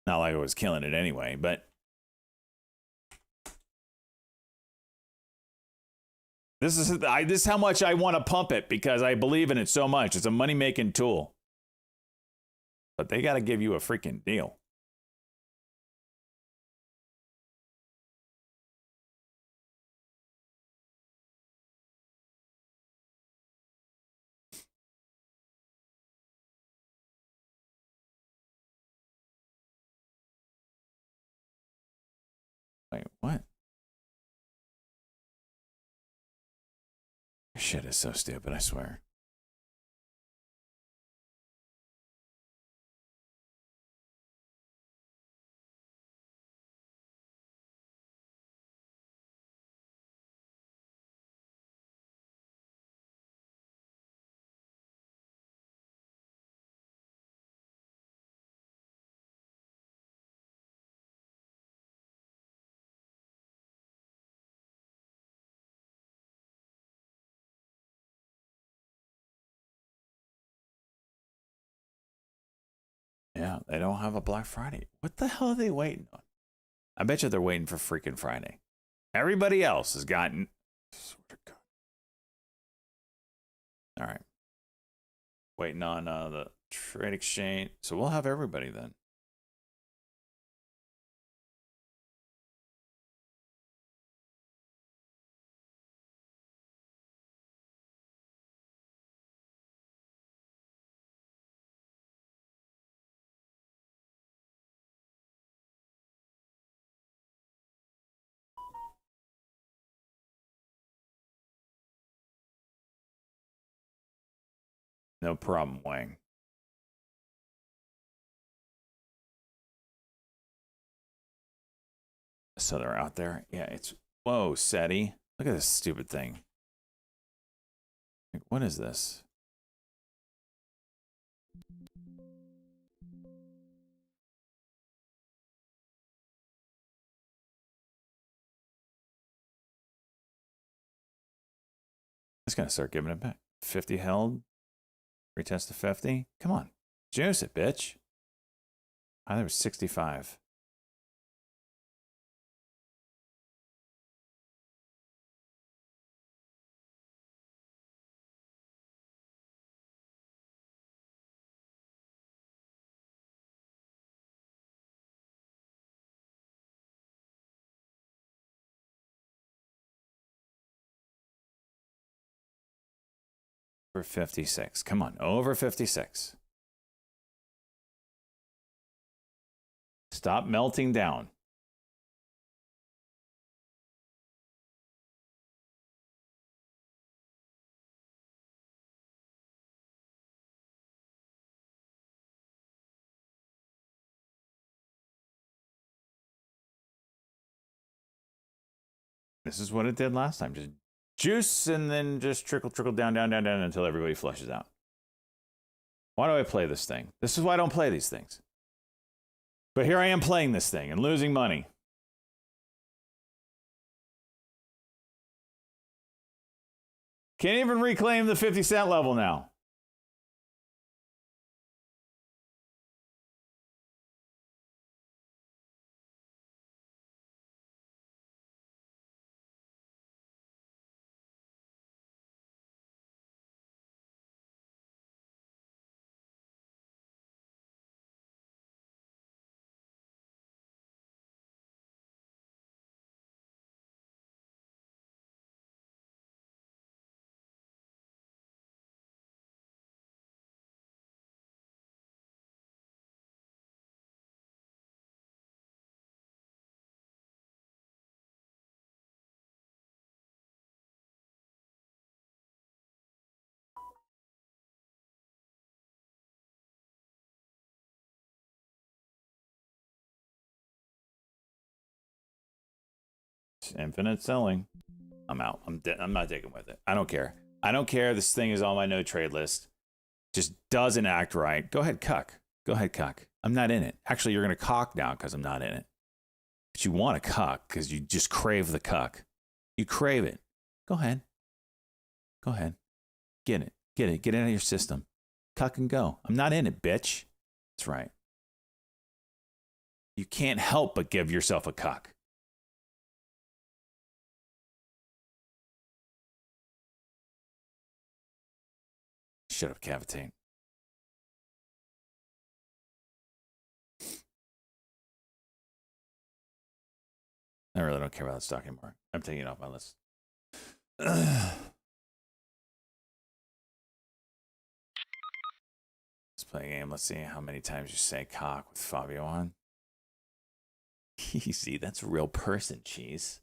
Not like I was killing it anyway, but this is how much I want to pump it because I believe in it so much. It's a money-making tool. But they got to give you a freaking deal. Wait, what? Shit is so stupid, I swear. Yeah, they don't have a Black Friday. What the hell are they waiting on? I bet you they're waiting for freaking Friday. Everybody else has gotten. All right. Waiting on the trade exchange. So we'll have everybody then. No problem, Wang. So they're out there. Yeah, it's. Whoa, SETI. Look at this stupid thing. What is this? It's going to start giving it back. 50 held. Retest to 50. Come on. Juice it, bitch. Oh, there was 65. For 56. Come on. Over 56. Stop melting down. This is what it did last time. Just juice and then just trickle down until everybody flushes out. Why do I play this thing? This is why I don't play these things. But here I am playing this thing and losing money. Can't even reclaim the 50-cent level now. Infinite selling. I'm out. I'm not taking with it. I don't care. I don't care. This thing is on my no trade list. Just doesn't act right. Go ahead, cuck. Go ahead, cuck. I'm not in it. Actually, you're going to cock now because I'm not in it. But you want to cuck because you just crave the cuck. You crave it. Go ahead. Go ahead. Get it. Get it. Get it out of your system. Cuck and go. I'm not in it, bitch. That's right. You can't help but give yourself a cuck. Shut up, cavitate. I really don't care about that stock anymore. I'm taking it off my list. Let's play a game. Let's see how many times you say cock with Fabio on. Easy. That's a real person, cheese.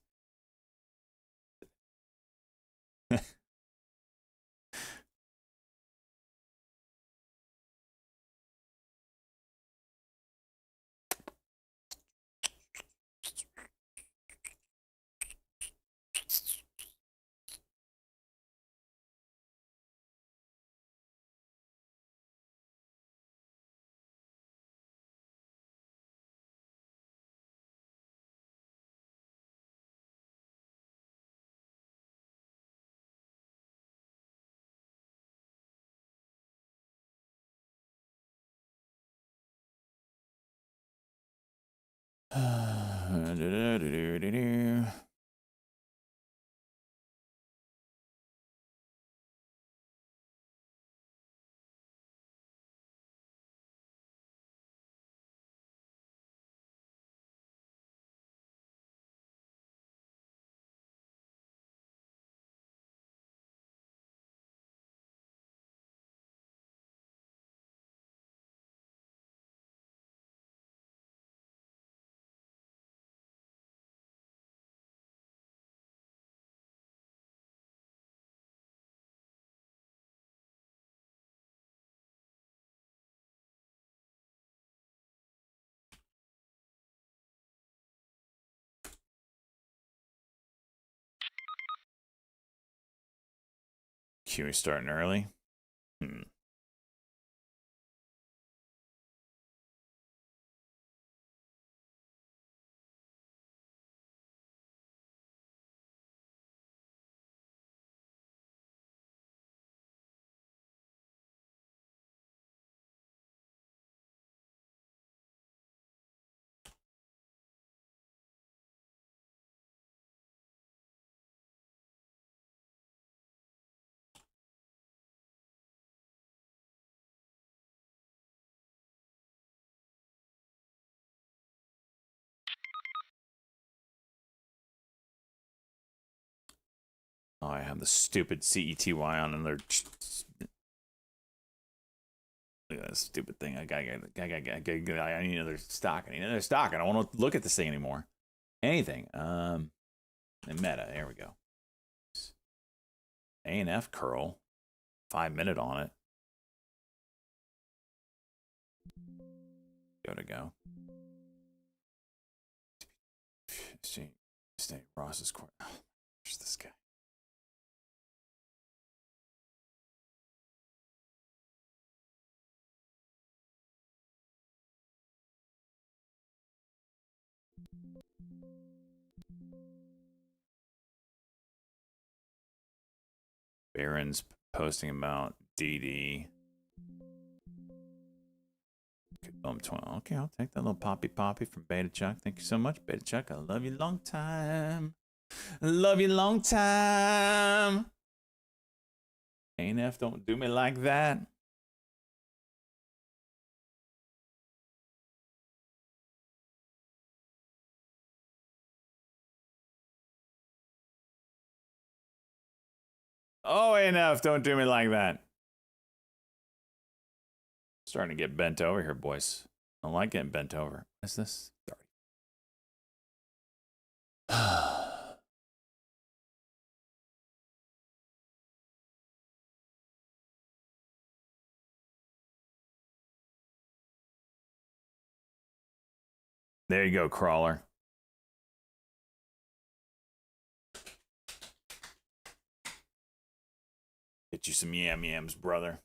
QE starting early. Oh, I have the stupid CETY on, and they're look at that stupid thing. I need another stock. I need another stock. I don't want to look at this thing anymore. Anything. And Meta. There we go. A&F curl. 5 minute on it. Go. See, Ross's court. Oh, there's this guy. Baron's posting about DD. Okay, I'll take that little poppy from Beta Chuck. Thank you so much, Beta Chuck. I love you long time. Love you long time. ANF, don't do me like that. Oh, ANF, don't do me like that. Starting to get bent over here, boys. I don't like getting bent over. Is this 30? There you go, crawler. Get you some yams, brother.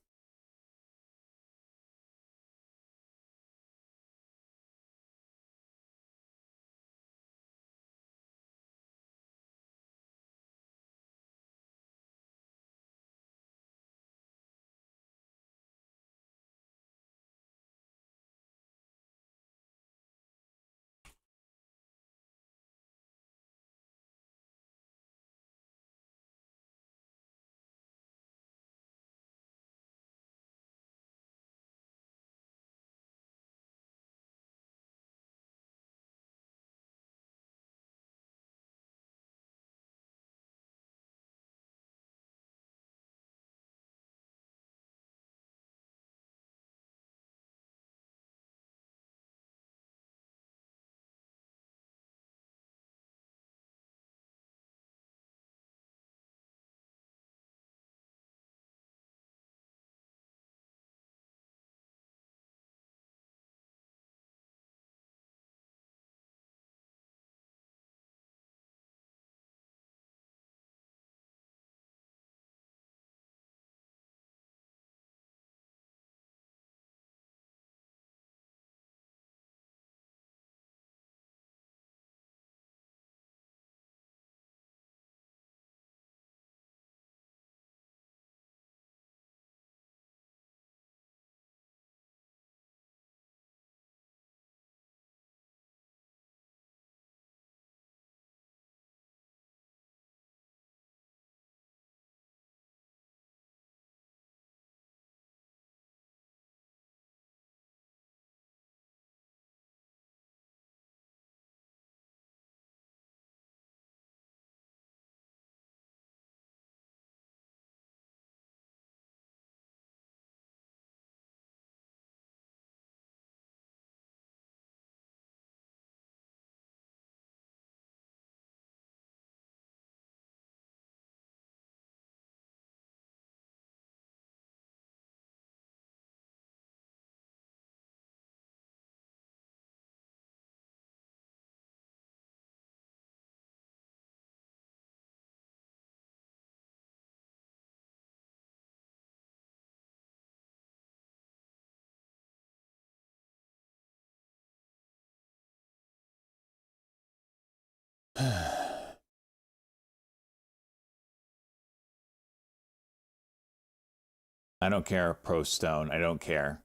I don't care, Pro Stone. I don't care.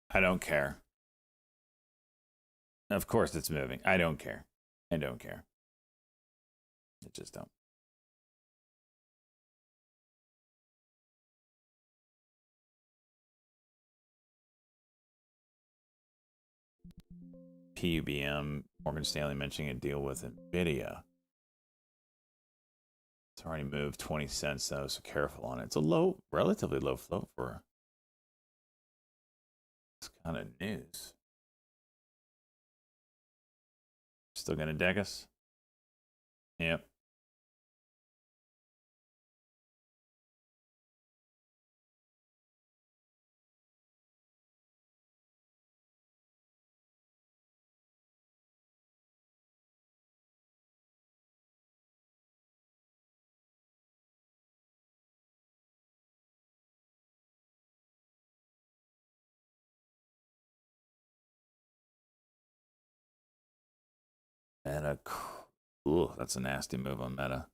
I don't care. Of course it's moving. I don't care. I don't care. I just don't. PUBM, Morgan Stanley mentioning a deal with NVIDIA. It's already moved 20 cents though, so careful on it. It's a low, relatively low float for this kind of news. Still gonna deck us? Yep. Meta. Ooh, that's a nasty move on Meta.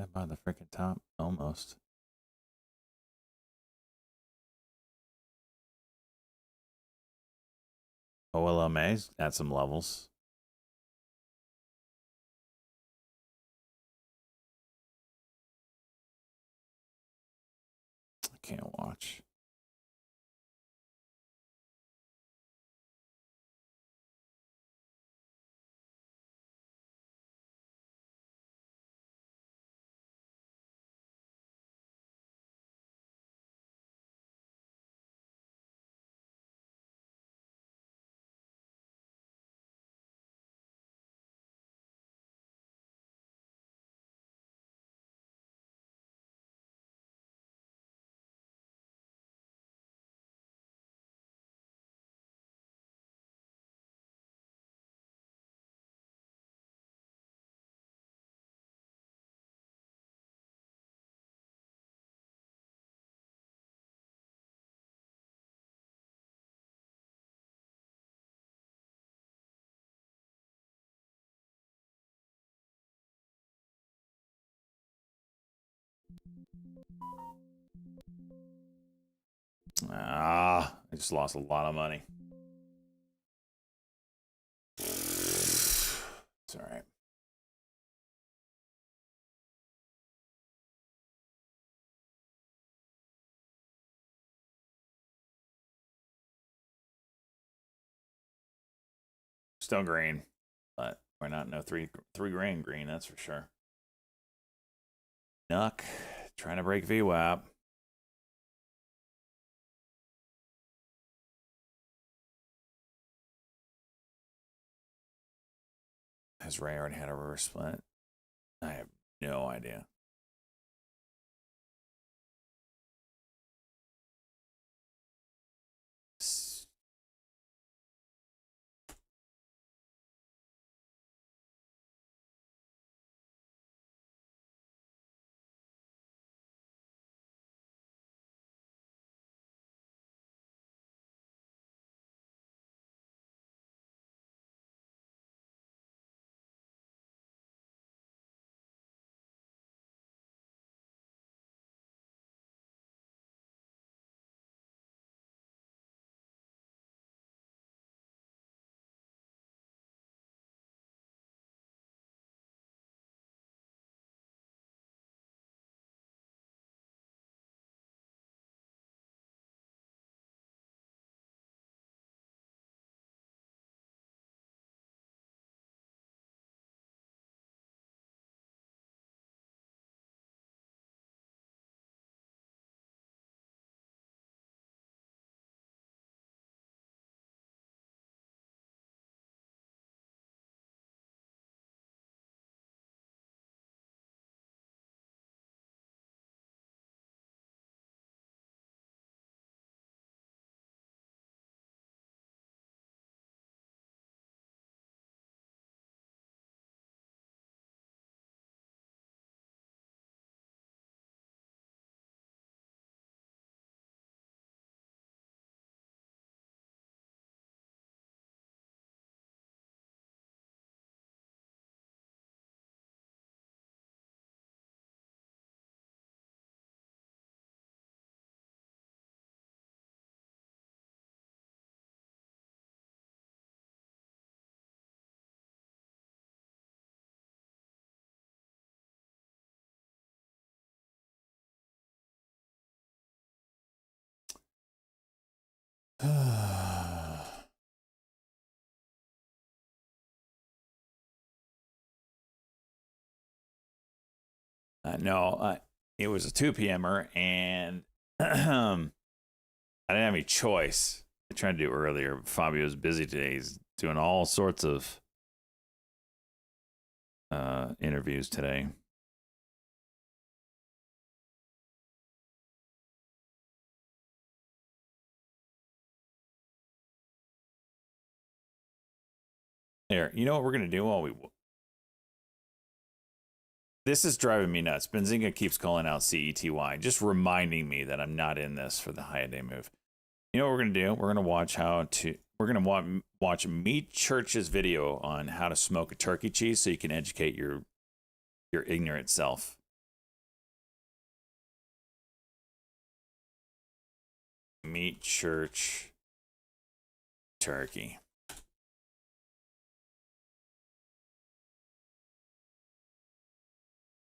About the freaking top, almost. OLMA's at some levels. I can't watch. I just lost a lot of money. It's all right. Still green, but we're not no three grand green, that's for sure. Nuck trying to break VWAP. Has Ray already had a reverse split? I have no idea. No, it was a 2 p.m.er, and I didn't have any choice. I tried to do earlier, but Fabio was busy today. He's doing all sorts of interviews today. Here, you know what we're gonna do while we. This is driving me nuts. Benzinga keeps calling out CETY, just reminding me that I'm not in this for the high day move. You know what we're gonna do? We're gonna watch watch Meat Church's video on how to smoke a turkey cheese so you can educate your ignorant self. Meat church turkey.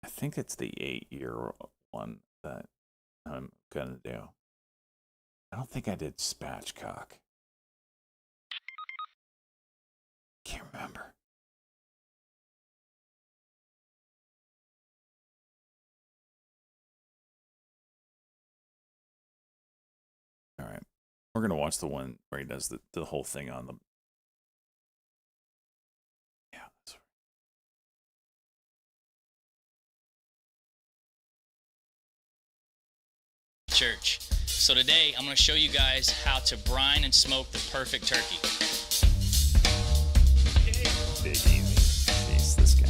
I think it's the 8-year one that I'm gonna do. I don't think I did spatchcock. Can't remember. All right. We're going to watch the one where he does the whole thing on the... Yeah, that's right. Church. So today I'm going to show you guys how to brine and smoke the perfect turkey. Big easy. Jeez, this guy.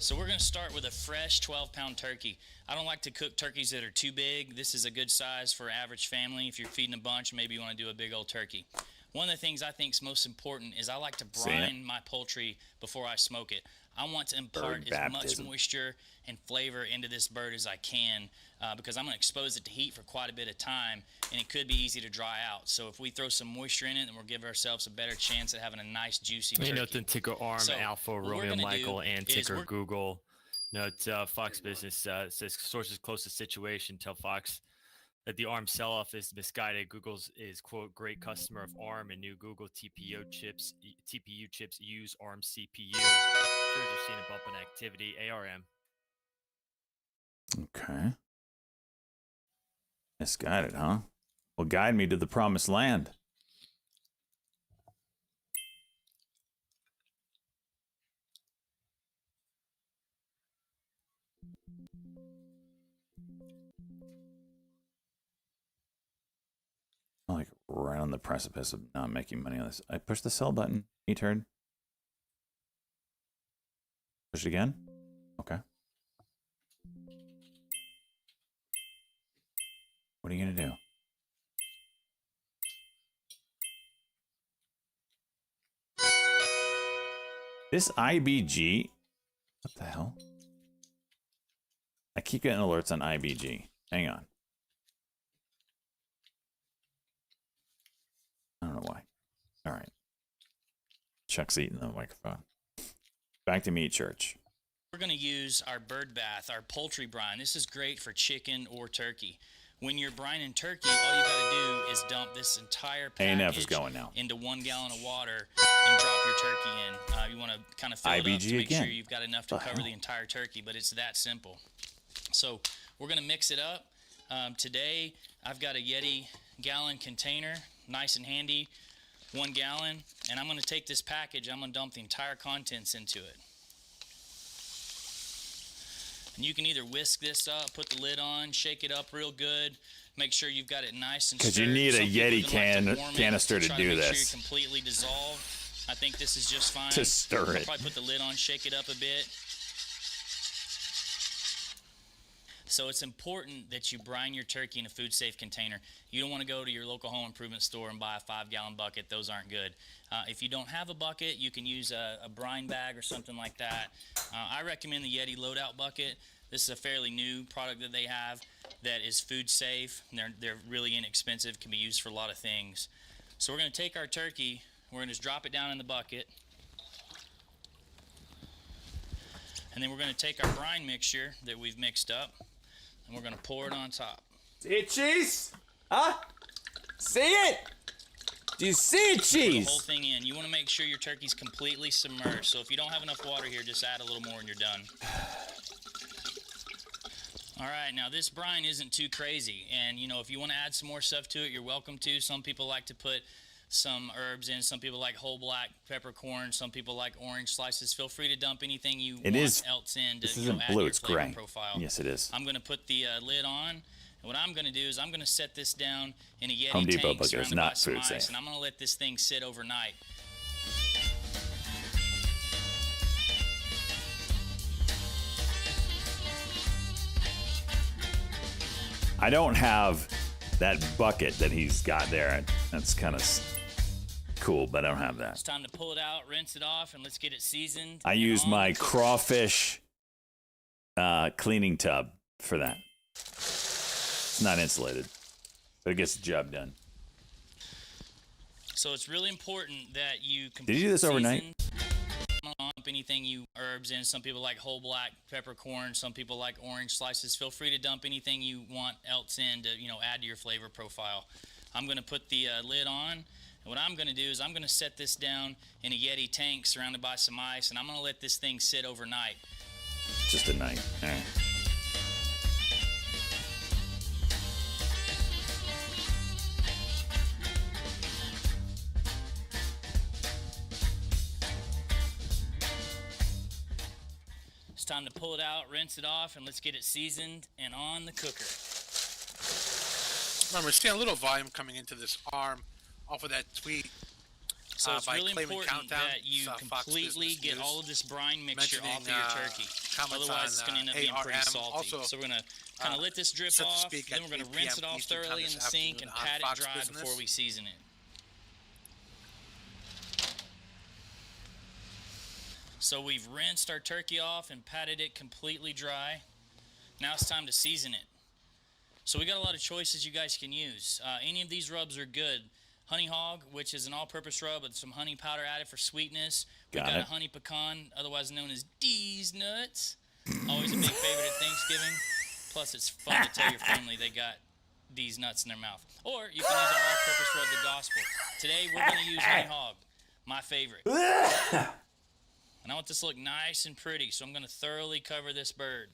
So we're going to start with a fresh 12-pound turkey. I don't like to cook turkeys that are too big. This is a good size for an average family. If you're feeding a bunch, maybe you want to do a big old turkey. One of the things I think is most important is I like to brine my poultry before I smoke it. I want to impart as much moisture and flavor into this bird as I can because I'm going to expose it to heat for quite a bit of time, and it could be easy to dry out. So if we throw some moisture in it, then we'll give ourselves a better chance at having a nice, juicy turkey. Note ticker arm, So Alpha, what we're Romeo, gonna Michael, do and is ticker we're- Google. Note Fox Business says sources close to situation tell Fox that the ARM sell-off is misguided. Google's is, quote, great customer of ARM, and new Google TPU chips use ARM CPU. Sure, you're seeing a bump in activity. ARM. Okay. Misguided, huh? Well, guide me to the promised land. I'm like right on the precipice of not making money on this. I pushed the sell button. You turn. Push it again. Okay. What are you gonna do? This IBG. What the hell? I keep getting alerts on IBG. Hang on. I don't know why. All right. Chuck's eating the microphone. Back to meat church. We're going to use our bird bath, our poultry brine. This is great for chicken or turkey. When you're brining turkey, all you got to do is dump this entire ANF is package going now. into 1 gallon of water and drop your turkey in. You want to kind of fill it up IBG to make again. sure you've got enough to cover the entire turkey, but it's that simple. So we're going to mix it up. Today, I've got a Yeti gallon container, nice and handy, 1 gallon, and I'm going to take this package, I'm going to dump the entire contents into it. And you can either whisk this up, put the lid on, shake it up real good, make sure you've got it nice and stirred. Because you need a Some people Yeti even like to warm it canister to try do make this. Sure you're completely dissolved. I think this is just fine. To stir I'll it. probably put the lid on, shake it up a bit. So it's important that you brine your turkey in a food-safe container. You don't want to go to your local home improvement store and buy a 5-gallon bucket. Those aren't good. If you don't have a bucket, you can use a brine bag or something like that. I recommend the Yeti loadout bucket. This is a fairly new product that they have that is food-safe. They're really inexpensive, can be used for a lot of things. So we're going to take our turkey, we're going to just drop it down in the bucket. And then we're going to take our brine mixture that we've mixed up, and we're going to pour it on top. See it, cheese? Huh? See it? Do you see it, Pour the cheese? whole thing in. You want to make sure your turkey's completely submerged. So if you don't have enough water here, just add a little more and you're done. All right, now this brine isn't too crazy. And, you know, if you want to add some more stuff to it, you're welcome to. Some people like to put some herbs in. Some people like whole black peppercorn. Some people like orange slices. Feel free to dump anything you want else in to This add isn't to blue, your it's flavor gray. profile. Yes, it is. I'm going to put the lid on. And what I'm going to do is I'm going to set this down in a Yeti Home Depot tank bucket is surrounded not by some food ice, safe. and I'm going to let this thing sit overnight. I don't have that bucket that he's got there. That's kind of cool, but I don't have that. It's time to pull it out, rinse it off, and let's get it seasoned. I and use on my the cooker. crawfish cleaning tub for that. It's not insulated, but it gets the job done. So it's really important that you Did you do this overnight? season, dump anything you herbs in. Some people like whole black peppercorn. Some people like orange slices. Feel free to dump anything you want else in to add to your flavor profile. I'm going to put the lid on. And what I'm going to do is I'm going to set this down in a Yeti tank surrounded by some ice, and I'm going to let this thing sit overnight. Just a night. All right. It's time to pull it out, rinse it off, and let's get it seasoned and on the cooker. Remember, seeing a little volume coming into this arm off of that tweet. So it's by really Clayman important Countdown, that you Fox completely Business get News, all of this brine mixture off of mentioning, your turkey. comments Otherwise, it's on, going to end up being pretty ARM. salty. Also, So we're going to kind of let this drip set to off, speak then at we're going to 3 rinse it p.m. off Eastern thoroughly Time in the this sink and afternoon on pat it Fox dry Business. before we season it. So we've rinsed our turkey off and patted it completely dry. Now it's time to season it. So we got a lot of choices you guys can use. Any of these rubs are good. Honey Hog, which is an all-purpose rub with some honey powder added for sweetness. We've got a honey pecan, otherwise known as D's nuts. Always a big favorite at Thanksgiving. Plus, it's fun to tell your family they got D's nuts in their mouth. Or you can use our all-purpose rub, the Gospel. Today, we're going to use Honey Hog, my favorite. And I want this to look nice and pretty, so I'm going to thoroughly cover this bird.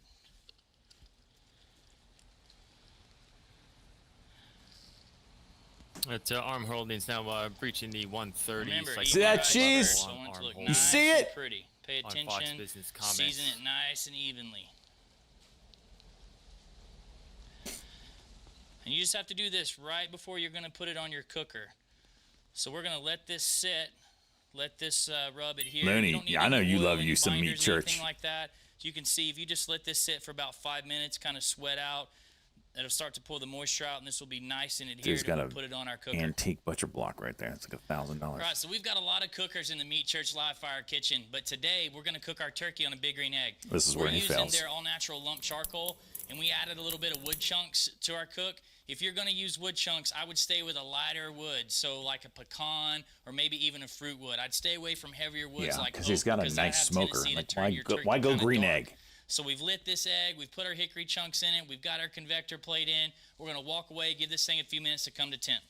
That arm holding's now breaching the 130. Remember, Like See that cheese? So I want it to look arm nice see and it? pretty. Pay On attention. Fox Business comments. Season it nice and evenly. And you just have to do this right before you're going to put it on your cooker. So we're going to let this sit. Let this rub adhere. Looney, You don't need yeah, I know any you oil love in you your some meat binders or anything church. like that. So you can see if you just let this sit for about 5 minutes, kind of sweat out, it'll start to pull the moisture out, and this will be nice and adhered. Dude's got and a we'll put it on our cooker. antique butcher block right there. It's like $1,000. All right, so we've got a lot of cookers in the Meat Church Live Fire kitchen, but today we're going to cook our turkey on a Big Green Egg. This is we're where he using fails. their all-natural lump charcoal, and we added a little bit of wood chunks to our cook. If you're going to use wood chunks, I would stay with a lighter wood, so like a pecan or maybe even a fruit wood. I'd stay away from heavier woods Yeah, like because he's oak, got a because that nice have smoker. tendency to Like, turn why your go, turkey why go kinda green dark. egg? So we've lit this egg, we've put our hickory chunks in it, we've got our convector plate in. We're going to walk away, give this thing a few minutes to come to temp.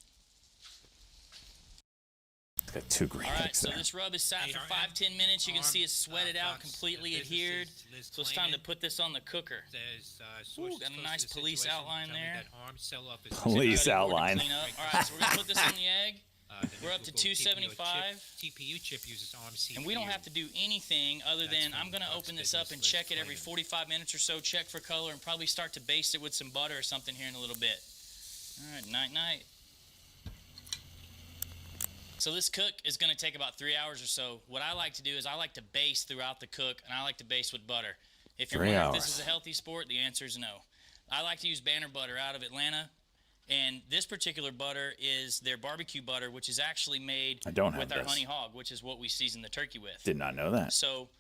It's got 2 green All right, eggs so there. this rub is sat for 5-10 minutes. You can see it's sweated out, completely adhered. So it's time to put this on the cooker. Ooh, got a nice police outline there. Police outline. Clean up. All right, so we're going to put this on the egg. We're up to 275. TPU chip uses ARM CPU. And we don't have to do anything other than I'm going to open this up and check it every 45 minutes or so, check for color, and probably start to baste it with some butter or something here in a little bit. All right, night-night. So this cook is going to take about 3 hours or so. What I like to do is I like to baste throughout the cook, and I like to baste with butter. If you're 3 wondering hours. if this is a healthy sport, the answer is no. I like to use Banner butter out of Atlanta, and this particular butter is their barbecue butter, which is actually made I don't have with our this. honey hog, which is what we season the turkey with. Did not know that. So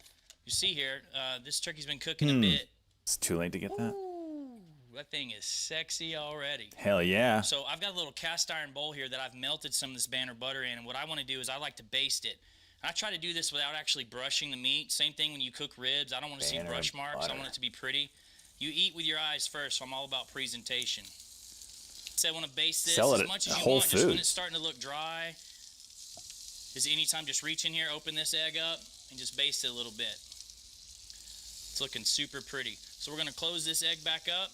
you see here, this turkey's been cooking a bit. It's too late to get that. Ooh, that thing is sexy already. Hell yeah. So I've got a little cast iron bowl here that I've melted some of this Banner butter in, and what I want to do is I like to baste it. And I try to do this without actually brushing the meat. Same thing when you cook ribs. I don't want to see Banner brush marks. I butter. want it to be pretty. You eat with your eyes first, so I'm all about presentation. So I want to baste this Sell it as at much as you Whole want. Just when Foods. it's starting to look dry, is anytime just reach in here, open this egg up, and just baste it a little bit. It's looking super pretty. So we're going to close this egg back up,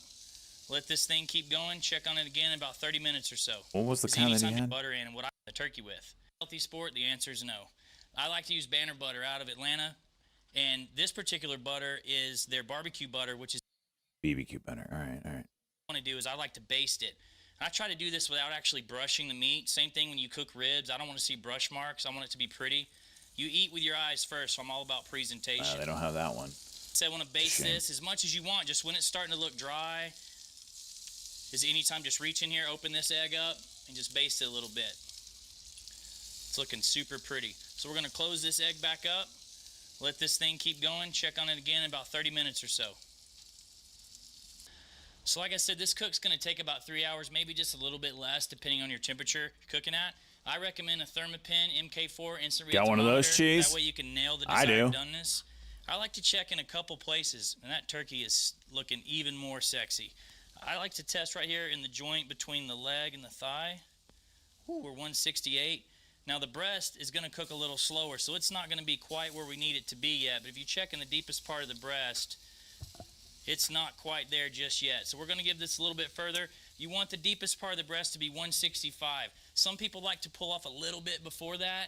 let this thing keep going, check on it again in about 30 minutes or so. What was the Is kind that anytime he you had? butter in and what I the turkey with. Healthy sport, the answer is no. I like to use Banner butter out of Atlanta, and this particular butter is their barbecue butter, which is BBQ butter. All right, all right. what I want to do is I like to baste it. And I try to do this without actually brushing the meat. Same thing when you cook ribs. I don't want to see brush marks. I want it to be pretty. You eat with your eyes first, so I'm all about presentation. They don't have that one. So I want to baste Shame. this as much as you want. Just when it's starting to look dry, is anytime just reach in here, open this egg up, and just baste it a little bit. It's looking super pretty. So we're going to close this egg back up, let this thing keep going, check on it again in about 30 minutes or so. So like I said, this cook's going to take about 3 hours, maybe just a little bit less depending on your temperature you're cooking at. I recommend a Thermopin MK4 instant read Got one of those, thermometer. Cheese? That way you can nail the I desired do. doneness. I like to check in a couple places, and that turkey is looking even more sexy. I like to test right here in the joint between the leg and the thigh. Ooh, we're 168. Now the breast is going to cook a little slower, so it's not going to be quite where we need it to be yet. But if you check in the deepest part of the breast, it's not quite there just yet. So we're going to give this a little bit further. You want the deepest part of the breast to be 165. Some people like to pull off a little bit before that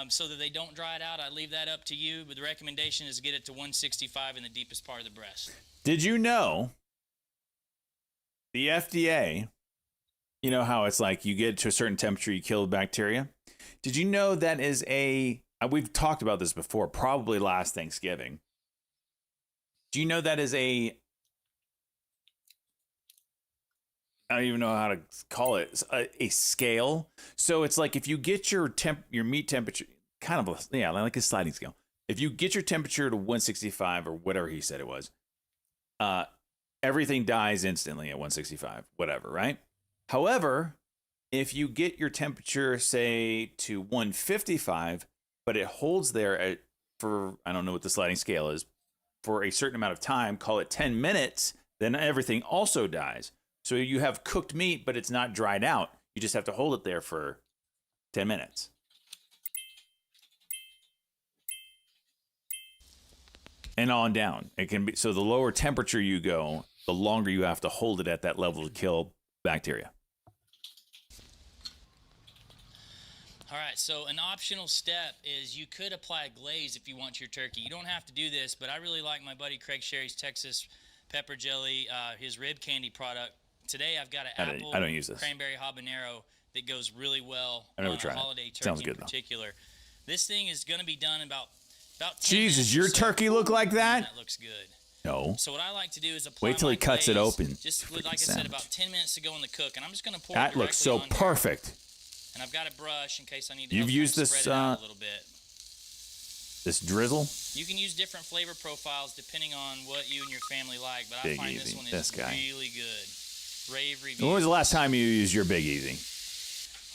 so that they don't dry it out. I leave that up to you, but the recommendation is get it to 165 in the deepest part of the breast. Did you know the FDA, you know how it's like you get to a certain temperature, you kill the bacteria? Did you know that is we've talked about this before, probably last Thanksgiving. Do you know that is I don't even know how to call it, a scale? So it's like if you get your meat temperature, kind of, like a sliding scale. If you get your temperature to 165 or whatever he said it was, everything dies instantly at 165, whatever, right? However, if you get your temperature, say, to 155, but it holds there for, I don't know what the sliding scale is, for a certain amount of time, call it 10 minutes, then everything also dies. So you have cooked meat, but it's not dried out. You just have to hold it there for 10 minutes. And on down. It can be, so the lower temperature you go, the longer you have to hold it at that level to kill bacteria. All right, so an optional step is you could apply a glaze if you want your turkey. You don't have to do this, but I really like my buddy Craig Sherry's Texas pepper jelly, his rib candy product. Today I've got an apple I don't use this. cranberry habanero that goes really well I never on tried a it. holiday turkey Sounds good, in though. particular. This thing is going to be done in about 10 Jesus, minutes your or so. turkey look like that? That looks good. No. So what I like to do is apply Wait till my he cuts it glaze, open. just Freaking like I said, savage. about 10 minutes to go in the cook, and I'm just going to pour That it looks directly so on here. perfect. And I've got a brush in case I need to You've help used kind of this, spread it out a little bit. This drizzle? You can use different flavor profiles depending on what you and your family like, but Big I find Easy, this one is this guy. really good. Rave reviews. When was the last time you used your Big Easy?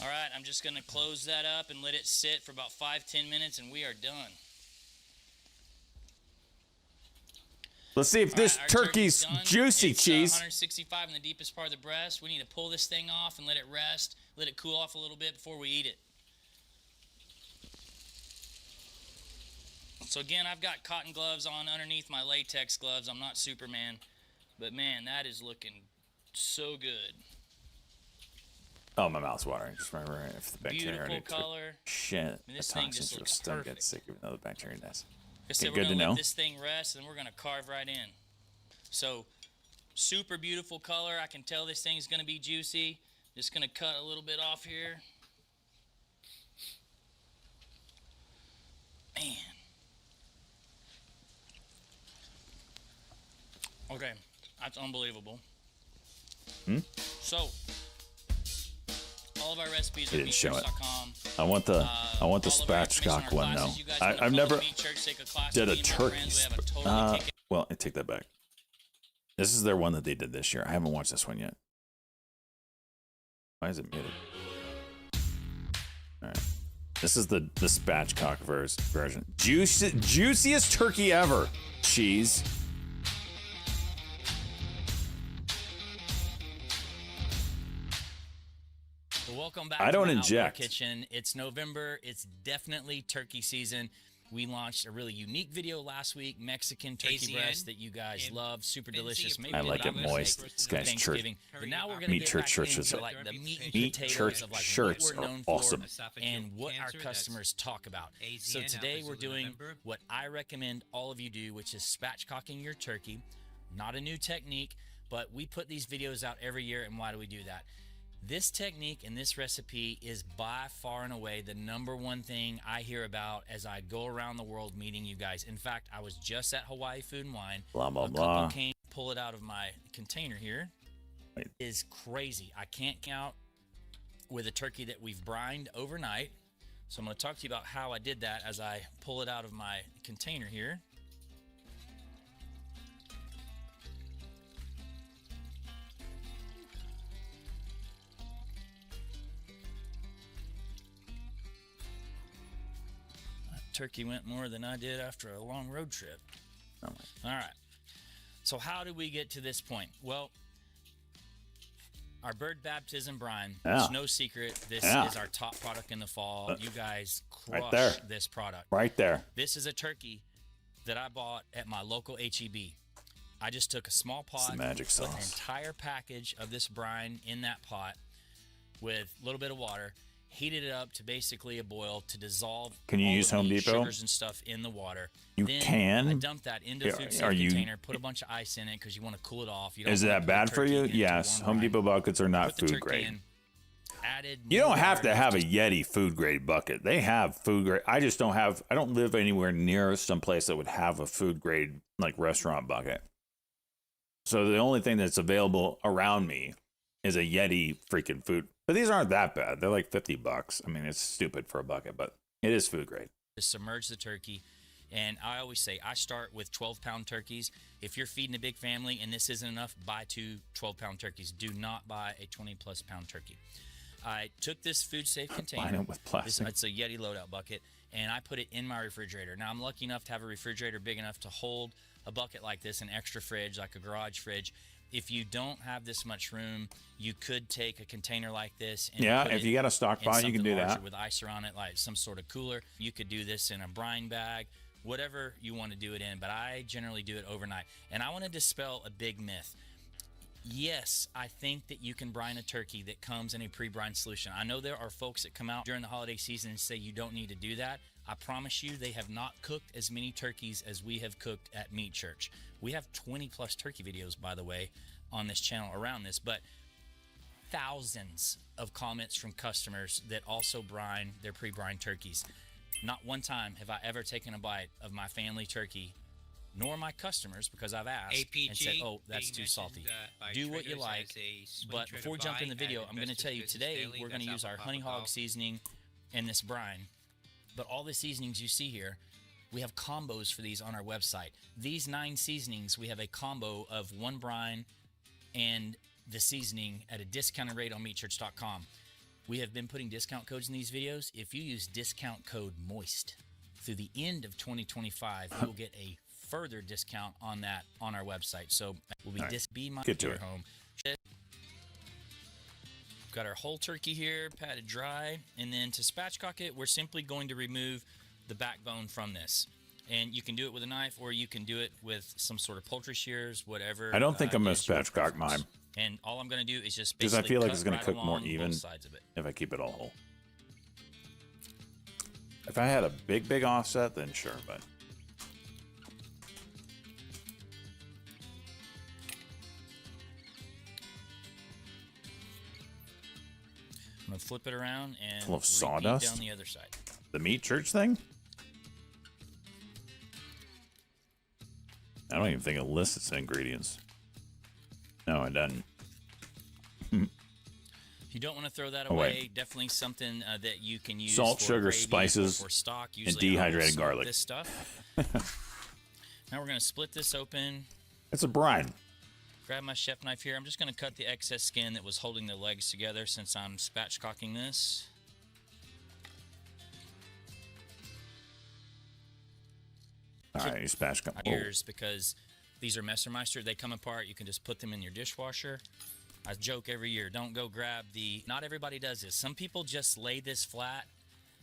All right, I'm just going to close that up and let it sit for about 5-10 minutes, and we are done. Let's see if All this right, our turkey's done. juicy, It's, Cheese. 165 in the deepest part of the breast. We need to pull this thing off and let it rest, let it cool off a little bit before we eat it. So again, I've got cotton gloves on underneath my latex gloves. I'm not Superman, but man, that is looking so good. Oh, my mouth's watering. Just remember if the bacteria Beautiful already color. shit. mean, this the thing toxins just will looks still perfect. get sick even though the bacteria does. Like I said, Okay, we're good to gonna know. let this thing rest, and we're gonna carve right in. So, super beautiful color. I can tell this thing's gonna be juicy. Just gonna cut a little bit off here. Man. Okay, that's unbelievable. So, all of our recipes He are didn't show it. meatchurch.com. I want the All of our spatchcock information on our one though. classes. You guys wanna I've follow never the Meat Church, take a class did with a me and my turkey. friends. We have a totally kick- Well, I take that back. This is their one that they did this year. I haven't watched this one yet. Why is it muted? All right. This is the spatchcock version. Juiciest turkey ever. Cheese. Well, welcome back I don't to the Outdoor inject. Kitchen. It's November. It's definitely turkey season. We launched a really unique video last week, Mexican turkey AZN breast that you guys and love, super Fancy delicious. Approved Maybe I a like bit it of a moist. mistake This for guy's church. Thanksgiving. But now we're going to Meat get church back shirts into are- like the meat and Meat potatoes church of like shirts what we're are known awesome. for and what our customers talk about. So AZN today we're episode doing November. what I recommend all of you do, which is spatchcocking your turkey. Not a new technique, but we put these videos out every year. And why do we do that? This technique and this recipe is by far and away the number one thing I hear about as I go around the world meeting you guys. In fact, I was just at Hawaii Food and Wine. Blah, blah, a blah. couple came, pull it out of my container here. Wait. Is crazy. I can't count with a turkey that we've brined overnight. So I'm going to talk to you about how I did that as I pull it out of my container here. Turkey went more than I did after a long road trip. Oh All right. So how did we get to this point? Well, our bird baptism brine. Yeah. It's no secret. This Yeah. is our top product in the fall. You guys crush Right there. this product. Right there. This is a turkey that I bought at my local HEB. I just took a small pot, the magic put an sauce. entire package of this brine in that pot with a little bit of water, heated it up to basically a boil to dissolve. Can you all use of Home the Depot? sugars and stuff in the water. You then can? I dumped that into a food safe Are you- container, put a bunch of ice in it because you want to cool it off. You don't Is wanna that put bad the for turkey you? into Yes. warm Home brine. Depot buckets are not Put the food turkey grade. in, added You don't more have to water, have a just Yeti food grade bucket. They have food grade. I just don't have. I don't live anywhere near some place that would have a food grade like restaurant bucket. So the only thing that's available around me is a Yeti freaking food. But these aren't that bad. They're like $50. I mean, it's stupid for a bucket, but it is food grade. to submerge the turkey. And I always say I start with 12-pound turkeys. If you're feeding a big family and this isn't enough, buy two 12-pound turkeys. Do not buy a 20-plus pound turkey. I took this food safe container. Line it with plastic. It's a Yeti loadout bucket, and I put it in my refrigerator. Now I'm lucky enough to have a refrigerator big enough to hold a bucket like this, an extra fridge, like a garage fridge. If you don't have this much room, you could take a container like this. And Yeah, put if it you got a in stockpile, you can something do larger that. with ice around it, like some sort of cooler. You could do this in a brine bag, whatever you want to do it in. But I generally do it overnight. And I want to dispel a big myth. Yes, I think that you can brine a turkey that comes in a pre-brine solution. I know there are folks that come out during the holiday season and say you don't need to do that. I promise you they have not cooked as many turkeys as we have cooked at Meat Church. We have 20 plus turkey videos, by the way, on this channel around this, but thousands of comments from customers that also brine their pre-brine turkeys. Not one time have I ever taken a bite of my family turkey, nor my customers, because I've asked and said, oh, that's too salty. Do what you like, but before we jump in the video, I'm going to tell you today we're going to use our honey hog seasoning and this brine. But all the seasonings you see here, we have combos for these on our website. These 9 seasonings, we have a combo of one brine and the seasoning at a discounted rate on meatchurch.com. We have been putting discount codes in these videos. If you use discount code MOIST through the end of 2025, you will get a further discount on that on our website. So we'll be be my Get to your it. home. Got our whole turkey here, patted dry, and then to spatchcock it, we're simply going to remove the backbone from this. And you can do it with a knife, or you can do it with some sort of poultry shears, whatever. I don't think I'm gonna is your spatchcock preference. mine. And all I'm going to do is just Because I basically feel like cut it's going right to cook more along both even sides of it. if I keep it all whole. If I had a big offset, then sure, but I'm going to flip it around and Full of repeat sawdust? down the other side. the Meat Church thing? I don't even think it lists its ingredients. No, it doesn't. You don't want to throw that Oh, away. wait. Definitely something that you can use Salt, for sugar, gravy or spices, for stock. and Usually I will dehydrated smoke garlic. This stuff. Now we're going to split this open. It's a brine. Grab my chef knife here. I'm just going to cut the excess skin that was holding the legs together since I'm spatchcocking this. All right, you spatchcock. Ears because these are Messermeister. They come apart. You can just put them in your dishwasher. I joke every year, don't go grab the... Not everybody does this. Some people just lay this flat,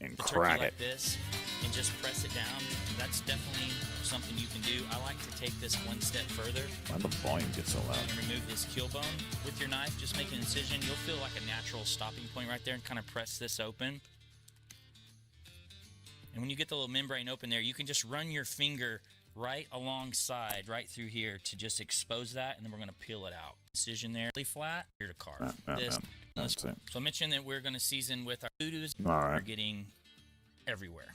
And the crack turkey it. like this, and just press it down. That's definitely something you can do. I like to take this one step further Why the volume gets so loud? and remove this keel bone with your knife. Just make an incision. You'll feel like a natural stopping point right there and kind of press this open. And when you get the little membrane open there, you can just run your finger right alongside, right through here to just expose that, and then we're going to peel it out. Incision there, really flat. Here to carve. This. That's it. So I mentioned that we're going to season with our voodoo's. All We're right. getting everywhere.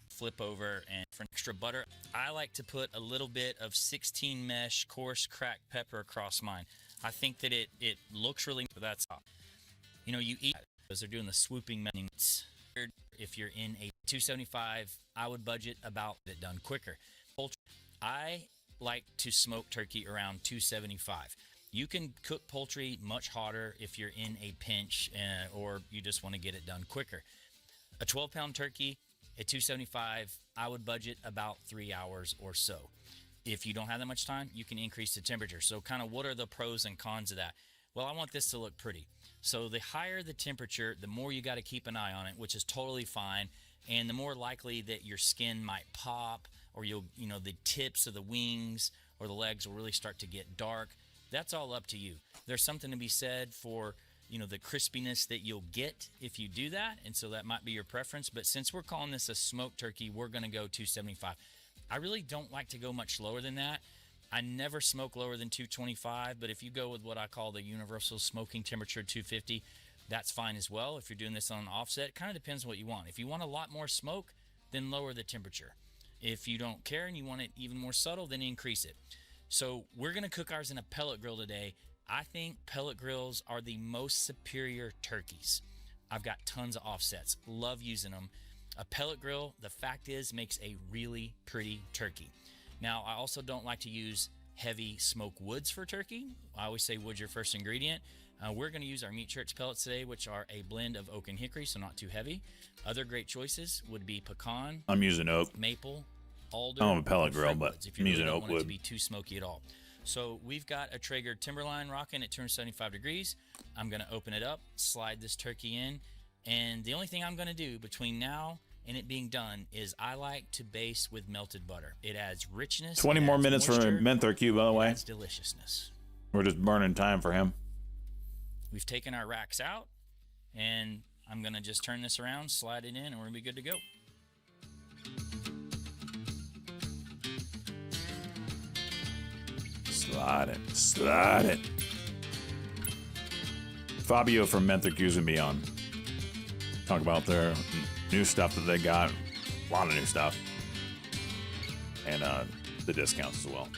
Flip over, and for extra butter, I like to put a little bit of 16 mesh coarse cracked pepper across mine. I think that it looks really, but that's all. You know, you eat as they're doing the swooping menus. If you're in a 275, I would budget about it done quicker. Poultry, I like to smoke turkey around 275. You can cook poultry much hotter if you're in a pinch or you just want to get it done quicker. A 12-pound turkey at 275, I would budget about 3 hours or so. If you don't have that much time, you can increase the temperature. So kind of what are the pros and cons of that? Well, I want this to look pretty. So the higher the temperature, the more you got to keep an eye on it, which is totally fine. And the more likely that your skin might pop, or the tips of the wings or the legs will really start to get dark. That's all up to you. There's something to be said for, the crispiness that you'll get if you do that. And so that might be your preference. But since we're calling this a smoked turkey, we're going to go 275. I really don't like to go much lower than that. I never smoke lower than 225, but if you go with what I call the universal smoking temperature 250, that's fine as well. If you're doing this on an offset, it kind of depends on what you want. If you want a lot more smoke, then lower the temperature. If you don't care and you want it even more subtle, then increase it. So we're going to cook ours in a pellet grill today. I think pellet grills are the most superior turkeys. I've got tons of offsets. Love using them. A pellet grill, the fact is, makes a really pretty turkey. Now, I also don't like to use heavy smoke woods for turkey. I always say wood's your first ingredient. We're going to use our Meat Church pellets today, which are a blend of oak and hickory, so not too heavy. Other great choices would be pecan. I'm using oak. Maple, alder. I'm a pellet grill, but woods, if I'm you using really don't oak want it wood. to be too smoky at all. So we've got a Traeger Timberline rocking at 275 degrees. I'm going to open it up, slide this turkey in, and the only thing I'm going to do between now and it being done is I like to baste with melted butter. It adds richness. 20 more minutes for MenthorQ, by the way. It's deliciousness. We're just burning time for him. We've taken our racks out, and I'm going to just turn this around, slide it in, and we're going to be good to go. Slide it. Fabio from MenthorQ is going to be on. Talk about their new stuff that they got. A lot of new stuff. And the discounts as well,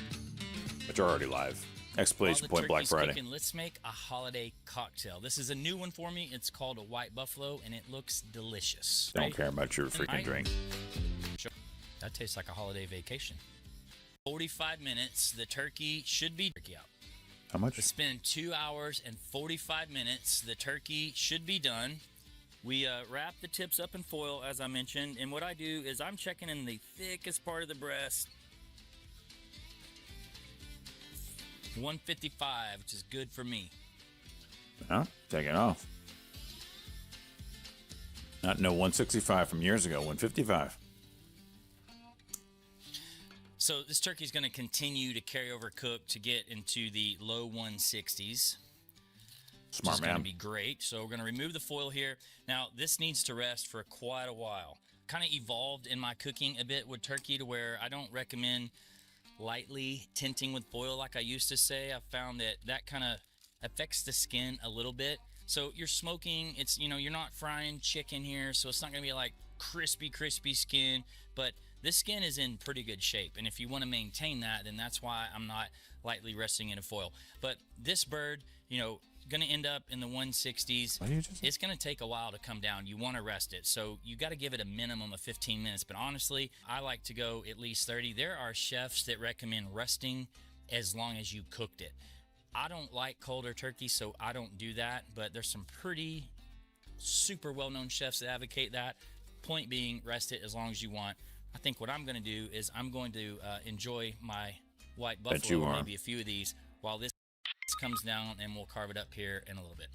which are already live. Explanation Point Black Friday. Cooking, let's make a holiday cocktail. This is a new one for me. It's called a White Buffalo, and it looks delicious. Don't care about your freaking drink. That tastes like a holiday vacation. 45 minutes. The turkey should be out. How much? It's been 2 hours and 45 minutes. The turkey should be done. We wrap the tips up in foil, as I mentioned, and what I do is I'm checking in the thickest part of the breast. 155, which is good for me. Huh? Take it off. Not no 165 from years ago. 155. So this turkey is going to continue to carry over cook to get into the low 160s. Smart man. Going to be great. So we're going to remove the foil here. Now, this needs to rest for quite a while. Kind of evolved in my cooking a bit with turkey to where I don't recommend lightly tinting with foil like I used to say. I found that kind of affects the skin a little bit. So you're smoking, it's, you're not frying chicken here, so it's not going to be like crispy skin, but this skin is in pretty good shape. And if you want to maintain that, then that's why I'm not lightly resting in a foil. But this bird, going to end up in the 160s. It's going to take a while to come down. You want to rest it. So you got to give it a minimum of 15 minutes. But honestly, I like to go at least 30. There are chefs that recommend resting as long as you cooked it. I don't like colder turkey, so I don't do that. But there's some pretty super well-known chefs that advocate that. Point being, rest it as long as you want. I think what I'm going to do is I'm going to enjoy my white buffalo, or maybe a few of these, while this comes down, and we'll carve it up here in a little bit.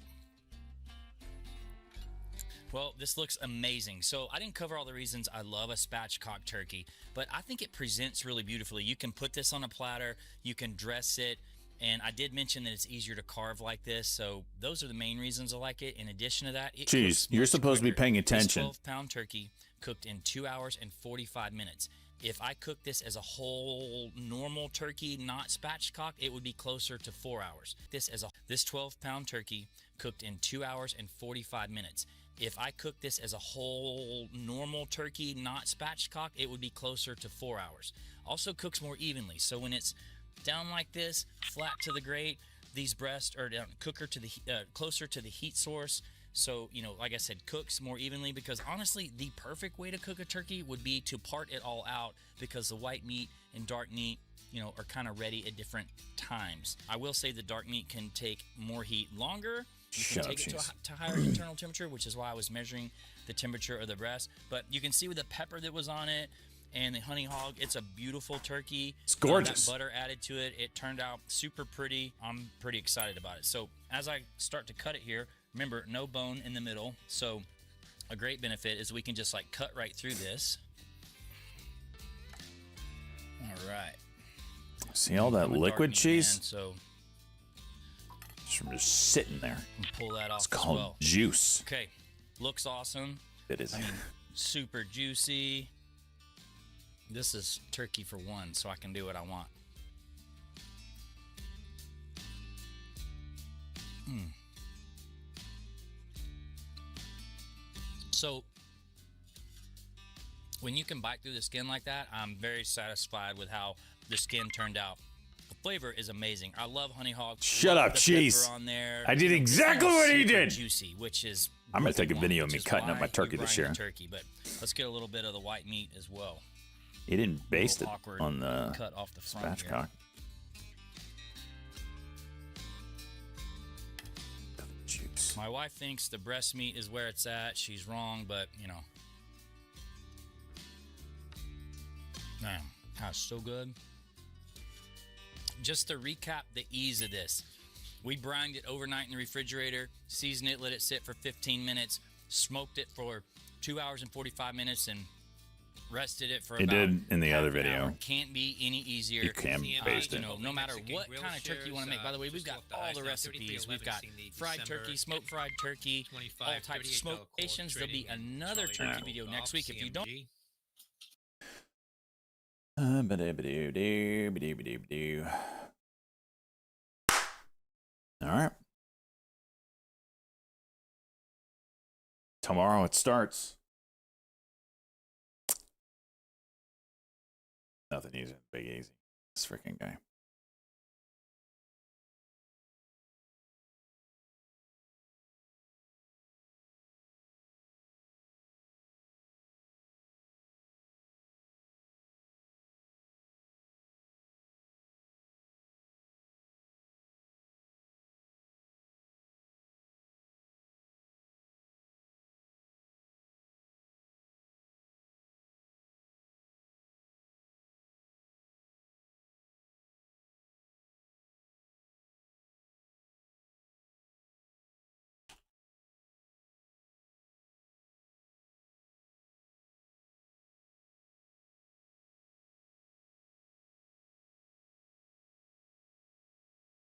Well, this looks amazing. So I didn't cover all the reasons I love a spatchcock turkey, but I think it presents really beautifully. You can put this on a platter, you can dress it, and I did mention that it's easier to carve like this, so those are the main reasons I like it. In addition to that, Jeez, you're supposed to be paying attention. This 12-pound turkey cooked in 2 hours and 45 minutes. If I cook this as a whole normal turkey, not spatchcock, it would be closer to 4 hours. This 12-pound turkey cooked in 2 hours and 45 minutes. If I cook this as a whole normal turkey, not spatchcock, it would be closer to 4 hours. Also cooks more evenly. So when it's down like this, flat to the grate, these breasts are down closer to the heat source. So, you know, like I said, cooks more evenly, because honestly, the perfect way to cook a turkey would be to part it all out, because the white meat and dark meat, you know, are kind of ready at different times. I will say the dark meat can take more heat longer. You can take it to higher internal temperature, which is why I was measuring the temperature of the breast. But you can see with the pepper that was on it and the honey hog, it's a beautiful turkey. It's gorgeous. That butter added to it, it turned out super pretty. I'm pretty excited about it. So as I start to cut it here, remember, no bone in the middle. So a great benefit is we can just like cut right through this. All right. See all that liquid cheese? So Just sitting there. pull that off It's as called well. juice. Okay, looks awesome. It is. I mean, super juicy. This is turkey for one, so I can do what I want. So when you can bite through the skin like that, I'm very satisfied with how the skin turned out. The flavor is amazing. I love honey hog. Shut Love up, the cheese. pepper on there. I did It's exactly what he super did. Juicy, which is I'm gonna what we take a want, video of which me is cutting up why my turkey you this grind year. the turkey, but let's get a little bit of the white meat as well. He didn't baste it Awkward on the cut off the front here. spatchcock. Juice. My wife thinks the breast meat is where it's at. She's wrong, but you know. Man, that's so good. Just to recap the ease of this. We brined it overnight in the refrigerator, seasoned it, let it sit for 15 minutes, smoked it for 2 hours and 45 minutes, and rested it for He about did in the half other an video. hour. Can't be any easier. You can baste You it. know, no matter what kind of turkey you want to make. By the way, we've got all the recipes. We've got fried turkey, smoked fried turkey, all types of smoked stations. There'll be another turkey video next week. If you don't, All right. Tomorrow it starts. Nothing easy, big easy. This freaking guy.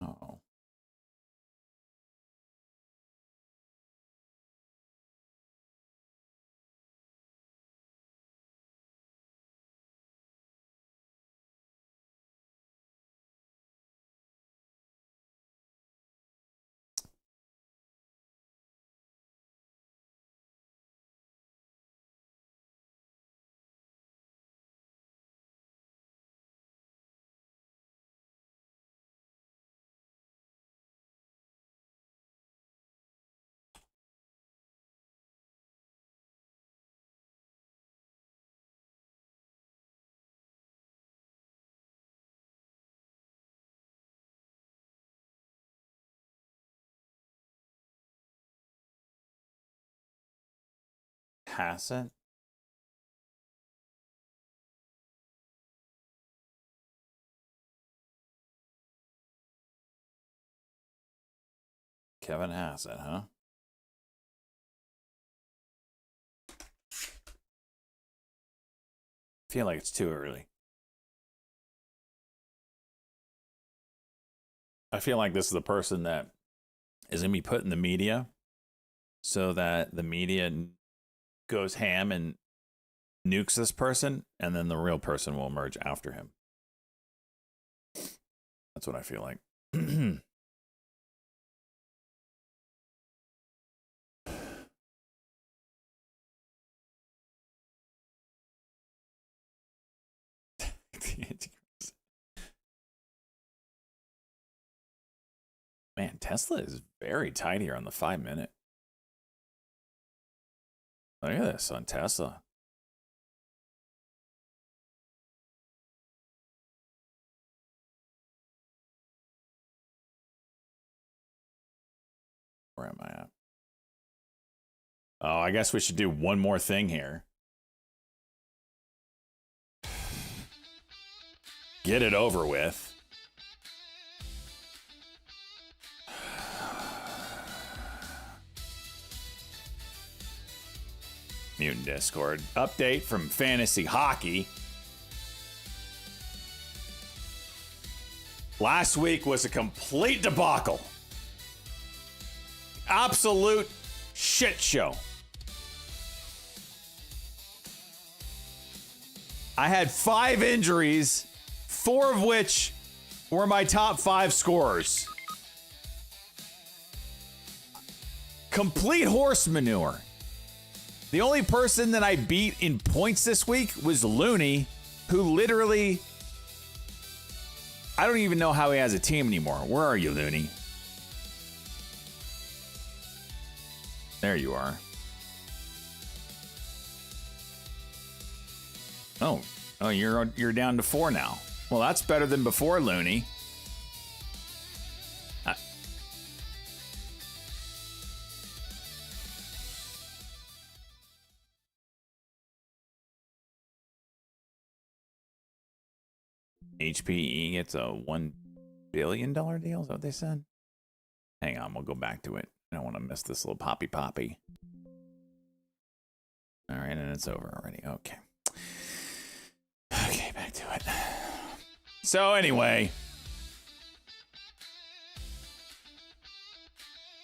Oh. Hassett? Kevin Hassett, huh? Feel like it's too early. I feel like this is the person that is going to be put in the media so that the media goes ham and nukes this person, and then the real person will emerge after him. That's what I feel like. Man, Tesla is very tight here on the 5 minute. Look at this on Tesla. Where am I at? Oh, I guess we should do one more thing here. Get it over with. Mutant Discord. Update from Fantasy Hockey. Last week was a complete debacle. Absolute shit show. I had 5 injuries, 4 of which were my top 5 scorers. Complete horse manure. The only person that I beat in points this week was Looney, who literally... I don't even know how he has a team anymore. Where are you, Looney? There you are. Oh, you're down to 4 now. Well, that's better than before, Looney. HPE gets a $1 billion deal. Is that what they said? Hang on, we'll go back to it. I don't want to miss this little poppy. All right, and it's over already. Okay. Okay, back to it. So anyway,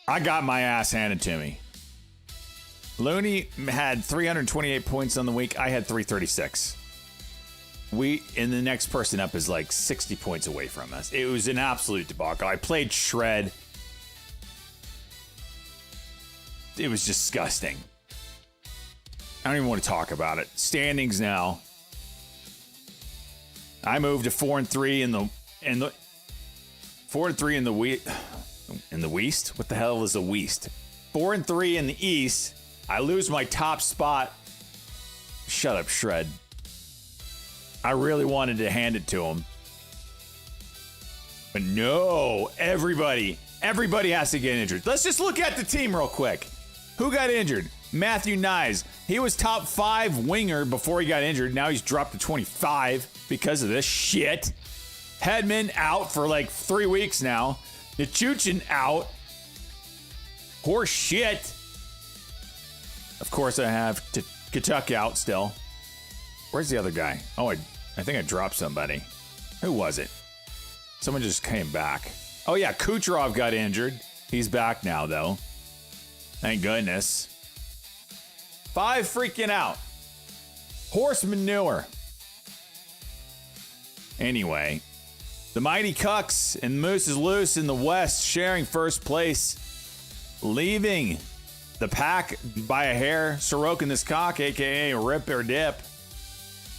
I got my ass handed to me. Looney had 328 points on the week. I had 336. And the next person up is like 60 points away from us. It was an absolute debacle. I played Shred. It was disgusting. I don't even want to talk about it. Standings now. I moved to 4-3 in the 4-3 in the West. What the hell is the West? 4-3 in the East. I lose my top spot. Shut up, Shred. I really wanted to hand it to him. But no, everybody has to get injured. Let's just look at the team real quick. Who got injured? Matthew Nyes. He was top 5 winger before he got injured. Now he's dropped to 25 because of this shit. Hedman out for like 3 weeks now. Nichuchin out. Horse shit. Of course I have Kachuk out still. Where's the other guy? Oh, I think I dropped somebody. Who was it? Someone just came back. Oh yeah, Kucherov got injured. He's back now though. Thank goodness. 5 freaking out. Horse manure. Anyway, the Mighty Cucks and Moose is Loose in the West sharing first place. Leaving the pack by a hair, Sorokin this cock, a.k.a. Rip or Dip.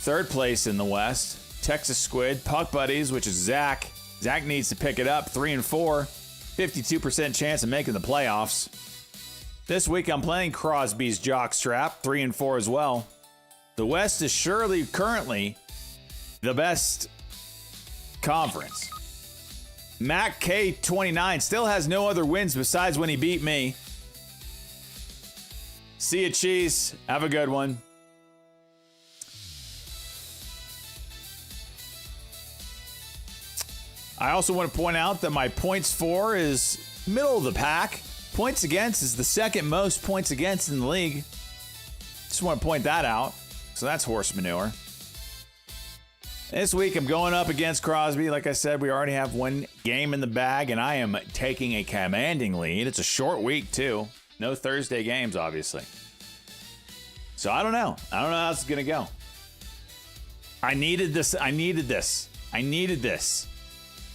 3rd place in the West. Texas Squid, Puck Buddies, which is Zach. Zach needs to pick it up, 3-4. 52% chance of making the playoffs. This week I'm playing Crosby's Jockstrap, 3-4 as well. The West is surely currently the best conference. Mac K29 still has no other wins besides when he beat me. See you, Cheese. Have a good one. I also want to point out that my points for is middle of the pack. Points against is the 2nd most points against in the league. Just want to point that out. So that's horse manure. This week I'm going up against Crosby. Like I said, we already have 1 game in the bag, and I am taking a commanding lead. It's a short week, too. No Thursday games, obviously. So I don't know. I don't know how it's going to go. I needed this.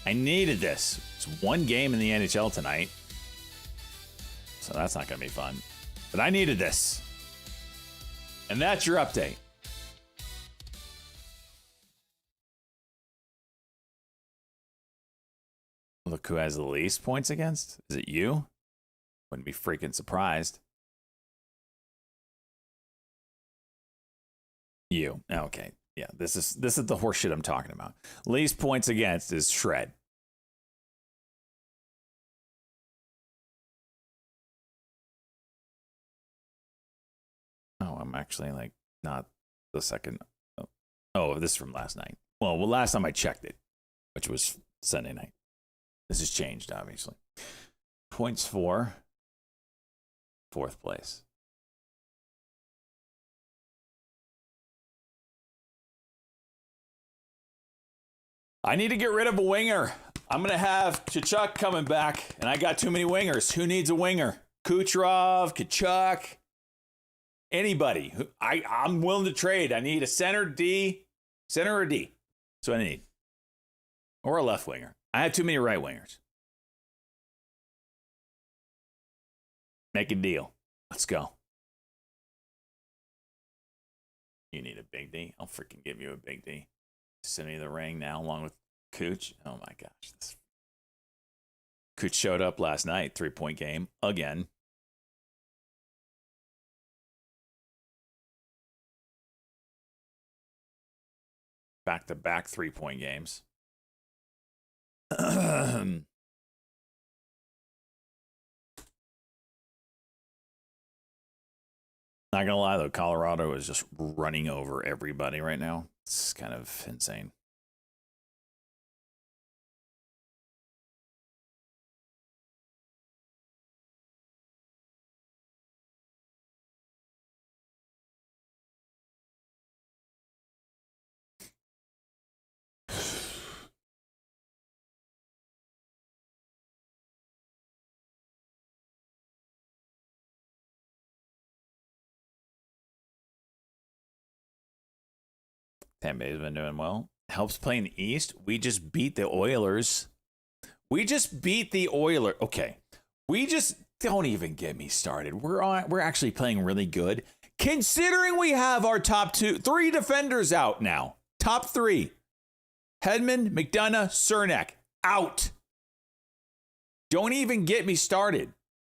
It's 1 game in the NHL tonight. So that's not going to be fun. But I needed this. And that's your update. Look who has the least points against. Is it you? Wouldn't be freaking surprised. You. Okay. Yeah, this is the horse shit I'm talking about. Least points against is Shred. Oh, I'm actually like not the second. Oh, this is from last night. Well, last time I checked it, which was Sunday night. This has changed, obviously. Points for fourth place. I need to get rid of a winger. I'm going to have Kachuk coming back, and I got too many wingers. Who needs a winger? Kucherov, Kachuk, anybody. I'm willing to trade. I need a center or D. That's what I need. Or a left winger. I have too many right wingers. Make a deal. Let's go. You need a big D? I'll freaking give you a big D. Send me the ring now along with Cooch. Oh my gosh. Cooch showed up last night, 3-point game again. Back-to-back 3-point games. Not gonna lie though, Colorado is just running over everybody right now. It's kind of insane. Tampa Bay's been doing well. Helps play in the East. We just beat the Oilers. Okay. Don't even get me started. We're actually playing really good. Considering we have our top 3 defenders out now. Top 3. Hedman, McDonough, Cernak out. Don't even get me started.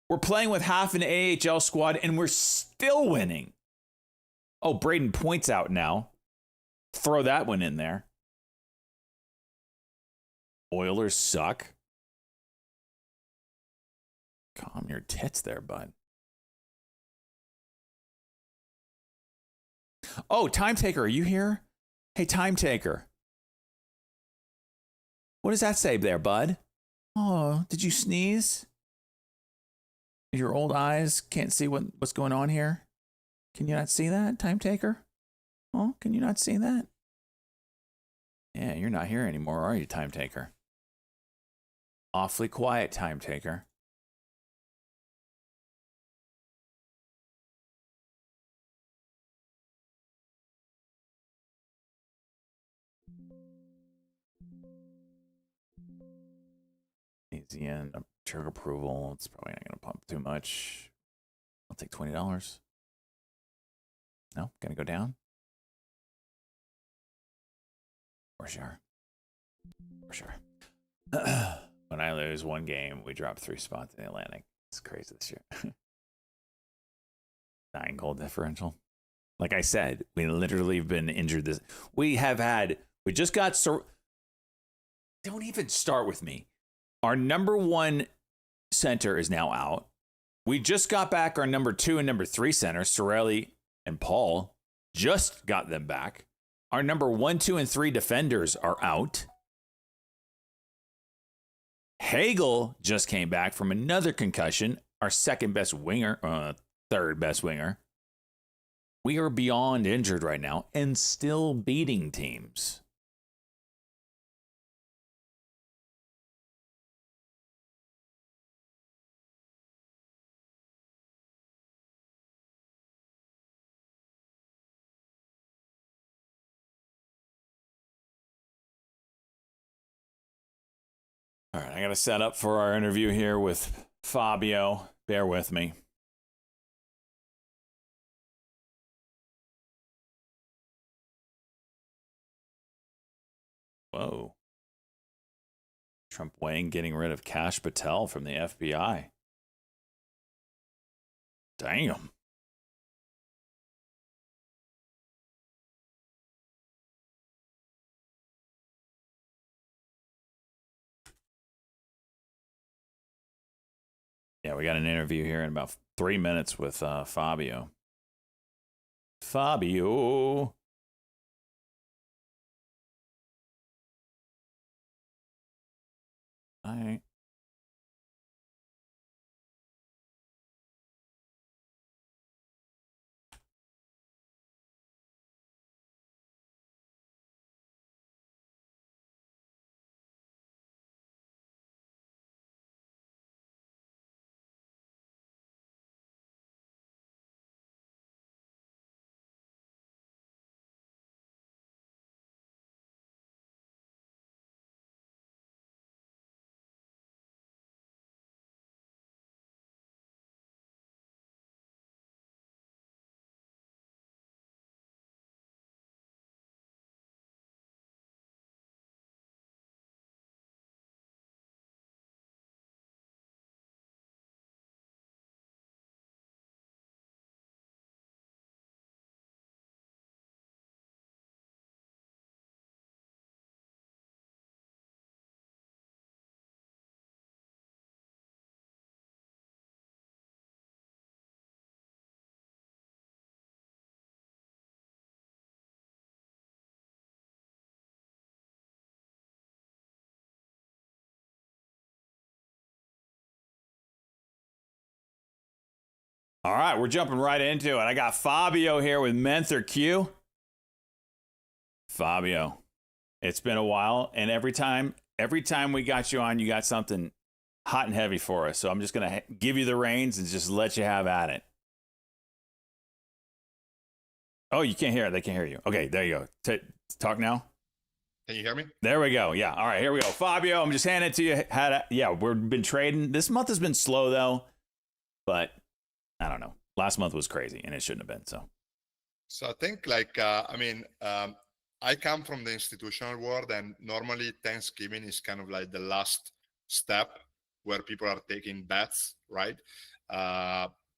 We're playing with half an AHL squad and we're still winning. Oh, Braden Point's out now. Throw that one in there. Oilers suck. Calm your tits there, bud. Oh, Time Taker, are you here? Hey, Time Taker. What does that say there, bud? Oh, did you sneeze? Your old eyes can't see what's going on here? Can you not see that, Time Taker? Oh, can you not see that? Yeah, you're not here anymore, are you, Time Taker? Awfully quiet, Time Taker. Easy and trigger approval. It's probably not going to pump too much. I'll take $20. No, gonna go down. For sure. When I lose one game, we drop 3 spots in the Atlantic. It's crazy this year. 9 goal differential. Like I said, we literally have been injured this. We just got don't even start with me. Our number 1 center is now out. We just got back our number 2 and number 3 centers, Sorelli and Paul. Just got them back. Our number 1, 2, and 3 defenders are out. Hagel just came back from another concussion. Our second best winger, third best winger. We are beyond injured right now and still beating teams. All right, I got to set up for our interview here with Fabio. Bear with me. Whoa. Trump Wayne getting rid of Kash Patel from the FBI. Damn. Yeah, we got an interview here in about 3 minutes with Fabio. Fabio. All right. All right, we're jumping right into it. I got Fabio here with MenthorQ. Fabio, it's been a while, and every time we got you on, you got something hot and heavy for us. So I'm just gonna give you the reins and just let you have at it. Oh, you can't hear it. They can't hear you. Okay, there you go. Talk now. Can you hear me? There we go. Yeah. All right, here we go. Fabio, I'm just handing it to you. Yeah, we've been trading. This month has been slow though, but I don't know. Last month was crazy, and it shouldn't have been. So I think, like, I come from the institutional world, and normally Thanksgiving is kind of like the last step where people are taking bets, right?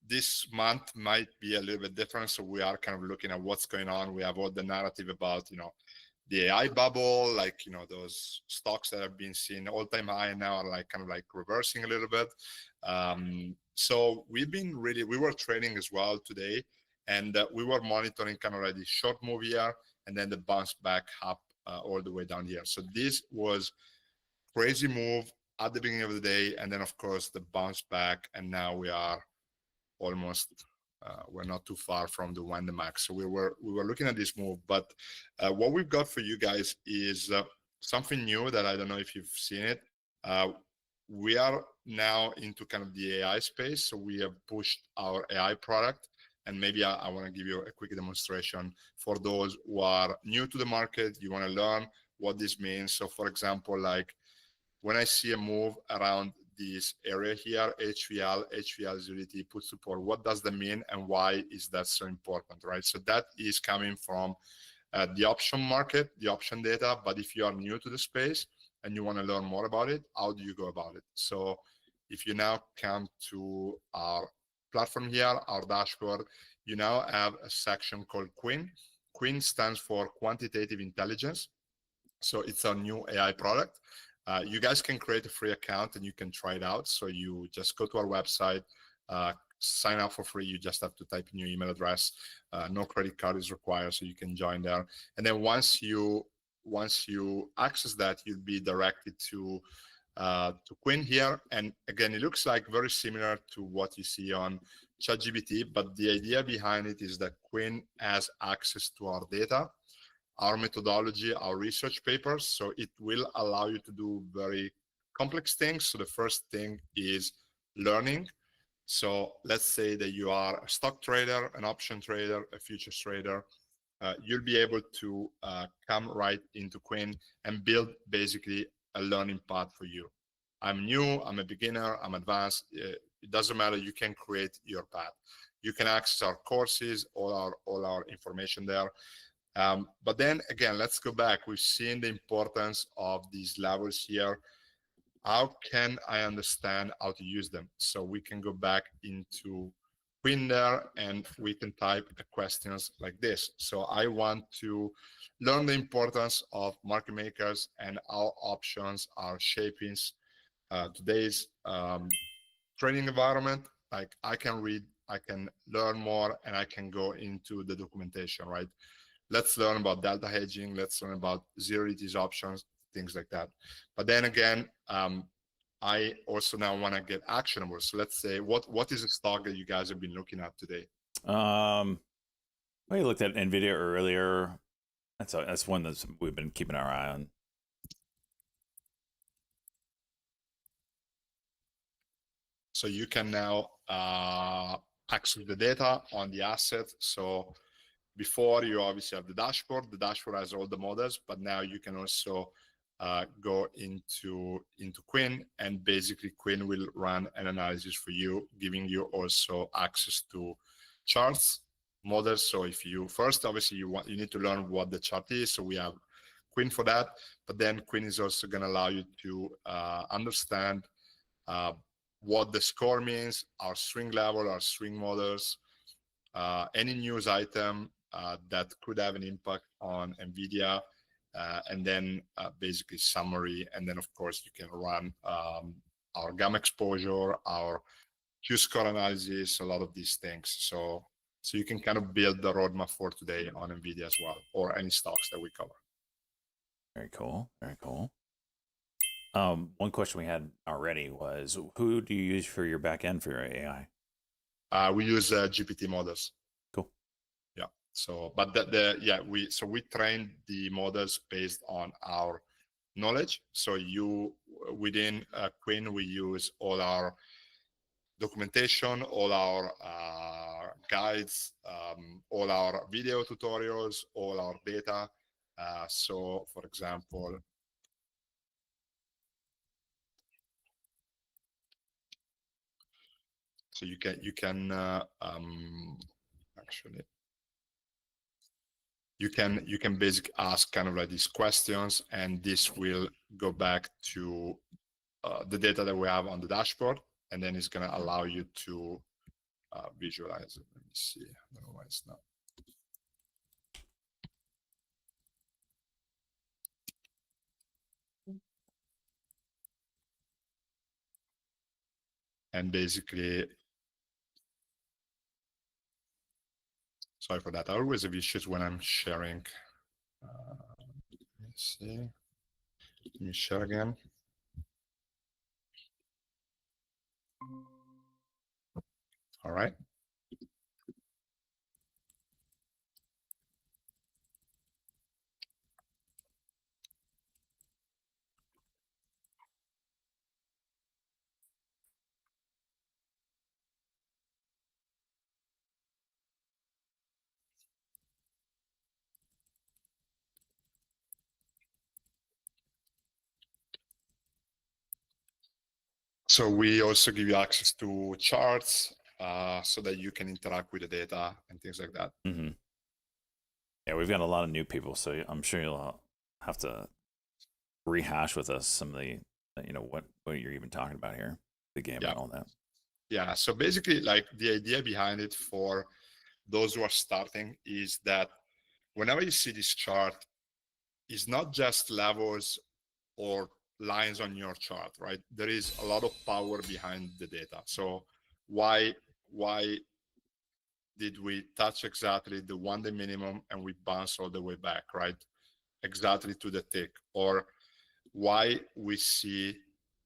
This month might be a little bit different, so we are kind of looking at what's going on. We have all the narrative about, the AI bubble, like, those stocks that have been seen all-time high and now are like kind of like reversing a little bit. So we were trading as well today, and we were monitoring kind of like the short move here and then the bounce back up all the way down here. So this was crazy move at the beginning of the day, and then of course the bounce back, and now we are almost we're not too far from the one the max. So we were looking at this move, but what we've got for you guys is something new that I don't know if you've seen it. We are now into kind of the AI space, so we have pushed our AI product, and maybe I want to give you a quick demonstration for those who are new to the market. You want to learn what this means. So for example, like when I see a move around this area here, HVL 0DT, put support, what does that mean and why is that so important, right? So that is coming from the option market, the option data. But if you are new to the space and you want to learn more about it, how do you go about it? So if you now come to our platform here, our dashboard, you now have a section called Quinn. Quinn stands for Quantitative Intelligence. So it's our new AI product. You guys can create a free account and you can try it out. So you just go to our website, sign up for free. You just have to type in your email address. No credit card is required, so you can join there. And then once you access that, you'll be directed to Quinn here. And again, it looks like very similar to what you see on ChatGPT, but the idea behind it is that Quinn has access to our data, our methodology, our research papers. So it will allow you to do very complex things. So the first thing is learning. So let's say that you are a stock trader, an option trader, a futures trader. You'll be able to come right into Quinn and build basically a learning path for you. I'm new, I'm a beginner, I'm advanced. It doesn't matter. You can create your path. You can access our courses, all our information there. But then again, let's go back. We've seen the importance of these levels here. How can I understand how to use them? So we can go back into Quinn there and we can type questions like this. So I want to learn the importance of market makers and how options are shaping today's trading environment, like I can read, I can learn more, and I can go into the documentation, right? Let's learn about delta hedging. Let's learn about zero DTs options, things like that. But then again, I also now want to get actionable. So let's say, what is a stock that you guys have been looking at today? We looked at Nvidia earlier. That's one that we've been keeping our eye on. So you can now access the data on the asset. So before, you obviously have the dashboard. The dashboard has all the models, but now you can also go into Quinn, and basically Quinn will run an analysis for you, giving you also access to charts, models. So if you first, obviously you need to learn what the chart is. So we have Quinn for that, but then Quinn is also going to allow you to understand what the score means, our swing level, our swing models, any news item that could have an impact on NVIDIA, and then basically summary. And then of course you can run our gamma exposure, our Q-score analysis, a lot of these things. So you can kind of build the roadmap for today on NVIDIA as well, or any stocks that we cover. Very cool. Very cool. One question we had already was, who do you use for your back end for your AI? We use GPT models. Cool. Yeah. So, but we train the models based on our knowledge. So within Quinn, we use all our documentation, all our guides, all our video tutorials, all our data. So, for example, so you can actually you can basically ask kind of like these questions, and this will go back to the data that we have on the dashboard, and then it's going to allow you to visualize it. Let me see. I don't know why it's not. And basically, sorry for that. I always have issues when I'm sharing. Let me see. Let me share again. All right. So we also give you access to charts so that you can interact with the data and things like that. Mm-hmm. Yeah, we've got a lot of new people, so I'm sure you'll have to rehash with us some of the, what you're even talking about here, the game and all that. Yeah, so basically, like, the idea behind it for those who are starting is that whenever you see this chart, it's not just levels or lines on your chart, right? There is a lot of power behind the data. So why did we touch exactly the 1 day minimum and we bounce all the way back, right? Exactly to the tick. Or why we see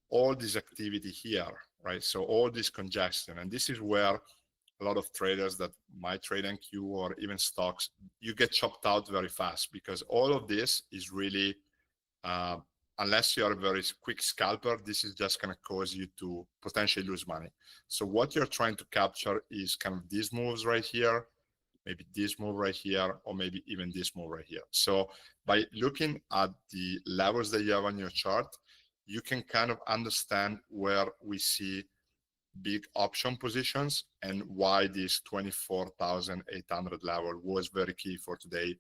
all this activity here, right? So all this congestion. And this is where a lot of traders that might trade NQ or even stocks, you get chopped out very fast, because all of this is really, unless you're a very quick scalper, this is just going to cause you to potentially lose money. So what you're trying to capture is kind of these moves right here, maybe this move right here, or maybe even this move right here. So by looking at the levels that you have on your chart, you can kind of understand where we see big option positions and why this 24,800 level was very key for today,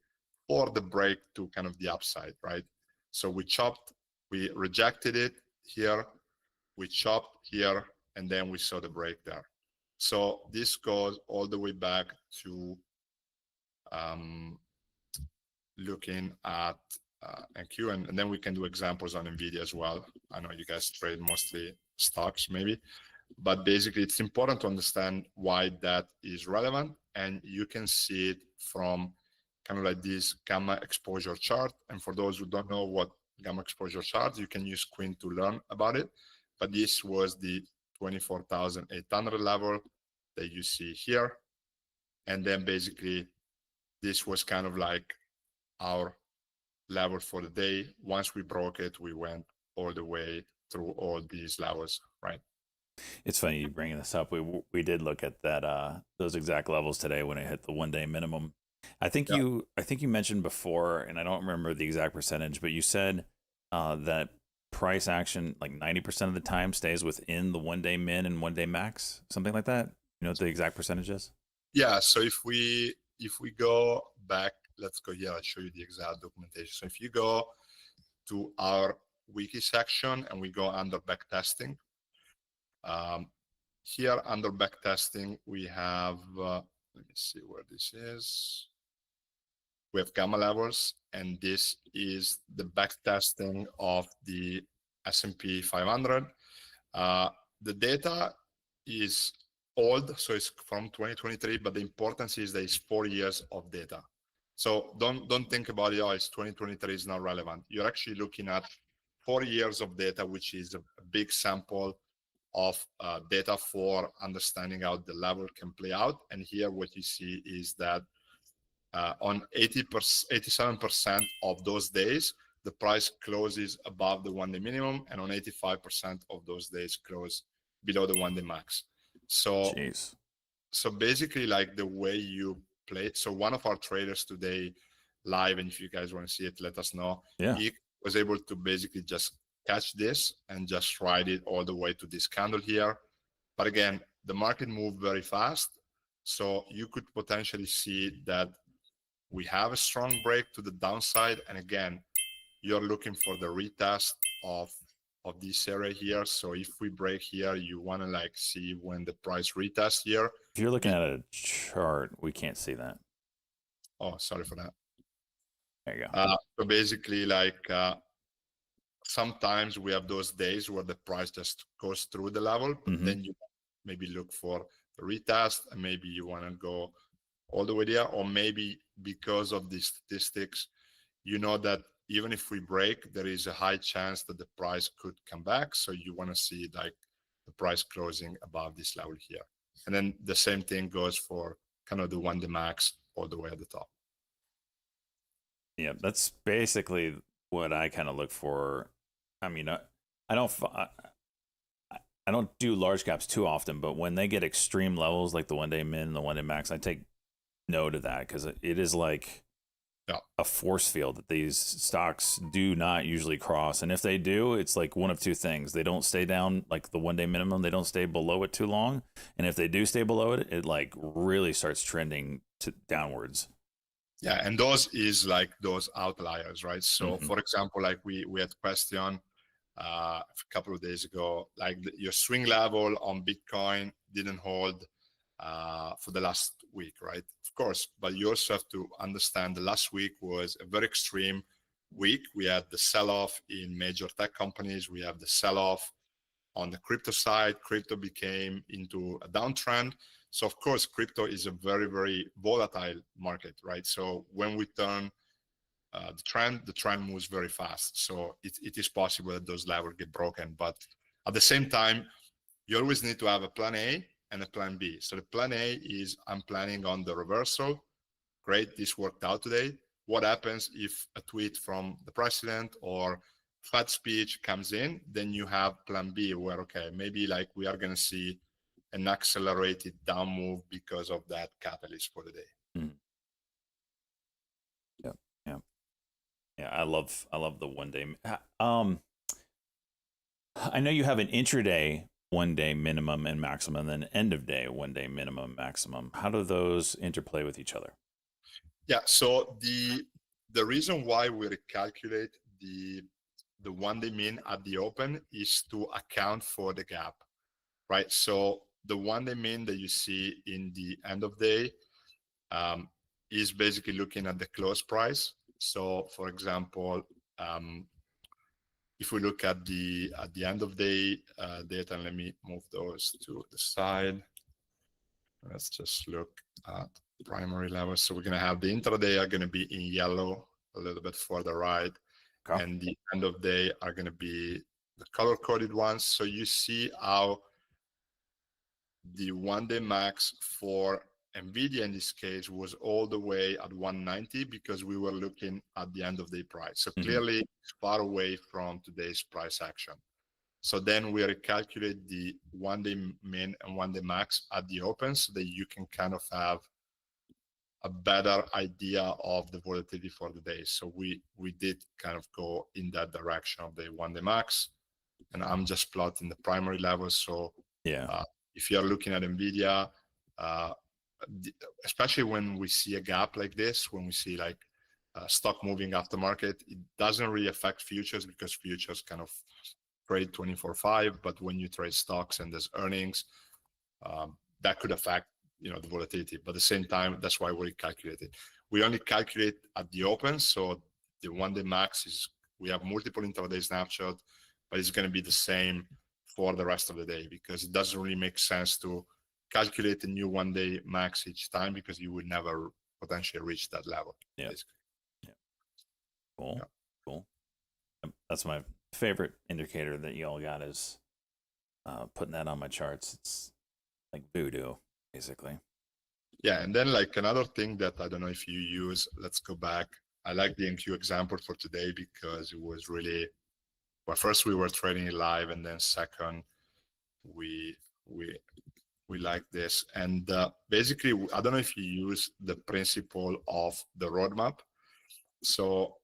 or the break to kind of the upside, right? So we rejected it here, we chopped here, and then we saw the break there. So this goes all the way back to looking at NQ, and then we can do examples on NVIDIA as well. I know you guys trade mostly stocks, maybe. but basically it's important to understand why that is relevant. And you can see it from kind of like this gamma exposure chart. And for those who don't know what gamma exposure chart, you can use Quinn to learn about it. But this was the 24,800 level that you see here. And then basically this was kind of like our level for the day. Once we broke it, we went all the way through all these levels, right? It's funny you bringing this up. We did look at that those exact levels today when it hit the 1 day minimum. I think you mentioned before, and I don't remember the exact percentage, but you said that price action like 90% of the time stays within the 1 day min and 1 day max, something like that. You know what the exact percentage is? Yeah. So if we go back, let's go here. I'll show you the exact documentation. So if you go to our wiki section and we go under backtesting, here under backtesting we have let me see where this is. We have gamma levels, and this is the backtesting of the S&P 500. The data is old, so it's from 2023, but the importance is that it's 4 years of data. So don't think about it, oh, it's 2023 is not relevant. You're actually looking at 4 years of data, which is a big sample of data for understanding how the level can play out. And here what you see is that on 87% of those days, the price closes above the 1 day minimum, and on 85% of those days close below the 1 day max. So, Jeez. so basically, like the way you play. So one of our traders today live, and if you guys want to see it, let us know. Yeah. He was able to basically just catch this and just ride it all the way to this candle here. But again, the market moved very fast, so you could potentially see that we have a strong break to the downside. And again, you're looking for the retest of this area here. So if we break here, you want to like see when the price retest here. If you're looking at a chart, we can't see that. Oh, sorry for that. There you go. So basically, like sometimes we have those days where the price just goes through the level, but then you maybe look for the retest, and maybe you want to go all the way there, or maybe because of the statistics, you know that even if we break, there is a high chance that the price could come back. So you want to see like the price closing above this level here. And then the same thing goes for kind of the 1 day max all the way at the top. Yeah, that's basically what I kind of look for. I mean, I don't do large caps too often, but when they get extreme levels like the 1 day min and the 1 day max, I take note of that, because it is like a force field that these stocks do not usually cross. And if they do, it's like one of two things. They don't stay down like the 1 day minimum. They don't stay below it too long. And if they do stay below it, it like really starts trending downwards. Yeah, and those is like those outliers, right? So for example, like we had question a couple of days ago, like your swing level on Bitcoin didn't hold for the last week, right? Of course, but you also have to understand the last week was a very extreme week. We had the sell-off in major tech companies. We have the sell-off on the crypto side. Crypto became into a downtrend. So of course, crypto is a very, very volatile market, right? So when we turn the trend moves very fast. So it is possible that those levels get broken. But at the same time, you always need to have a plan A and a plan B. So the plan A is I'm planning on the reversal. Great, this worked out today. What happens if a tweet from the president or Fed speech comes in? Then you have plan B where, okay, maybe like we are going to see an accelerated down move because of that catalyst for the day. Yeah, I love the 1 day. I know you have an intraday 1 day minimum and maximum, and then end of day 1 day minimum maximum. How do those interplay with each other? Yeah, so the reason why we recalculate the 1 day min at the open is to account for the gap, right? So the 1 day min that you see in the end of day is basically looking at the close price. So for example, if we look at the end of day data, and let me move those to the side. Let's just look at primary levels. So we're going to have the intraday are going to be in yellow, a little bit further right, Okay. and the end of day are going to be the color coded ones. So you see how the 1-day max for NVIDIA in this case was all the way at 190 because we were looking at the end of day price. So clearly it's far away from today's price action. So then we recalculate the 1-day min and 1-day max at the open so that you can kind of have a better idea of the volatility for the day. So we did kind of go in that direction of the 1-day max, and I'm just plotting the primary levels. So Yeah. if you're looking at NVIDIA, especially when we see a gap like this, when we see like stock moving after market, it doesn't really affect futures because futures kind of trade 24/5. But when you trade stocks and there's earnings, that could affect the volatility. But at the same time, that's why we calculate it. We only calculate at the open. So the 1-day max is, we have multiple intraday snapshots, but it's going to be the same for the rest of the day because it doesn't really make sense to calculate a new 1-day max each time because you would never potentially reach that level. Yeah. Basically. Yeah. Cool. Yeah. Cool. That's my favorite indicator that y'all got is putting that on my charts. It's like voodoo, basically. Yeah, and then like another thing that I don't know if you use, let's go back. I like the NQ example for today because it was really, well, first we were trading it live, and then second, we like this. And basically, I don't know if you use the principle of the roadmap. So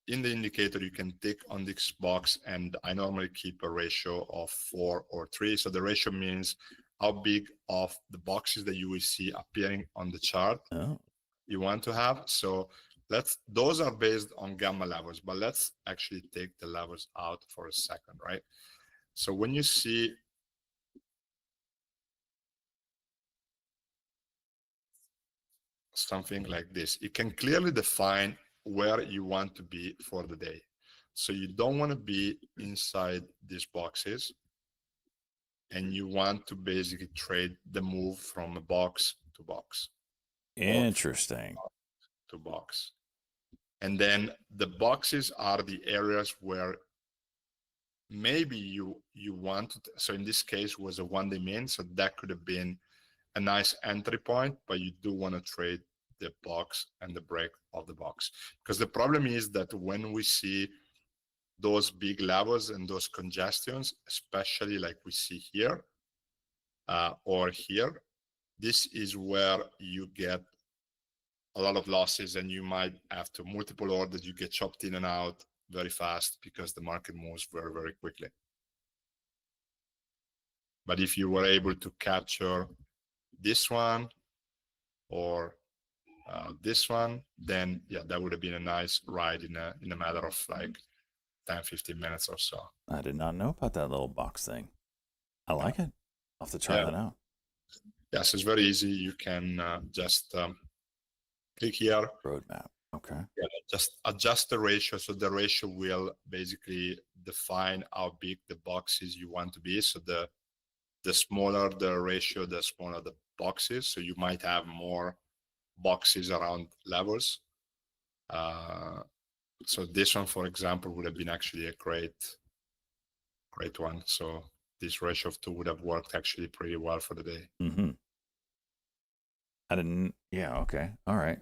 in the indicator, you can tick on this box, and I normally keep a ratio of 4 or 3. So the ratio means how big of the boxes that you will see appearing on the chart you want to have. So those are based on gamma levels, but let's actually take the levels out for a second, right? So when you see something like this, you can clearly define where you want to be for the day. So you don't want to be inside these boxes, and you want to basically trade the move from a box to box. Interesting. To box. And then the boxes are the areas where maybe you want to, so in this case was a 1-day min, so that could have been a nice entry point, but you do want to trade the box and the break of the box. Because the problem is that when we see those big levels and those congestions, especially like we see here or here, this is where you get a lot of losses, and you might have to multiple orders, you get chopped in and out very fast because the market moves very, very quickly. But if you were able to capture this one or this one, then yeah, that would have been a nice ride in a matter of like 10-15 minutes or so. I did not know about that little box thing. I like it. I'll have to try that out. Yes, it's very easy. You can just click here. Roadmap. Okay. Yeah, just adjust the ratio. So the ratio will basically define how big the boxes you want to be. So the smaller the ratio, the smaller the boxes. So you might have more boxes around levels. So this one, for example, would have been actually a great one. So this ratio of 2 would have worked actually pretty well for the day. Mm-hmm. I didn't. Yeah. Okay. All right.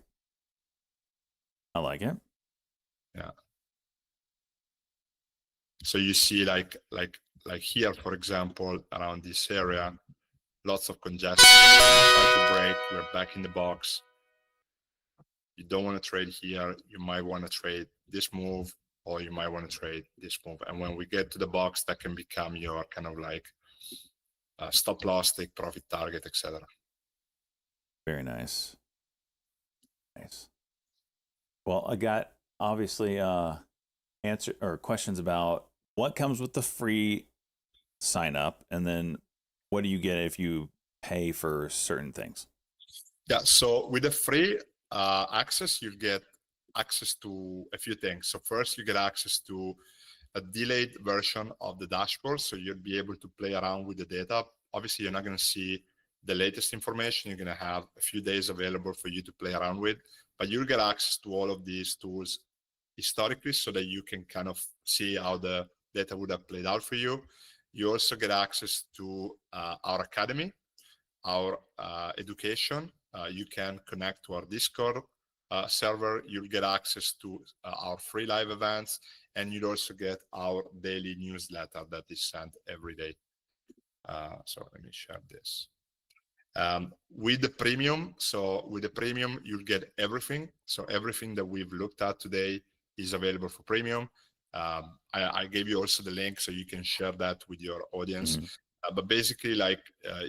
I like it. Yeah. So you see like here, for example, around this area, lots of congestion. Try to break. We're back in the box. You don't want to trade here. You might want to trade this move, or you might want to trade this move. And when we get to the box, that can become your kind of like stop loss, take profit target, etc. Very nice. Nice. Well, I got obviously answer or questions about what comes with the free sign up, and then what do you get if you pay for certain things? Yeah, so with the free access, you get access to a few things. So first, you get access to a delayed version of the dashboard, so you'll be able to play around with the data. Obviously, you're not going to see the latest information. You're going to have a few days available for you to play around with, but you'll get access to all of these tools historically so that you can kind of see how the data would have played out for you. You also get access to our academy, our education. You can connect to our Discord server. You'll get access to our free live events, and you'll also get our daily newsletter that is sent every day. So let me share this. With the premium, you'll get everything. So everything that we've looked at today is available for premium. I gave you also the link so you can share that with your audience. But basically,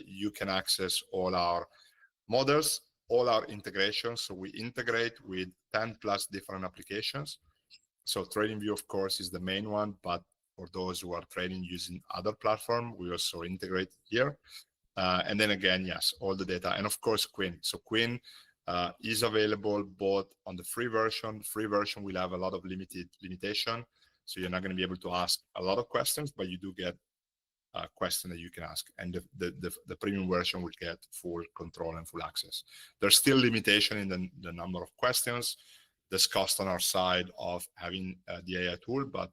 you can access all our models, all our integrations. So we integrate with 10 plus different applications. So TradingView, of course, is the main one, but for those who are trading using other platform, we also integrate here. And then again, yes, all the data. And of course, Quinn. So Quinn is available both on the free version. The free version will have a lot of limitation. So you're not going to be able to ask a lot of questions, but you do get a question that you can ask. And the premium version will get full control and full access. There's still limitation in the number of questions. There's cost on our side of having the AI tool, but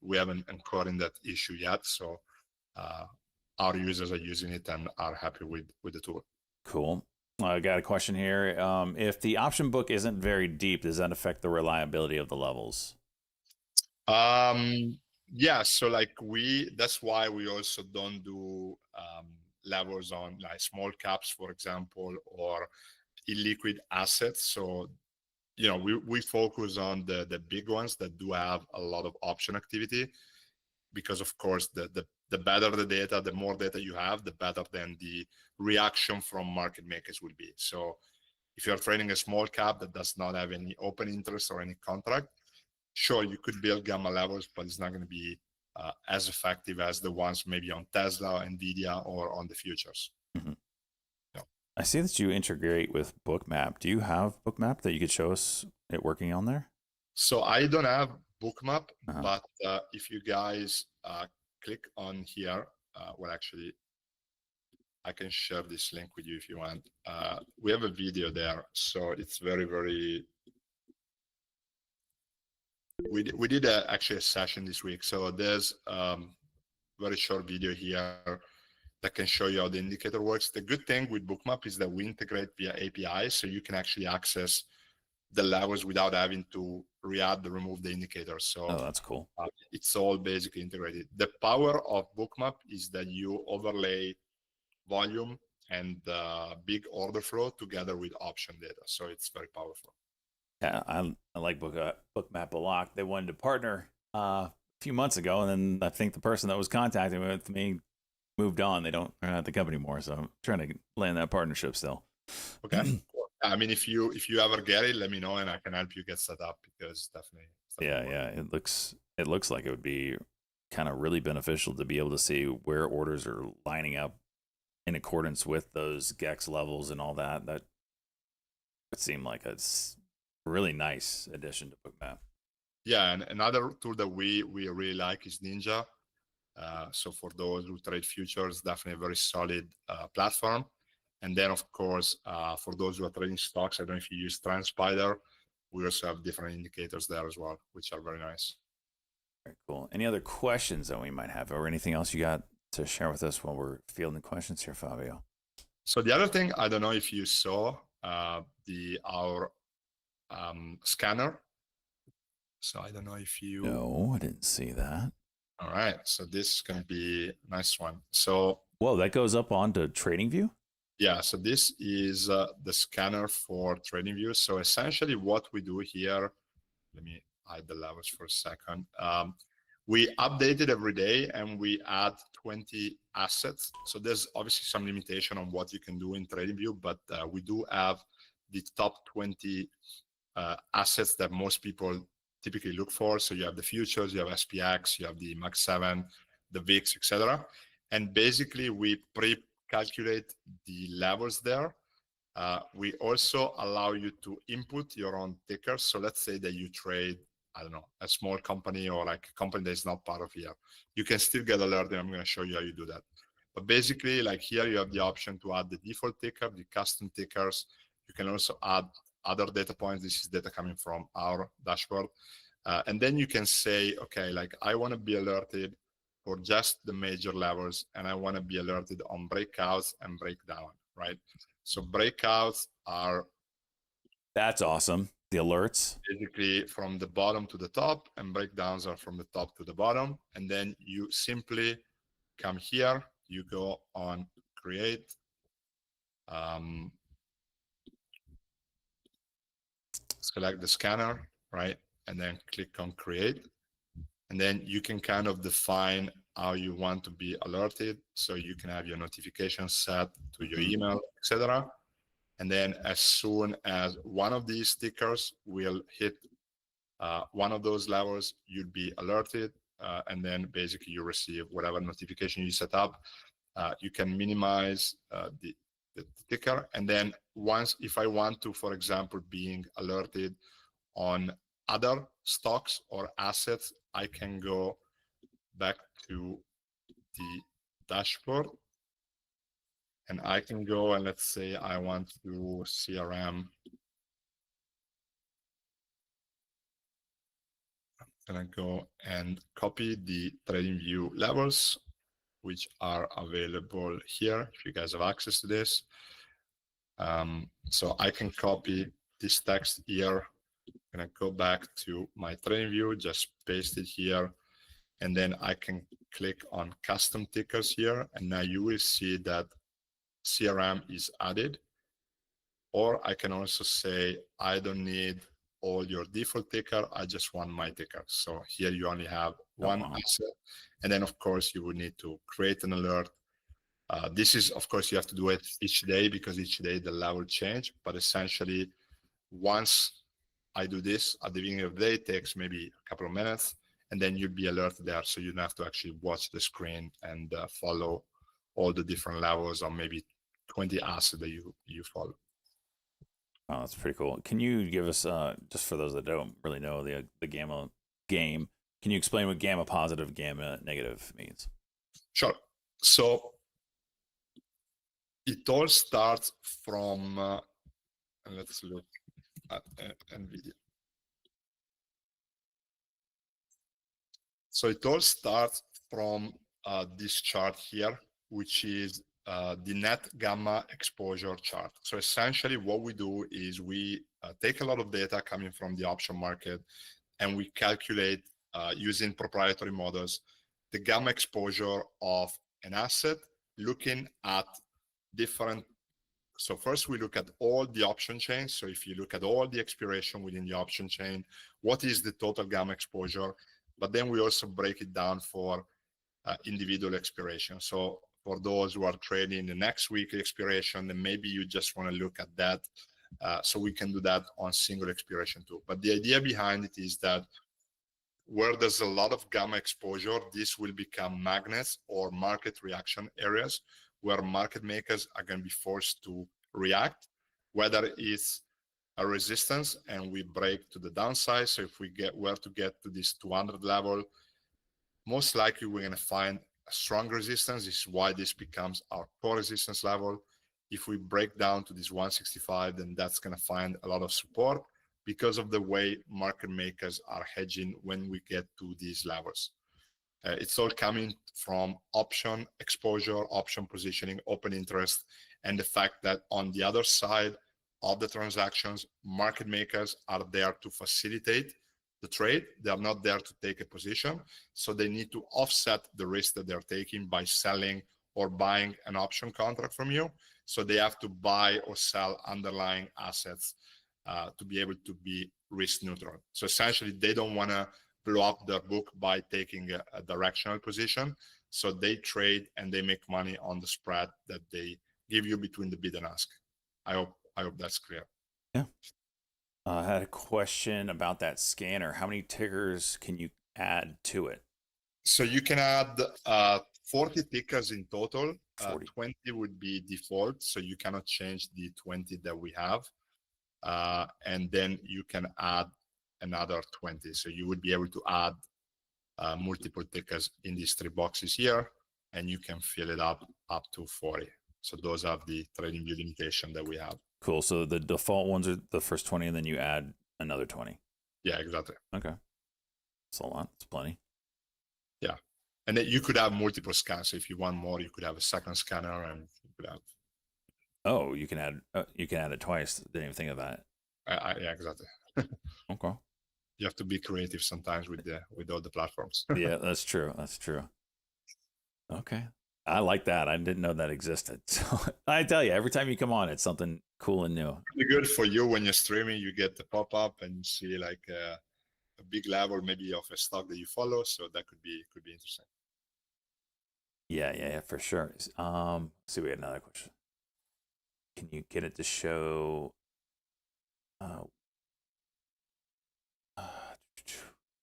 we haven't incurred that issue yet. So our users are using it and are happy with the tool. Cool. I got a question here. If the option book isn't very deep, does that affect the reliability of the levels? Yeah, so that's why we also don't do levels on like small caps, for example, or illiquid assets. So, we focus on the big ones that do have a lot of option activity, because of course the better the data, the more data you have, the better then the reaction from market makers will be. So if you're trading a small cap that does not have any open interest or any contract, sure, you could build gamma levels, but it's not going to be as effective as the ones maybe on Tesla, Nvidia, or on the futures. Mm-hmm. Yeah. I see that you integrate with Bookmap. Do you have Bookmap that you could show us it working on there? So I don't have Bookmap, but if you guys click on here, well, actually, I can share this link with you if you want. We have a video there, so it's very, very. We did actually a session this week, so there's very short video here that can show you how the indicator works. The good thing with Bookmap is that we integrate via API, so you can actually access the levels without having to remove the indicator. So that's cool. It's all basically integrated. The power of Bookmap is that you overlay volume and big order flow together with option data, so it's very powerful. Yeah, I like Bookmap a lot. They wanted to partner a few months ago, and then I think the person that was contacting with me moved on. They're not at the company anymore, so I'm trying to land that partnership still. Okay. I mean, if you ever get it, let me know and I can help you get set up, because definitely. Yeah. It looks like it would be kind of really beneficial to be able to see where orders are lining up in accordance with those GEX levels and all that. That would seem like it's really nice addition to Bookmap. Yeah, and another tool that we really like is Ninja. So for those who trade futures, definitely a very solid platform. And then of course, for those who are trading stocks, I don't know if you use TrendSpider, we also have different indicators there as well, which are very nice. Very cool. Any other questions that we might have, or anything else you got to share with us while we're fielding questions here, Fabio? So the other thing, I don't know if you saw our scanner. So I don't know if you. No, I didn't see that. All right. So this is going to be a nice one. So. Whoa, that goes up onto TradingView? Yeah. So this is the scanner for TradingView. So essentially what we do here, let me hide the levels for a second. We update it every day and we add 20 assets. So there's obviously some limitation on what you can do in TradingView, but we do have the top 20 assets that most people typically look for. So you have the futures, you have SPX, you have the MAX 7, the VIX, etc. And basically we pre-calculate the levels there. We also allow you to input your own tickers. So let's say that you trade I don't know, a small company or like a company that's not part of here, you can still get alerted. I'm going to show you how you do that. But basically, like here, you have the option to add the default ticker, the custom tickers. You can also add other data points. This is data coming from our dashboard. And then you can say, okay, like I want to be alerted for just the major levels, and I want to be alerted on breakouts and breakdown, right? So breakouts are That's awesome. The alerts. basically from the bottom to the top, and breakdowns are from the top to the bottom. And then you simply come here, you go on create, select the scanner, right? And then click on create. And then you can kind of define how you want to be alerted. So you can have your notifications set to your email, etc. And then as soon as one of these stickers will hit one of those levels, you'll be alerted. And then basically you receive whatever notification you set up. You can minimize the ticker. And then once, if I want to, for example, being alerted on other stocks or assets, I can go back to the dashboard, and I can go and let's say I want to CRM. I'm gonna go and copy the TradingView levels, which are available here if you guys have access to this. So I can copy this text here. I'm gonna go back to my TradingView, just paste it here, and then I can click on custom tickers here, and now you will see that CRM is added. Or I can also say, I don't need all your default ticker, I just want my ticker. So here you only have one asset. And then of course you would need to create an alert. This is, of course, you have to do it each day because each day the level change, but essentially once I do this at the beginning of the day, it takes maybe a couple of minutes, and then you'll be alerted there. So you don't have to actually watch the screen and follow all the different levels or maybe 20 assets that you follow. Oh, that's pretty cool. Can you give us, just for those that don't really know the gamma game, can you explain what gamma positive, gamma negative means? Sure. So it all starts from, let's look at NVIDIA. So it all starts from this chart here, which is the net gamma exposure chart. So essentially what we do is we take a lot of data coming from the option market, and we calculate using proprietary models the gamma exposure of an asset, looking at different. So first we look at all the option chains. So if you look at all the expiration within the option chain, what is the total gamma exposure? But then we also break it down for individual expiration. So for those who are trading the next week expiration, then maybe you just want to look at that. So we can do that on single expiration too. But the idea behind it is that where there's a lot of gamma exposure, this will become magnets or market reaction areas where market makers are going to be forced to react, whether it's a resistance and we break to the downside. So if we were to get to this 200 level, most likely we're going to find a strong resistance. This is why this becomes our core resistance level. If we break down to this 165, then that's going to find a lot of support because of the way market makers are hedging when we get to these levels. It's all coming from option exposure, option positioning, open interest, and the fact that on the other side of the transactions, market makers are there to facilitate the trade. They are not there to take a position. So they need to offset the risk that they're taking by selling or buying an option contract from you. So they have to buy or sell underlying assets to be able to be risk neutral. So essentially, they don't want to blow up their book by taking a directional position. So they trade and they make money on the spread that they give you between the bid and ask. I hope that's clear. Yeah. I had a question about that scanner. How many tickers can you add to it? So you can add 40 tickers in total. 20 would be default, so you cannot change the 20 that we have. And then you can add another 20. So you would be able to add multiple tickers in these 3 boxes here, and you can fill it up to 40. So those are the trading view limitation that we have. Cool. So the default ones are the first 20, and then you add another 20. Yeah, exactly. Okay. That's a lot. That's plenty. Yeah. And then you could have multiple scans. So if you want more, you could have a second scanner, and you could have. Oh, you can add it twice. Didn't even think of that. Yeah, exactly. Okay. You have to be creative sometimes with all the platforms. Yeah, that's true. That's true. Okay. I like that. I didn't know that existed. So I tell you, every time you come on, it's something cool and new. Pretty good for you when you're streaming. You get the pop-up and you see like a big level maybe of a stock that you follow. So that could be interesting. Yeah, for sure. Let's see, we had another question. Can you get it to show?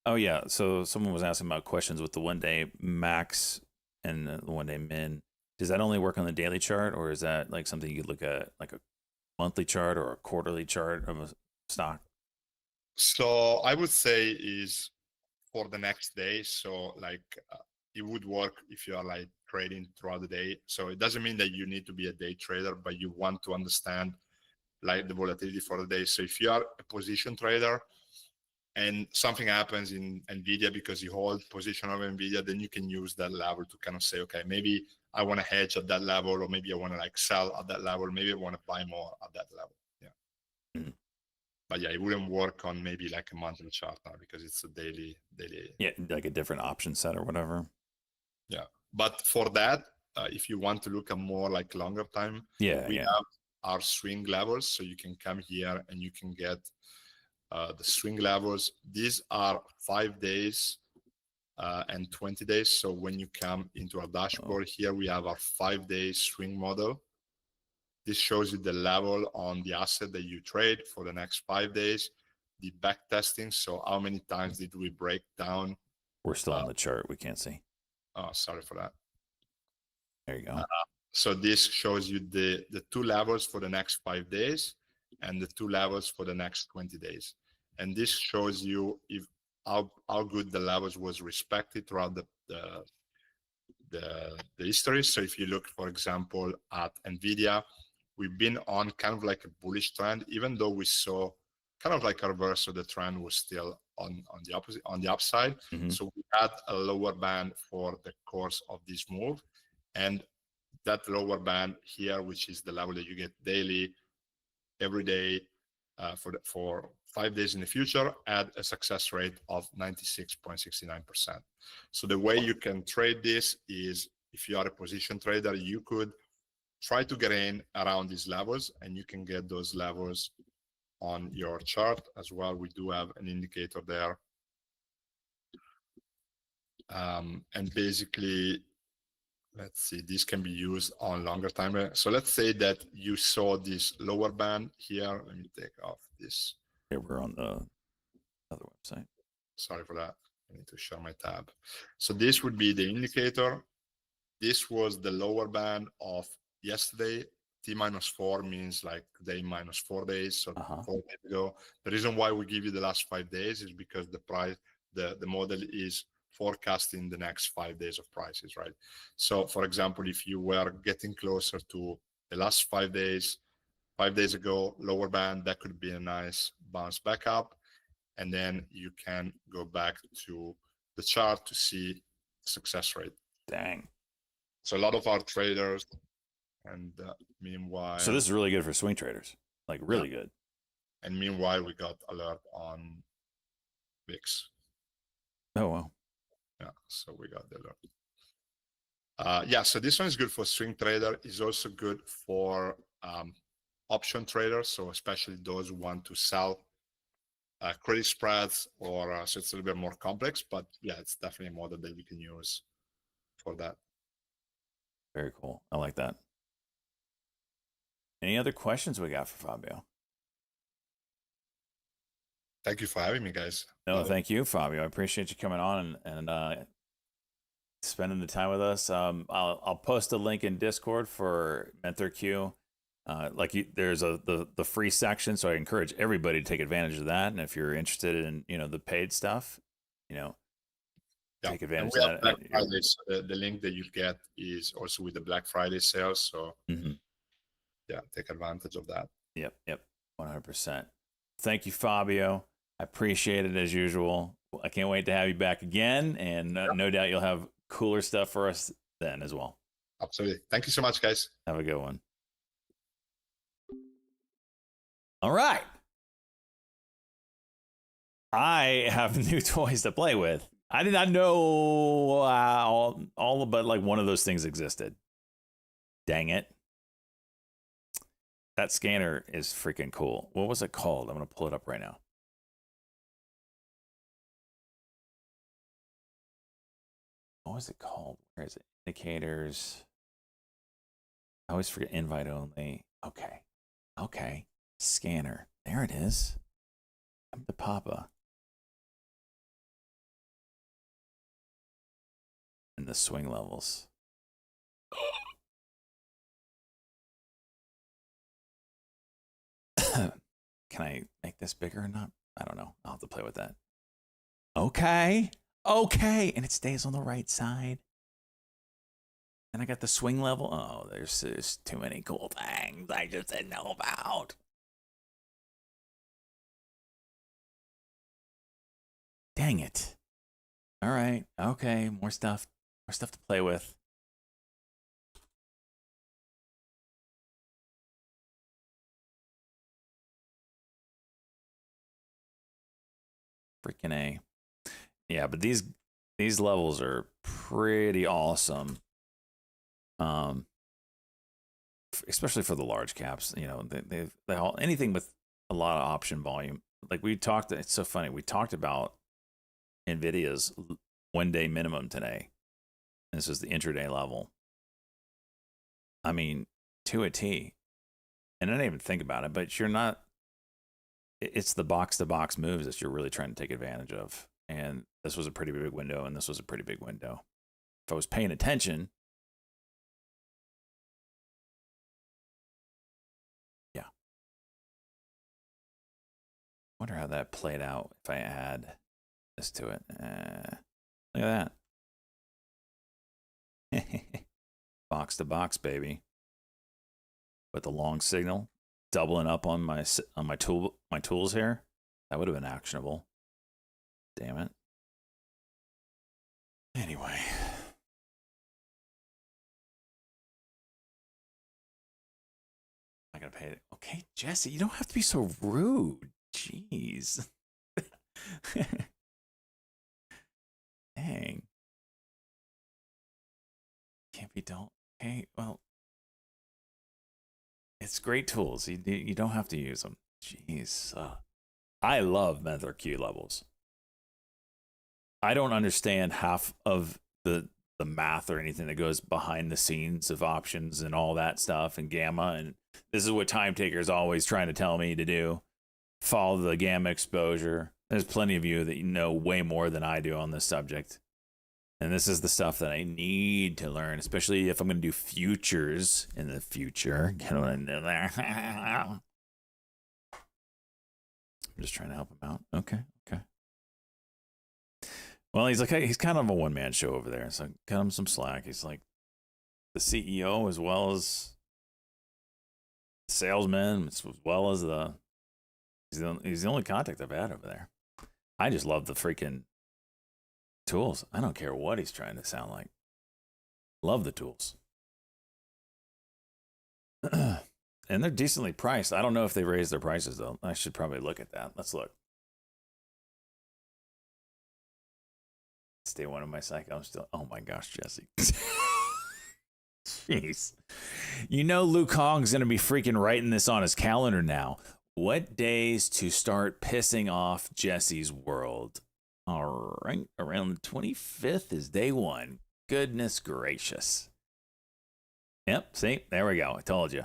Oh yeah. So someone was asking about questions with the 1-day max and the 1-day min. Does that only work on the daily chart, or is that like something you could look at, like a monthly chart or a quarterly chart of a stock? So I would say is for the next day. So like it would work if you are like trading throughout the day. So it doesn't mean that you need to be a day trader, but you want to understand like the volatility for the day. So if you are a position trader and something happens in NVIDIA because you hold position of NVIDIA, then you can use that level to kind of say, okay, maybe I want to hedge at that level, or maybe I want to like sell at that level. Maybe I want to buy more at that level. Yeah. Mm. But yeah, it wouldn't work on maybe like a monthly chart now because it's a daily. Yeah, like a different option set or whatever. Yeah. But for that, if you want to look at more like longer time, we have our swing levels. So you can come here and you can get the swing levels. These are 5 days and 20 days. So when you come into our dashboard here, we have our 5-day swing model. This shows you the level on the asset that you trade for the next 5 days, the back testing. So how many times did we break down? We're still on the chart. We can't see. Oh, sorry for that. There you go. So this shows you the 2 levels for the next 5 days and the 2 levels for the next 20 days. And this shows you if how good the levels was respected throughout the history. So if you look, for example, at NVIDIA, we've been on kind of like a bullish trend, even though we saw kind of like a reverse of the trend was still on the opposite, on the upside. Mm-hmm. So we had a lower band for the course of this move. And that lower band here, which is the level that you get daily, every day for 5 days in the future, had a success rate of 96.69%. So the way you can trade this is, if you are a position trader, you could try to get in around these levels, and you can get those levels on your chart as well. We do have an indicator there. And basically, let's see, this can be used on longer time. So let's say that you saw this lower band here. Let me take off this. Here we're on the other website. Sorry for that. I need to share my tab. So this would be the indicator. This was the lower band of yesterday. T-4 means like day minus 4 days. So 4 days ago. The reason why we give you the last 5 days is because the price, the model is forecasting the next 5 days of prices, right? So for example, if you were getting closer to the last 5 days, 5 days ago, lower band, that could be a nice bounce back up. And then you can go back to the chart to see success rate. Dang. So a lot of our traders, and meanwhile. So this is really good for swing traders, like really good. And meanwhile, we got alert on VIX. Oh, wow. Yeah, so we got the alert. Yeah, so this one is good for swing trader. It's also good for option traders. So especially those who want to sell credit spreads, or so it's a little bit more complex, but yeah, it's definitely a model that you can use for that. Very cool. I like that. Any other questions we got for Fabio? Thank you for having me, guys. No, thank you, Fabio. I appreciate you coming on and spending the time with us. I'll post a link in Discord for MenthorQ. There's the free section, so I encourage everybody to take advantage of that. And if you're interested in the paid stuff, take advantage we of have that. Black Friday, so the link that you get is also with the Black Friday sales. So yeah, take advantage of that. Yep, 100%. Thank you, Fabio. I appreciate it as usual. I can't wait to have you back again, and no doubt you'll have cooler stuff for us then as well. Absolutely. Thank you so much, guys. Have a good one. All right. I have new toys to play with. I did not know all but like one of those things existed. Dang it. That scanner is freaking cool. What was it called? I'm going to pull it up right now. What was it called? Where is it? Indicators. I always forget invite only. Okay. Scanner. There it is. Come to Papa. And the swing levels. Can I make this bigger or not? I don't know. I'll have to play with that. Okay. And it stays on the right side. And I got the swing level. Oh, there's too many cool things I just didn't know about. Dang it. All right. Okay. More stuff to play with. Freaking A. Yeah, but these levels are pretty awesome. Especially for the large caps, they all, anything with a lot of option volume. Like we talked, it's so funny. We talked about NVIDIA's 1 day minimum today. This is the intraday level. I mean, to a T. And I didn't even think about it, but you're not. It's the box to box moves that you're really trying to take advantage of. And this was a pretty big window, and this was a pretty big window. If I was paying attention, yeah. Wonder how that played out if I add this to it. Look at that. Box to box, baby. With the long signal, doubling up on my tools here. That would have been actionable. Damn it. Anyway. I gotta pay it. Okay, Jesse, you don't have to be so rude. Jeez. Dang. Can't be don't. Okay, well. It's great tools. You don't have to use them. Jeez. I love MenthorQ levels. I don't understand half of the math or anything that goes behind the scenes of options and all that stuff and gamma. And this is what Time Taker is always trying to tell me to do. Follow the gamma exposure. There's plenty of you that know way more than I do on this subject. And this is the stuff that I need to learn, especially if I'm going to do futures in the future. Get what I know there? I'm just trying to help him out. Okay. Well, he's like, hey, he's kind of a one-man show over there. So cut him some slack. He's like the CEO as well as the salesman, as well as he's the only contact I've had over there. I just love the freaking tools. I don't care what he's trying to sound like. Love the tools. And they're decently priced. I don't know if they raised their prices, though. I should probably look at that. Let's look. Stay one of my psych. I'm still. Oh my gosh, Jesse. Jeez. Luke Hong's going to be freaking writing this on his calendar now. What days to start pissing off Jesse's world? All right. Around the 25th is day one. Goodness gracious. Yep. See, there we go. I told you.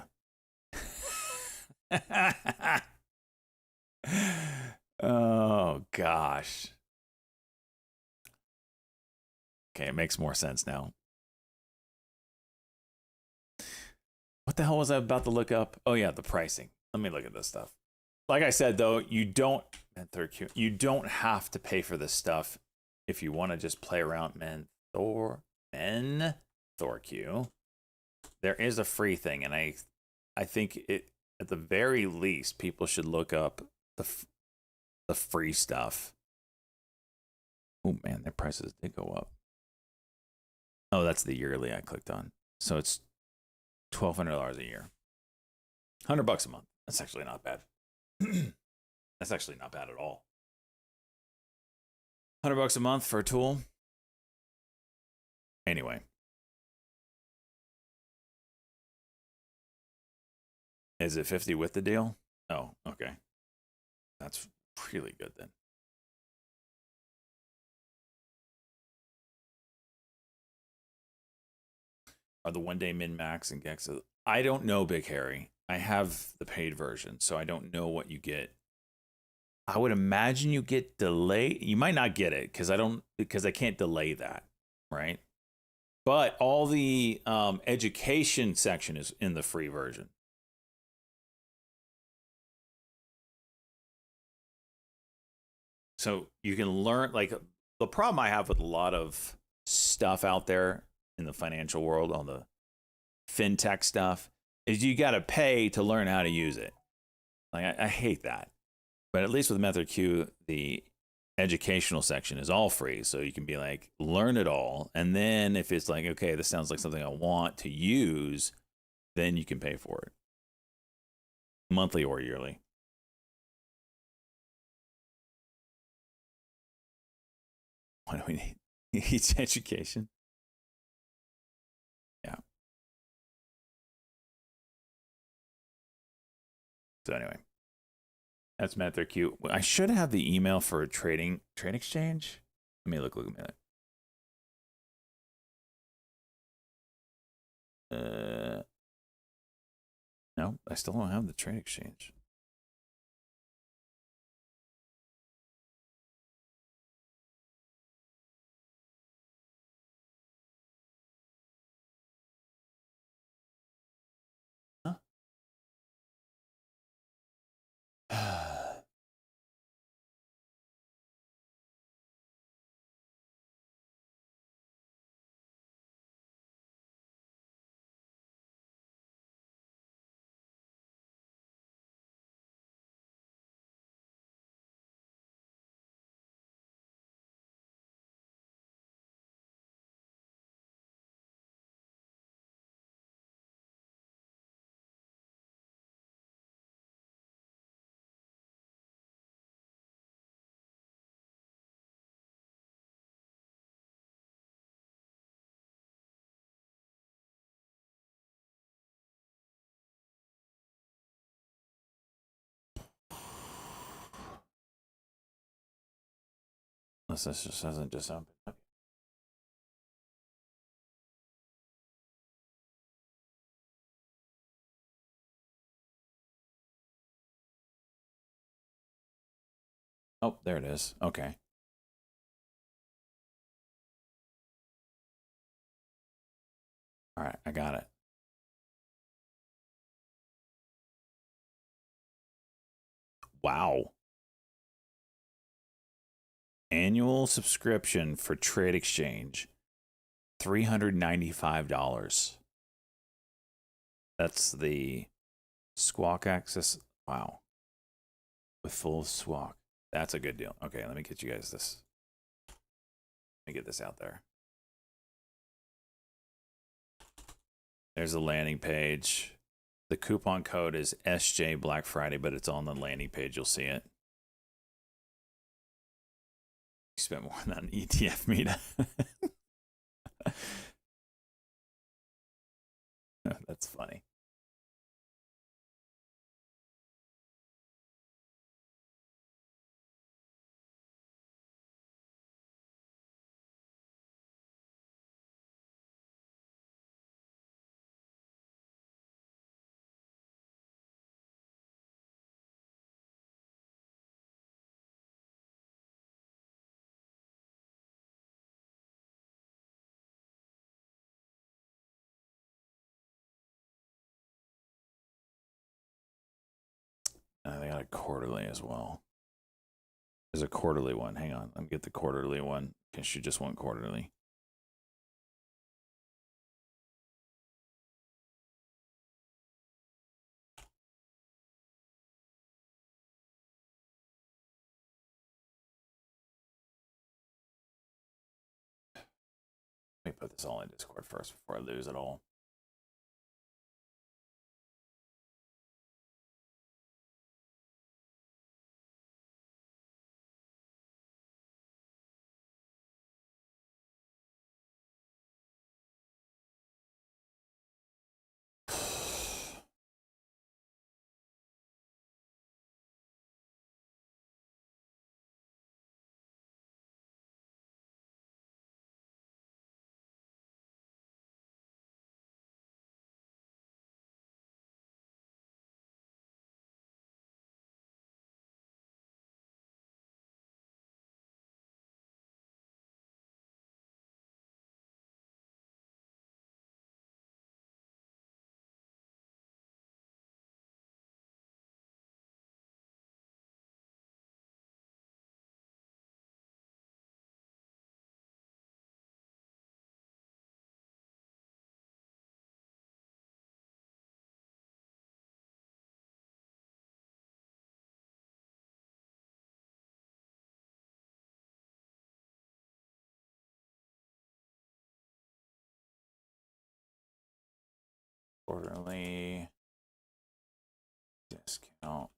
Oh, gosh. Okay, it makes more sense now. What the hell was I about to look up? Oh yeah, the pricing. Let me look at this stuff. Like I said though, you don't have to pay for this stuff if you want to just play around MenthorQ. There is a free thing, and I think it at the very least people should look up the free stuff. Oh man, their prices did go up. Oh, that's the yearly I clicked on. So it's $1,200 a year, $100 a month. That's actually not bad. That's actually not bad at all. $100 a month for a tool. Anyway, is it 50 with the deal? Oh, okay. That's really good then. Are the one-day min-max and Gex? I don't know, Big Harry. I have the paid version, so I don't know what you get. I would imagine you get delay. You might not get it because I can't delay that, right? But all the education section is in the free version. So you can learn, like, the problem I have with a lot of stuff out there in the financial world, all the fintech stuff, is you got to pay to learn how to use it. Like, I hate that. But at least with MenthorQ, the educational section is all free. So you can be like, learn it all. And then if it's like, okay, this sounds like something I want to use, then you can pay for it. Monthly or yearly. What do we need? Each education. Yeah. So anyway, that's MenthorQ. I should have the email for a trade exchange. Let me look a minute. No, I still don't have the trade exchange. Unless this just hasn't just opened up. Oh, there it is. Okay. All right, I got it. Wow. Annual subscription for Trade Exchange, $395. That's the Squawk access. Wow. With full Squawk. That's a good deal. Okay, let me get you guys this. Let me get this out there. There's the landing page. The coupon code is SJ Black Friday, but it's on the landing page. You'll see it. You spent more than an ETF meetup. That's funny. They got a quarterly as well. There's a quarterly one. Hang on. Let me get the quarterly one because you just want quarterly. Let me put this all in Discord first before I lose it all. Quarterly discount.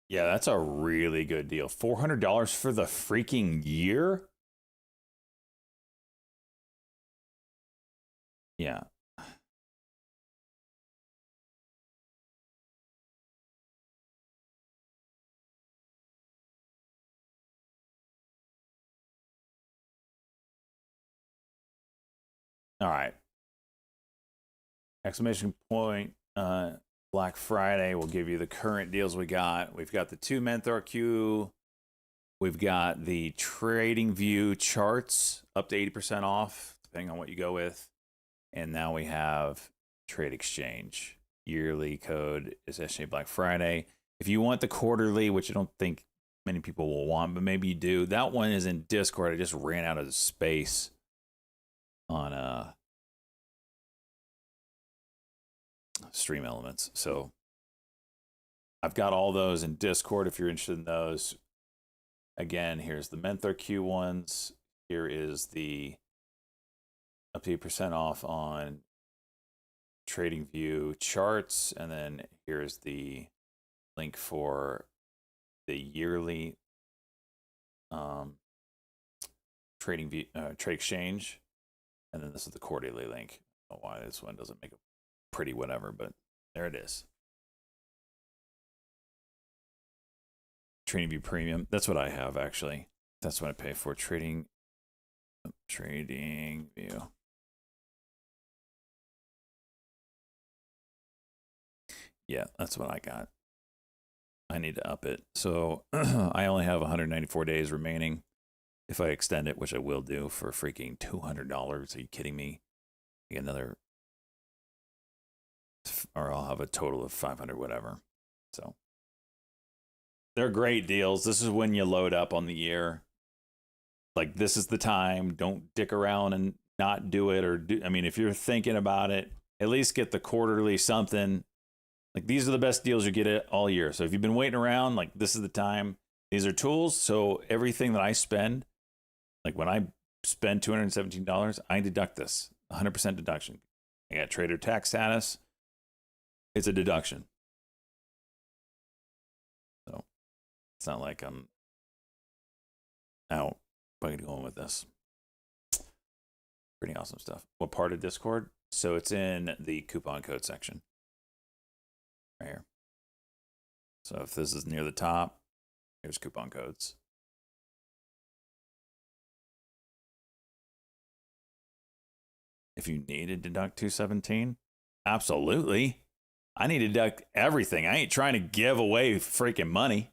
Yeah, that's a really good deal. $400 for the freaking year? Yeah. All right. Exclamation point. Black Friday will give you the current deals we got. We've got the 2 MenthorQ. We've got the Trading View charts up to 80% off, depending on what you go with. And now we have Trade Exchange. Yearly code is SJ Black Friday. If you want the quarterly, which I don't think many people will want, but maybe you do, that one is in Discord. I just ran out of space on stream elements. So I've got all those in Discord if you're interested in those. Again, here's the MenthorQ ones. Here is the up to 8% off on TradingView charts. And then here's the link for the yearly TradingView trade exchange. And then this is the quarterly link. I don't know why this one doesn't make a pretty whatever, but there it is. TradingView Premium. That's what I have, actually. That's what I pay for. TradingView. Yeah, that's what I got. I need to up it. So I only have 194 days remaining. If I extend it, which I will do for freaking $200. Are you kidding me? Get another, or I'll have a total of 500 whatever. So they're great deals. This is when you load up on the year. Like, this is the time. Don't dick around and not do it. Or do, I mean, if you're thinking about it, at least get the quarterly something. Like, these are the best deals you get it all year. So if you've been waiting around, like, this is the time. These are tools. So everything that I spend, like when I spend $217, I deduct this 100% deduction. I got trader tax status. It's a deduction. So it's not like I'm out by going with this. Pretty awesome stuff. What part of Discord? So it's in the coupon code section. Right here. So if this is near the top, here's coupon codes. If you need to deduct 217, absolutely. I need to deduct everything. I ain't trying to give away freaking money.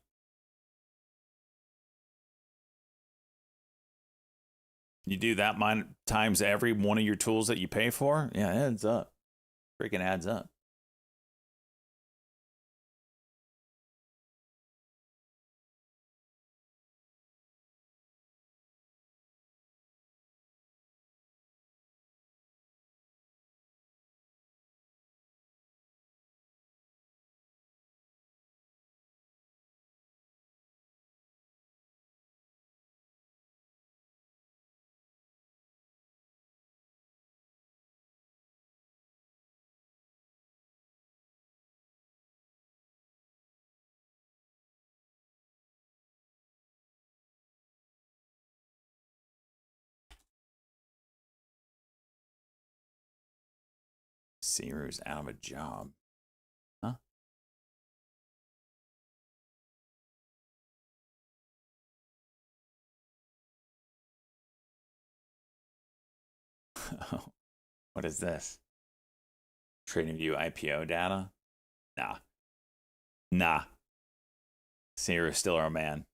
You do that times every one of your tools that you pay for, yeah, it adds up. Freaking adds up. Seru's out of a job. Huh? What is this? TradingView IPO data? Nah. Nah. Seru's still our man.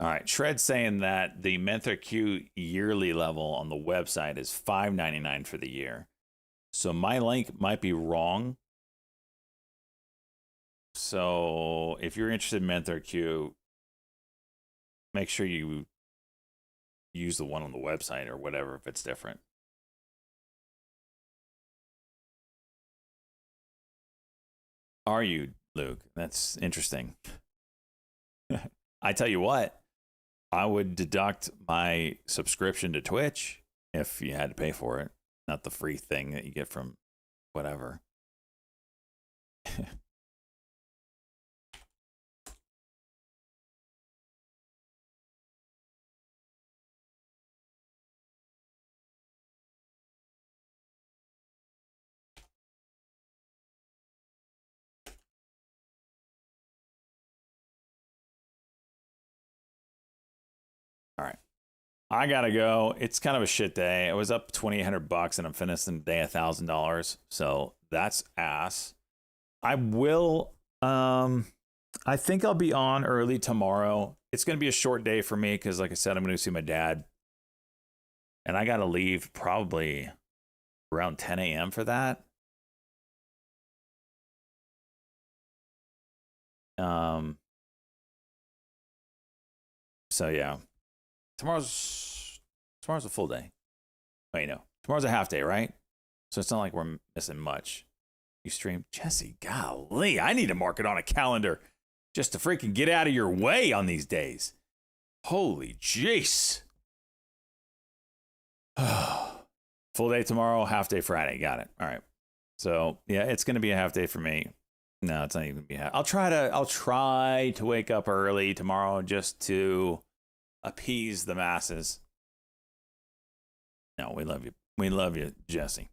All right, Shred's saying that the MenthorQ yearly level on the website is $5.99 for the year. So my link might be wrong. So if you're interested in MenthorQ, make sure you use the one on the website or whatever if it's different. Are you, Luke? That's interesting. I tell you what, I would deduct my subscription to Twitch if you had to pay for it, not the free thing that you get from whatever. All right. I gotta go. It's kind of a shit day. I was up $2,800 and I'm finishing the day $1,000. So that's ass. I will I think I'll be on early tomorrow. It's gonna be a short day for me because like I said, I'm gonna see my dad. And I gotta leave probably around 10 a.m. for that. So yeah, tomorrow's a full day. Wait, no, tomorrow's a half day, right? So it's not like we're missing much. You stream, Jesse. Golly, I need to mark it on a calendar just to freaking get out of your way on these days. Holy jeez. Full day tomorrow, half day Friday. Got it. All right. So yeah, it's gonna be a half day for me. No, it's not even gonna be half. I'll try to wake up early tomorrow just to appease the masses. No, we love you. We love you, Jesse.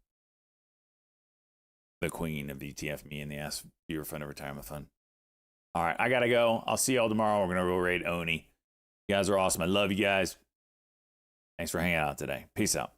The queen of ETF, me and the Ask Viewer Fund of Retirement Fund. All right, I gotta go. I'll see y'all tomorrow. We're gonna go raid Oni. You guys are awesome. I love you guys. Thanks for hanging out today. Peace out.